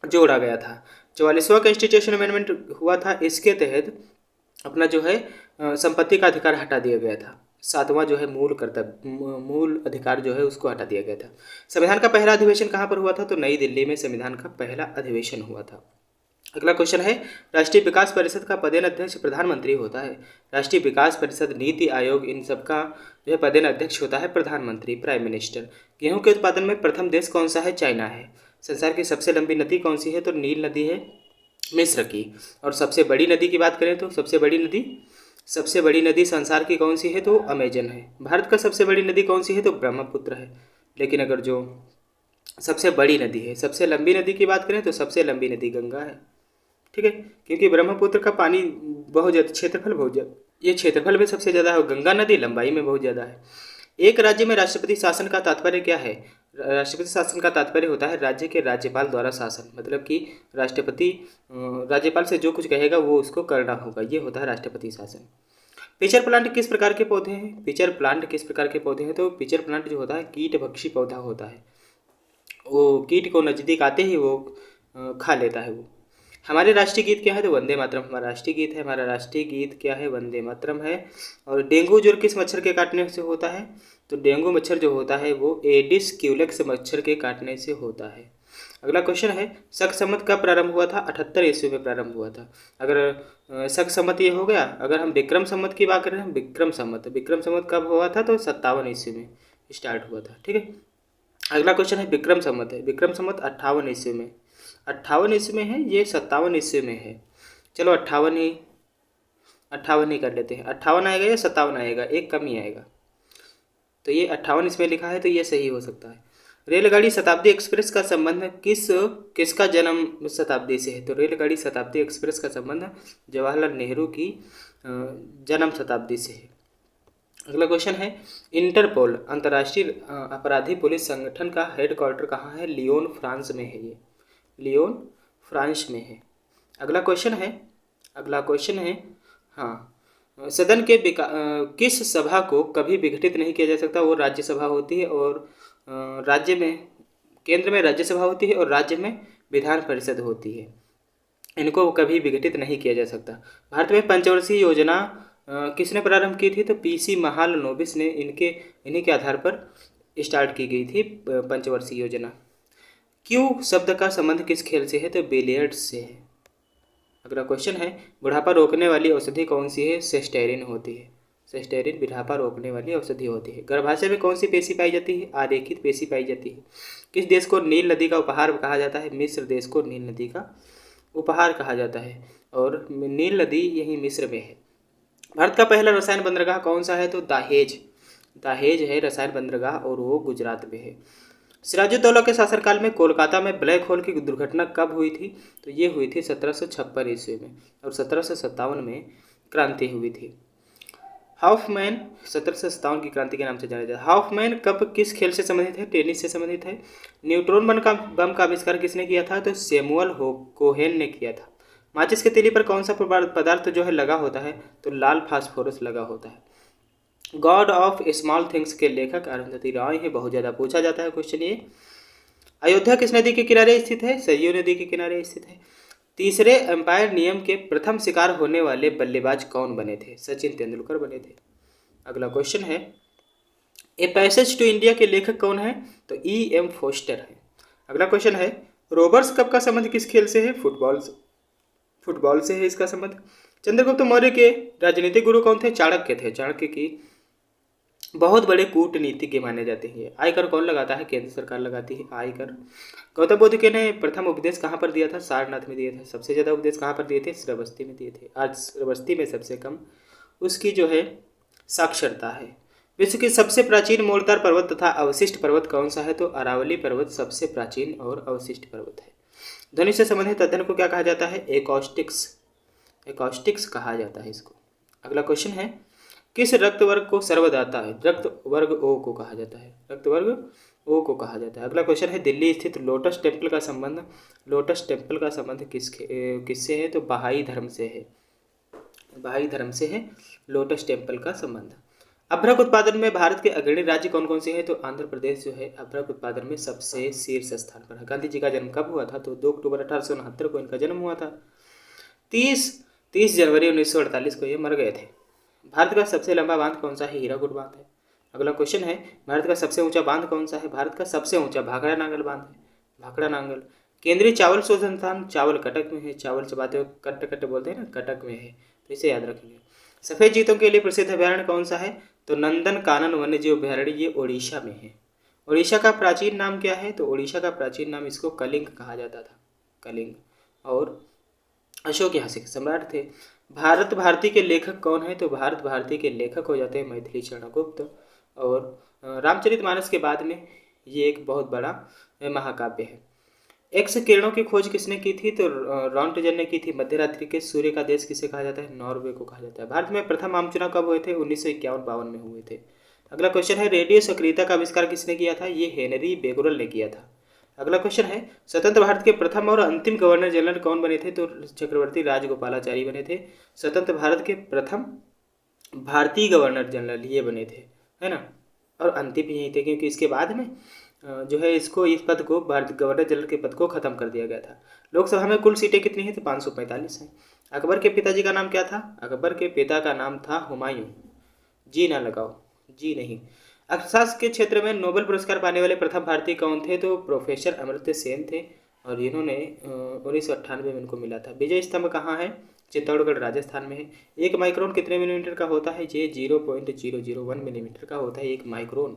जोड़ा गया था। 44वां कॉन्स्टिट्यूशन अमेंडमेंट हुआ था, इसके तहत अपना जो है संपत्ति का अधिकार हटा दिया गया था। 7वां जो है मूल अधिकार जो है उसको हटा दिया गया था। संविधान का पहला अधिवेशन कहाँ पर हुआ था? तो नई दिल्ली में संविधान का पहला अधिवेशन हुआ था। अगला क्वेश्चन है, राष्ट्रीय विकास परिषद का पदेन अध्यक्ष प्रधानमंत्री होता है। राष्ट्रीय विकास परिषद, नीति आयोग, इन सब का जो है पदेन अध्यक्ष होता है प्रधानमंत्री, प्राइम मिनिस्टर। गेहूं के उत्पादन में प्रथम देश कौन सा है? चाइना है। संसार की सबसे लंबी नदी कौन सी है? तो नील नदी है, मिस्र की। और सबसे बड़ी नदी की बात करें तो सबसे बड़ी नदी संसार की कौन सी है? तो अमेजन है। भारत का सबसे बड़ी नदी कौन सी है? तो ब्रह्मपुत्र है। लेकिन अगर जो सबसे बड़ी नदी है, सबसे लंबी नदी की बात करें तो सबसे लंबी नदी गंगा है, ठीक है। क्योंकि ब्रह्मपुत्र का पानी बहुत ज़्यादा, क्षेत्रफल बहुत ज़्यादा, ये क्षेत्रफल में सबसे ज़्यादा है और गंगा नदी लंबाई में बहुत ज़्यादा है। एक राज्य में राष्ट्रपति शासन का तात्पर्य क्या है? राष्ट्रपति शासन का तात्पर्य होता है राज्य के राज्यपाल द्वारा शासन, मतलब कि राष्ट्रपति राज्यपाल से जो कुछ कहेगा वो उसको करना होगा, ये होता है राष्ट्रपति शासन। पिचर प्लांट किस प्रकार के पौधे हैं? पिचर प्लांट किस प्रकार के पौधे हैं? तो पिचर प्लांट जो होता है कीटभक्षी पौधा होता है। वो कीट को नज़दीक आते ही वो खा लेता है वो। हमारे राष्ट्रीय गीत क्या है? तो वंदे मातरम हमारा राष्ट्रीय गीत है। हमारा राष्ट्रीय गीत क्या है? वंदे मातरम है। और डेंगू ज्वर किस मच्छर के काटने से होता है? तो डेंगू मच्छर जो होता है वो एडिस क्यूलेक्स मच्छर के काटने से होता है। अगला क्वेश्चन है, शक संवत कब प्रारंभ हुआ था? 78 ईस्वी में प्रारंभ हुआ था। अगर शक संवत ये हो गया, अगर हम विक्रम संवत की बात करें, विक्रम संवत कब हुआ था? तो 57 ईस्वी में स्टार्ट हुआ था, ठीक है। अगला क्वेश्चन है, विक्रम संवत है, विक्रम संवत 58 ईस्वी में, 58 ईस्वी में है, ये 57 ईस्वी में है। चलो 58 ही कर लेते हैं। 58 आएगा या 57 आएगा? एक कम ही आएगा, तो ये 58 इसमें लिखा है तो ये सही हो सकता है। रेलगाड़ी शताब्दी एक्सप्रेस का संबंध किसका जन्म शताब्दी से है? तो रेलगाड़ी शताब्दी एक्सप्रेस का संबंध जवाहरलाल नेहरू की जन्म शताब्दी से है। अगला क्वेश्चन है, इंटरपोल अंतर्राष्ट्रीय अपराधी पुलिस संगठन का हेडक्वार्टर कहाँ है? लियोन फ्रांस में है, ये लियोन फ्रांस में है। अगला क्वेश्चन है हाँ, सदन के किस सभा को कभी विघटित नहीं किया जा सकता? वो राज्यसभा होती है, और राज्य में केंद्र में राज्यसभा होती है और राज्य में विधान परिषद होती है। इनको कभी विघटित नहीं किया जा सकता। भारत में पंचवर्षीय योजना किसने प्रारंभ की थी? तो पीसी महालनोबिस ने इन्हीं के आधार पर स्टार्ट की गई थी पंचवर्षीय योजना। क्यू शब्द का संबंध किस खेल से है? तो बिलियर्ड्स से है। अगला क्वेश्चन है, बुढ़ापा रोकने वाली औषधि कौन सी है? सेस्टेरिन होती है। सेस्टेरिन बुढ़ापा रोकने वाली औषधि होती है। गर्भाशय में कौन सी पेशी पाई जाती है? आरेखित पेशी पाई जाती है। किस देश को नील नदी का उपहार कहा जाता है? मिस्र देश को नील नदी का उपहार कहा जाता है, और नील नदी यही मिस्र में है। भारत का पहला रसायन बंदरगाह कौन सा है? तो दाहेज है रसायन बंदरगाह, और वो गुजरात में है। सिराजुद्दौला के शासनकाल में कोलकाता में ब्लैक होल की दुर्घटना कब हुई थी? तो ये हुई थी 1756 ईस्वी में, और 1757 में क्रांति हुई थी। हाउफमैन 1757 की क्रांति के नाम से जाना जाता है। हाउफमैन कप किस खेल से संबंधित है? टेनिस से संबंधित है। न्यूट्रॉन बम का आविष्कार किसने किया था? तो सैमुअल कोहेन ने किया था। माचिस के तीली पर कौन सा पदार्थ जो है लगा होता है? तो लाल फास्फोरस लगा होता है। गॉड ऑफ स्मॉल थिंग्स के लेखक अरुंधति रॉय है, बहुत ज़्यादा पूछा जाता है क्वेश्चन ये। अयोध्या किस नदी के किनारे स्थित है? सरयू नदी के किनारे स्थित है। तीसरे एम्पायर नियम के प्रथम शिकार होने वाले बल्लेबाज कौन बने थे? सचिन तेंदुलकर बने थे। अगला क्वेश्चन है, ए पैसेज टू इंडिया के लेखक कौन है? तो E.M. फोस्टर है। अगला क्वेश्चन है, रोबर्स कप का संबंध किस खेल से है? फुटबॉल से है इसका संबंध। चंद्रगुप्त मौर्य के राजनीतिक गुरु कौन थे? चाणक्य थे। बहुत बड़े कूटनीतिज्ञ माने जाते हैं। आयकर कौन लगाता है? केंद्र सरकार लगाती है आयकर। गौतम बुद्ध के ने प्रथम उपदेश कहाँ पर दिया था? सारनाथ में दिया था। सबसे ज़्यादा उपदेश कहाँ पर दिए थे? श्रावस्ती में दिए थे। आज श्रावस्ती में सबसे कम उसकी जो है साक्षरता है। विश्व की सबसे प्राचीन मोड़दार पर्वत तथा अवशिष्ट पर्वत कौन सा है? तो अरावली पर्वत सबसे प्राचीन और अवशिष्ट पर्वत है। ध्वनि से संबंधित अध्ययन को क्या कहा जाता है? एकॉस्टिक्स। एकॉस्टिक्स कहा जाता है इसको। अगला क्वेश्चन है, किस रक्त वर्ग को सर्वदाता है? रक्त वर्ग ओ को कहा जाता है। रक्त वर्ग ओ को कहा जाता है। अगला क्वेश्चन है, दिल्ली स्थित लोटस टेम्पल का संबंध किससे है? तो बहाई धर्म से है। बहाई धर्म से है लोटस टेम्पल का संबंध। अभ्रक उत्पादन में भारत के अग्रणी राज्य कौन कौन से हैं? तो आंध्र प्रदेश जो है अभ्रक उत्पादन में सबसे शीर्ष स्थान पर है। गांधी जी का जन्म कब हुआ था? तो 2 अक्टूबर 1869 को इनका जन्म हुआ था। 30 जनवरी 1948 को ये मर गए थे। भारत का सबसे लंबा बांध कौन सा है? हीराकुड बांध है। अगला क्वेश्चन है, भारत का सबसे ऊंचा बांध कौन सा है? भारत का सबसे ऊंचा भाखड़ा नांगल बांध है। भाखड़ा नांगल। केंद्रीय चावल शोध संस्थान चावल कटक में है। चावल चबाते हुए कट कट बोलते हैं ना, कटक में है, तो इसे याद रखेंगे। सफेद चीतों के लिए प्रसिद्ध अभयारण्य कौन सा है? तो नंदन कानन वन्य जीव अभयारण्य, ये ओडिशा में है। ओडिशा का प्राचीन नाम क्या है? तो ओडिशा का प्राचीन नाम इसको कलिंग कहा जाता था। कलिंग। और अशोक यहाँ से सम्राट थे। भारत भारती के लेखक कौन है? तो भारत भारती के लेखक हो जाते हैं मैथिली शरण गुप्त। और रामचरितमानस के बाद में ये एक बहुत बड़ा महाकाव्य है। एक्स किरणों की खोज किसने की थी? तो रॉन्टजन ने की थी। मध्य रात्रि के सूर्य का देश किसे कहा जाता है? नॉर्वे को कहा जाता है। भारत में प्रथम आम चुनाव कब हुए थे? 1951-52 में हुए थे। अगला क्वेश्चन है, रेडियो सक्रियता का आविष्कार किसने किया था? ये हेनरी बेगुरल ने किया था। अगला क्वेश्चन है, स्वतंत्र भारत के प्रथम और अंतिम गवर्नर जनरल कौन बने थे? तो चक्रवर्ती राजगोपालाचारी बने थे। स्वतंत्र भारत के प्रथम भारतीय गवर्नर जनरल ये बने थे, है ना। और अंतिम यही थे, क्योंकि इसके बाद में जो है इसको इस पद को भारत गवर्नर जनरल के पद को खत्म कर दिया गया था। लोकसभा में कुल सीटें कितनी हैं? तो 545 हैं। अकबर के पिताजी का नाम क्या था? अकबर के पिता का नाम था हुमायूं। जी ना लगाओ, जी नहीं। अर्थशास्त्र के क्षेत्र में नोबेल पुरस्कार पाने वाले प्रथम भारतीय कौन थे? तो प्रोफेसर अमर्त्य सेन थे, और इन्होंने 1998 में इनको मिला था। विजय स्तंभ कहाँ है? चित्तौड़गढ़ राजस्थान में है। एक माइक्रोन कितने मिलीमीटर का होता है? ये 0.001 मिलीमीटर का होता है एक माइक्रोन।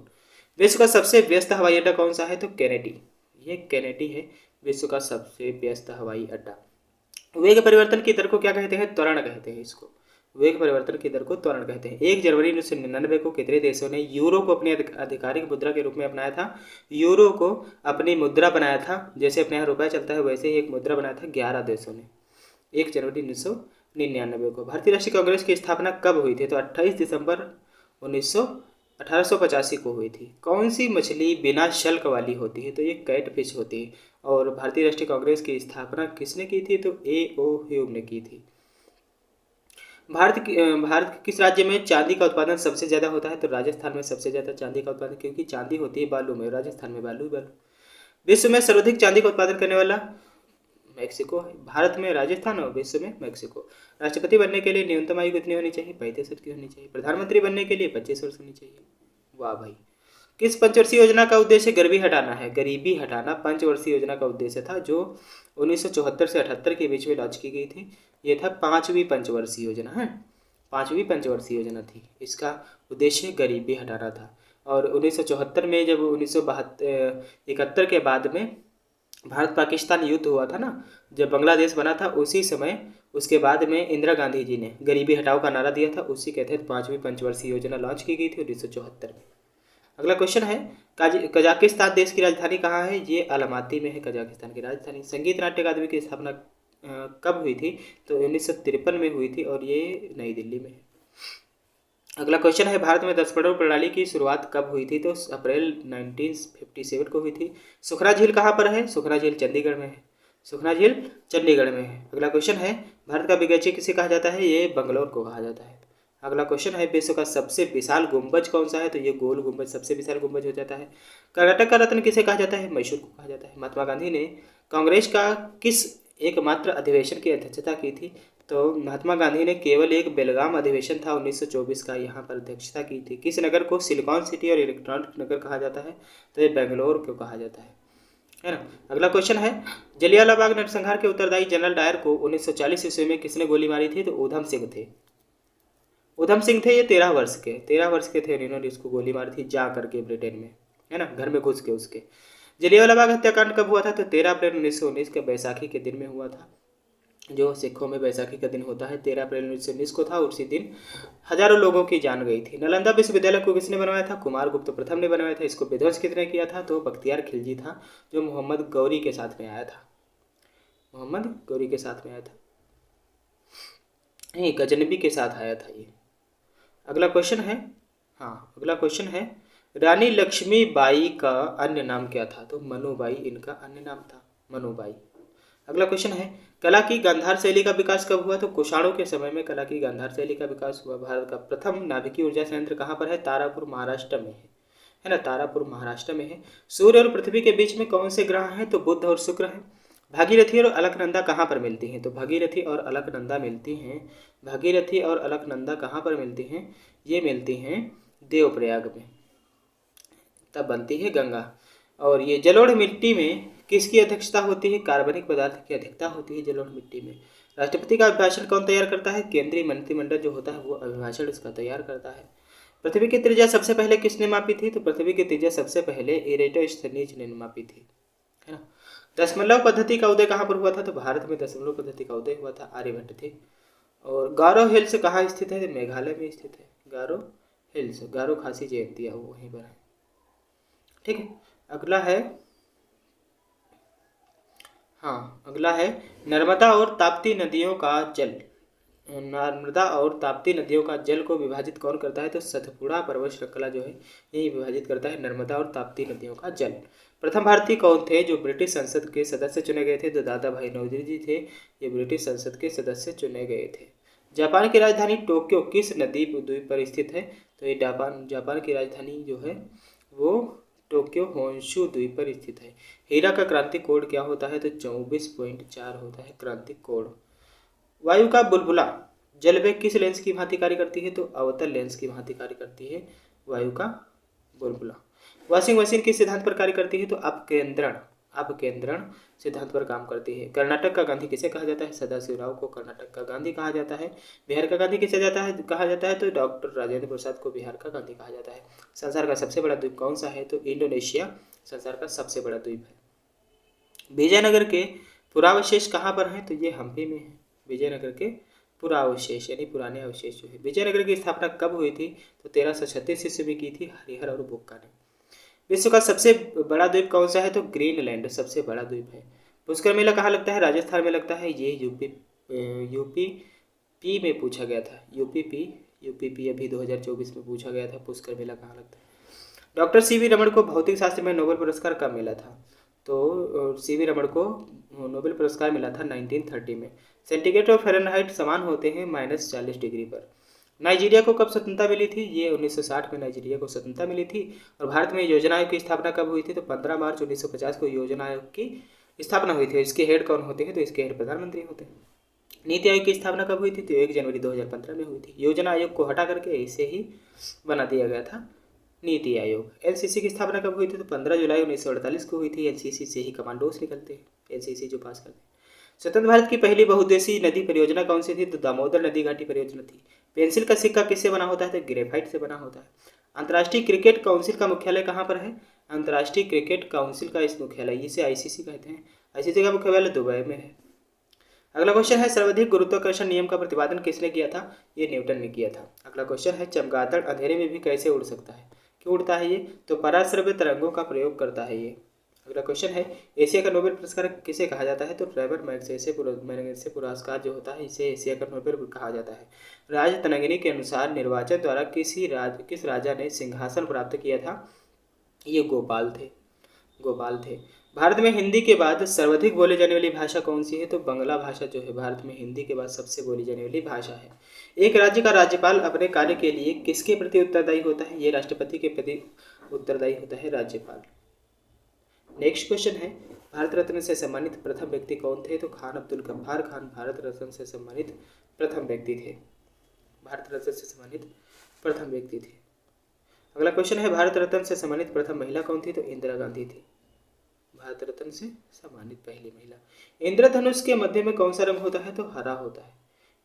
विश्व का सबसे व्यस्त हवाई अड्डा कौन सा है? तो कैनेडी। ये कैनेडी है विश्व का सबसे व्यस्त हवाई अड्डा। वेग परिवर्तन की दर को क्या कहते हैं? त्वरण कहते हैं इसको। वेग परिवर्तन की दर को त्वरण कहते हैं। 1 जनवरी 1999 को कितने देशों ने यूरो को अपनी आधिकारिक मुद्रा के रूप में अपनाया था? यूरो को अपनी मुद्रा बनाया था, जैसे अपने यहाँ रुपया चलता है वैसे ही एक मुद्रा बनाया था 11 देशों ने 1 जनवरी 1999 को। भारतीय राष्ट्रीय कांग्रेस की स्थापना कब हुई थी? तो 28 दिसंबर 1885 को हुई थी। कौन सी मछली बिना शल्क वाली होती है? तो ये कैट फिश होती है। और भारतीय राष्ट्रीय कांग्रेस की स्थापना किसने की थी? तो A.O. ह्यूम ने की थी। भारत के किस राज्य में चांदी का उत्पादन सबसे ज़्यादा होता है? तो राजस्थान में सबसे ज़्यादा चांदी का उत्पादन, क्योंकि चांदी होती है बालू में, राजस्थान में बालू बालू। विश्व में सर्वाधिक चांदी का उत्पादन करने वाला मैक्सिको है। भारत में राजस्थान और विश्व में मैक्सिको। राष्ट्रपति बनने के लिए न्यूनतम आयु कितनी होनी चाहिए? 35 वर्ष की होनी चाहिए। प्रधानमंत्री बनने के लिए 25 वर्ष होनी चाहिए। वाह भाई। किस पंचवर्षीय योजना का उद्देश्य गरीबी हटाना है? गरीबी हटाना पंचवर्षीय योजना का उद्देश्य था, जो 1974 से 78 के बीच में लॉन्च की गई थी। ये था 5वीं पंचवर्षीय योजना है। 5वीं पंचवर्षीय योजना थी। इसका उद्देश्य गरीबी हटाना था। और 1974 में जब 1971 के बाद में भारत पाकिस्तान युद्ध हुआ था ना, जब बांग्लादेश बना था, उसी समय उसके बाद में इंदिरा गांधी जी ने गरीबी हटाओ का नारा दिया था। उसी के तहत 5वीं पंचवर्षीय योजना लॉन्च की गई थी 1974 में। अगला क्वेश्चन है, कजाकिस्तान देश की राजधानी कहाँ है? ये अलमाती में है कजाकिस्तान की राजधानी। संगीत नाट्य अकादमी की स्थापना कब हुई थी? तो 1953 में हुई थी, और ये नई दिल्ली में है। अगला क्वेश्चन है, भारत में 10 करोड़ प्रणाली की शुरुआत कब हुई थी? तो अप्रैल 1957 को हुई थी। सुखना झील कहाँ पर है? सुखना झील चंडीगढ़ में है। सुखना झील चंडीगढ़ में है। अगला क्वेश्चन है, भारत का बिगेची किसे कहा जाता है? ये बंगलोर को कहा जाता है। अगला क्वेश्चन है, विश्व का सबसे विशाल गुंबज कौन सा है? तो ये गोल गुंबज सबसे विशाल गुंबज हो जाता है। कर्नाटक का रत्न किसे कहा जाता है? मैसूर को कहा जाता है। महात्मा गांधी ने कांग्रेस का किस एकमात्र अधिवेशन की अध्यक्षता की थी? तो महात्मा गांधी ने केवल एक बेलगाम अधिवेशन था 1924 का, यहाँ पर अध्यक्षता की थी। किस नगर को सिलिकॉन सिटी और इलेक्ट्रॉनिक नगर कहा जाता है? तो ये बेंगलोर को कहा जाता है ना। अगला क्वेश्चन है, जलियांवाला बाग नरसंहार के उत्तरदायी जनरल डायर को 1940 ईस्वी में किसने गोली मारी थी? तो ऊधम सिंह थे। उधम सिंह थे ये 13 वर्ष के, 13 वर्ष के थे, इन्होंने इसको गोली मारी थी जा करके ब्रिटेन में, है ना, घर में घुस के उसके। जलियांवाला बाग हत्याकांड कब हुआ था? तो 13 अप्रैल 1919 के बैसाखी के दिन में हुआ था। जो सिखों में बैसाखी का दिन होता है 13 अप्रैल 1919 को था। उसी दिन हजारों लोगों की जान गई थी। नालंदा विश्वविद्यालय को किसने बनवाया था? कुमार गुप्त प्रथम ने बनवाया था। इसको विध्वंस किसने किया था? तो बख्तियार खिलजी था, जो मोहम्मद गौरी के साथ में आया था, मोहम्मद गौरी के साथ में आया था, नहीं गजनबी के साथ आया था ये। अगला क्वेश्चन है, हाँ अगला क्वेश्चन है, रानी लक्ष्मीबाई का अन्य नाम क्या था? तो मनुबाई इनका अन्य नाम था, मनुबाई। अगला क्वेश्चन है, कला की गांधार शैली का विकास कब हुआ? तो कुषाणों के समय में कला की गांधार शैली का विकास हुआ। भारत का प्रथम नाभिकीय ऊर्जा संयंत्र कहाँ पर है? तारापुर महाराष्ट्र में है ना, तारापुर महाराष्ट्र में है। सूर्य और पृथ्वी के बीच में कौन से ग्रह हैं? तो बुध और शुक्र है। भागीरथी और अलकनंदा कहाँ पर मिलती हैं? तो भागीरथी और अलकनंदा मिलती हैं, भागीरथी और अलकनंदा कहाँ पर मिलती हैं? ये मिलती हैं देवप्रयाग में, तब बनती है गंगा। और ये जलोढ़ मिट्टी में किसकी अध्यक्षता होती है? कार्बनिक पदार्थ की अधिकता होती है जलोढ़ मिट्टी में। राष्ट्रपति का अभिभाषण कौन तैयार करता है? केंद्रीय मंत्रिमंडल जो होता है वो अभिभाषण इसका तैयार करता है। पृथ्वी की त्रिज्या सबसे पहले किसने मापी थी? तो पृथ्वी की त्रिज्या सबसे पहले एरेटोस्थनीज ने मापी थी, है ना। दशमलव पद्धति का उदय कहाँ पर हुआ था? तो भारत में दशमलव पद्धति का उदय हुआ था, आर्यभट्ट थे। और गारो हिल्स कहाँ स्थित है? मेघालय में स्थित है, गारो हिल्स, गारो खासी जयंतिया वो वहीं पर है, ठीक है। अगला है, हाँ अगला है, नर्मदा और ताप्ती नदियों का जल, नर्मदा और ताप्ती नदियों का जल को विभाजित कौन करता है? तो सतपुड़ा पर्वत श्रृंखला जो है यही विभाजित करता है नर्मदा और ताप्ती नदियों का जल। प्रथम भारतीय कौन थे जो ब्रिटिश संसद के सदस्य चुने गए थे? तो दादा भाई नौरोजी जी थे, ये ब्रिटिश संसद के सदस्य चुने गए थे। जापान की राजधानी टोक्यो किस नदी द्वीप पर स्थित है? तो ये जापान की राजधानी जो है वो टोक्यो होन्शु द्वीप पर स्थित है। हीरा का क्रांतिक कोड क्या होता है? तो 24.4 होता है क्रांतिक कोड। वायु का बुलबुला जल वेग किस लेंस की भांति कार्य करती है? तो अवतल लेंस की भांति कार्य करती है वायु का बुलबुला। वॉशिंग मशीन किस सिद्धांत पर कार्य करती है? तो अपकेंद्रण सिद्धांत पर काम करती है। कर्नाटक का गांधी किसे कहा जाता है? सदाशिवराव को कर्नाटक का गांधी कहा जाता है। बिहार का गांधी किसे कहा जाता है? तो डॉक्टर राजेंद्र प्रसाद को बिहार का गांधी कहा जाता है। संसार का सबसे बड़ा द्वीप कौन सा है? तो इंडोनेशिया संसार का सबसे बड़ा द्वीप है। विजयनगर के पुरावशेष कहाँ पर हैं? तो ये हम्पी में है, विजयनगर के पुरावशेष यानी पुराने अवशेष जो है। विजयनगर की स्थापना कब हुई थी? तो 1336 ईस्वी में की थी हरिहर और बुक्का ने। विश्व का सबसे बड़ा द्वीप कौन सा है? तो ग्रीनलैंड सबसे बड़ा द्वीप है। पुष्कर मेला कहाँ लगता है? राजस्थान में लगता है। ये यूपी पी में पूछा गया था, यूपी अभी 2024 में पूछा गया था पुष्कर मेला कहाँ लगता है। डॉक्टर सीवी रमन को भौतिक शास्त्र में नोबेल पुरस्कार कब मिला था? तो सीवी रमन को नोबेल पुरस्कार मिला था 1930 में। सेंटीग्रेड और फ़ारेनहाइट समान होते हैं -40 डिग्री पर। नाइजीरिया को कब स्वतंत्रता मिली थी? ये 1960 में नाइजीरिया को स्वतंत्रता मिली थी। और भारत में योजना आयोग की स्थापना कब हुई थी? तो 15 मार्च 1950 को योजना आयोग की स्थापना हुई थी। इसके हेड कौन होते हैं? तो इसके हेड प्रधानमंत्री होते हैं। नीति आयोग की स्थापना कब हुई थी? तो 1 जनवरी 2015 में हुई थी। योजना आयोग को हटा करके इसे ही बना दिया गया था नीति आयोग। एनसीसी की स्थापना कब हुई थी? तो 15 जुलाई 1948 को हुई थी। एनसीसी से ही कमांडोज निकलते हैं, एनसीसी जो पास करते हैं। स्वतंत्र भारत की पहली बहुउद्देशीय नदी परियोजना कौन सी थी? तो दामोदर नदी घाटी परियोजना थी। पेंसिल का सिक्का किससे बना होता है? तो ग्रेफाइट से बना होता है। अंतर्राष्ट्रीय क्रिकेट काउंसिल का मुख्यालय कहाँ पर है? अंतर्राष्ट्रीय क्रिकेट काउंसिल का इस मुख्यालय, इसे आईसीसी कहते हैं, आईसीसी का मुख्यालय दुबई में है। अगला क्वेश्चन है, सर्वाधिक गुरुत्वाकर्षण नियम का प्रतिपादन किसने किया था? ये न्यूटन ने किया था। अगला क्वेश्चन है, चमगादड़ अंधेरे में भी कैसे उड़ सकता है? क्यों उड़ता है ये? तो पराश्रव्य तरंगों का प्रयोग करता है ये। अगला क्वेश्चन है, एशिया का नोबेल पुरस्कार किसे कहा जाता है? तो ट्रेवर मैग्सेसे पुरस्कार जो होता है इसे एशिया का नोबेल कहा जाता है। राजतरंगिणी के अनुसार निर्वाचन द्वारा किस राजा ने सिंहासन प्राप्त किया था? ये गोपाल थे। भारत में हिंदी के बाद सर्वाधिक बोली जाने वाली भाषा कौन सी है? तो बांग्ला भाषा जो है भारत में हिंदी के बाद सबसे बोली जाने वाली भाषा है। एक राज्य का राज्यपाल अपने कार्य के लिए किसके प्रति उत्तरदायी होता है? ये राष्ट्रपति के प्रति उत्तरदायी होता है राज्यपाल। नेक्स्ट क्वेश्चन है, भारत रत्न से सम्मानित प्रथम व्यक्ति कौन थे? तो खान अब्दुल गफ्फार खान भारत रत्न से सम्मानित प्रथम व्यक्ति थे। भारत रत्न से सम्मानित प्रथम व्यक्ति थे। अगला क्वेश्चन है, भारत रत्न से सम्मानित प्रथम महिला कौन थी? तो इंदिरा गांधी थी, भारत रत्न से सम्मानित पहली महिला। इंद्रधनुष के मध्य में कौन सा रंग होता है? तो हरा होता है।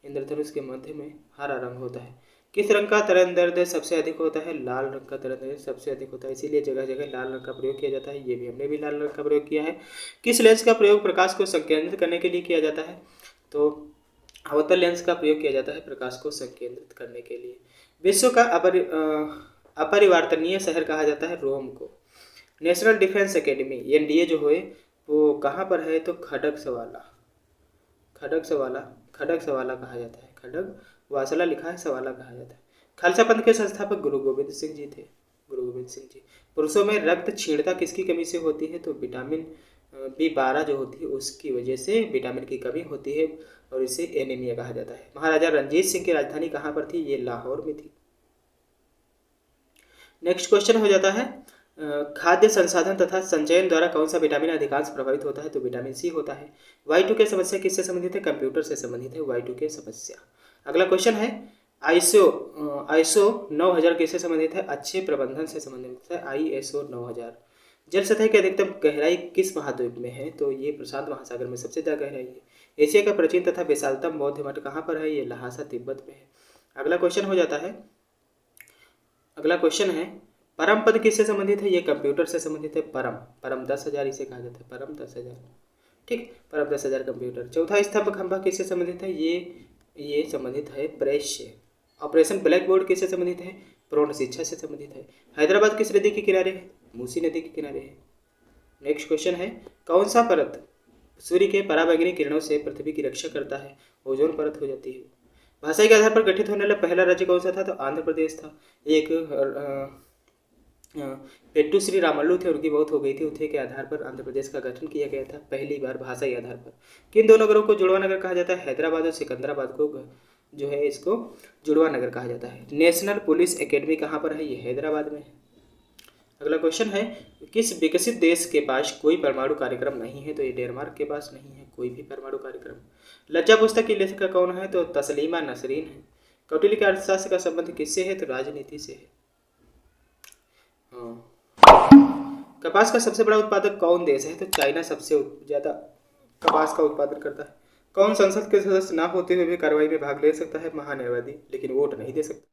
इंद्रधनुष के मध्य में हरा रंग होता है। किस रंग का तरंग दैर्ध्य सबसे अधिक होता है? लाल रंग का तरंग दैर्ध्य सबसे अधिक होता है, इसीलिए जगह जगह लाल रंग का प्रयोग किया जाता है। ये भी हमने भी लाल रंग का प्रयोग किया है। किस लेंस का प्रयोग प्रकाश को संकेंद्रित करने के लिए किया जाता है? तो अवतल लेंस का प्रयोग किया जाता है प्रकाश को संकेंद्रित करने के लिए। विश्व का अपरिवर्तनीय शहर कहा जाता है रोम को। नेशनल डिफेंस एकेडमी एनडीए जो है वो कहाँ पर है? तो खड़गसवाला कहा जाता है। खड़ग वासला लिखा है, सवाला कहा जाता है। खालसा पंथ के संस्थापक गुरु गोविंद सिंह जी थे। पुरुषों में रक्त क्षीणता किसकी कमी से होती है? तो विटामिन B12 जो होती है उसकी वजह से विटामिन की कमी होती है और इसे एनीमिया कहा जाता है। महाराजा रणजीत सिंह की राजधानी कहाँ पर थी? ये लाहौर में थी। नेक्स्ट क्वेश्चन हो जाता है खाद्य संसाधन तथा संचयन द्वारा कौन सा विटामिन अधिकांश प्रभावित होता है? तो विटामिन सी होता है। Y2K समस्या किससे संबंधित है? कंप्यूटर से संबंधित है Y2K समस्या। अगला क्वेश्चन है आईएसओ 9000 किससे संबंधित है? अच्छे प्रबंधन से संबंधित है ISO 9000। जल सतह की अधिकतम गहराई किस महाद्वीप में है? तो ये प्रशांत महासागर में सबसे ज़्यादा गहराई है। एशिया का प्राचीन तथा विशालतम बौद्ध मठ कहाँ पर है? ये लहासा तिब्बत में है। अगला क्वेश्चन है परम पद किससे संबंधित है? ये कंप्यूटर से संबंधित है। परम 10,000 इसे कहा जाता है। परम 10,000, ठीक, परम 10,000 कंप्यूटर। चौथा स्तंभ खंभा किससे संबंधित है? ये संबंधित है प्रेस से। ऑपरेशन ब्लैक बोर्ड किससे संबंधित है? प्रौढ़ शिक्षा से संबंधित है। हैदराबाद किस नदी के किनारे है? मूसी नदी के किनारे है। नेक्स्ट क्वेश्चन है कौन सा परत सूर्य के पराबैंगनी किरणों से पृथ्वी की रक्षा करता है? ओजोन परत हो जाती है। भाषा के आधार पर गठित होने वाला पहला राज्य कौन सा था? तो आंध्र प्रदेश था। एक पेट्टू श्री रामल्लू थे, उनकी मौत हो गई थी। उठे के आधार पर आंध्र प्रदेश का गठन किया गया था पहली बार भाषाई आधार पर। किन दो नगरों को जुड़वा नगर कहा जाता है? हैदराबाद और सिकंदराबाद को जो है इसको जुड़वा नगर कहा जाता है। नेशनल पुलिस एकेडमी कहाँ पर है? ये हैदराबाद में है। अगला क्वेश्चन है किस विकसित देश के पास कोई परमाणु कार्यक्रम नहीं है? तो ये डेनमार्क के पास नहीं है कोई भी परमाणु कार्यक्रम। लज्जा पुस्तक की लेखिका कौन है? तो तस्लीमा नसरीन है। कौटिल्य के अर्थशास्त्र का संबंध किससे है? तो राजनीति से है। कपास का सबसे बड़ा उत्पादक कौन देश है? तो चाइना सबसे ज्यादा कपास का उत्पादन करता है। कौन संसद के सदस्य ना होते हुए भी कार्रवाई में भाग ले सकता है? महान्यायवादी, लेकिन वोट नहीं दे सकता।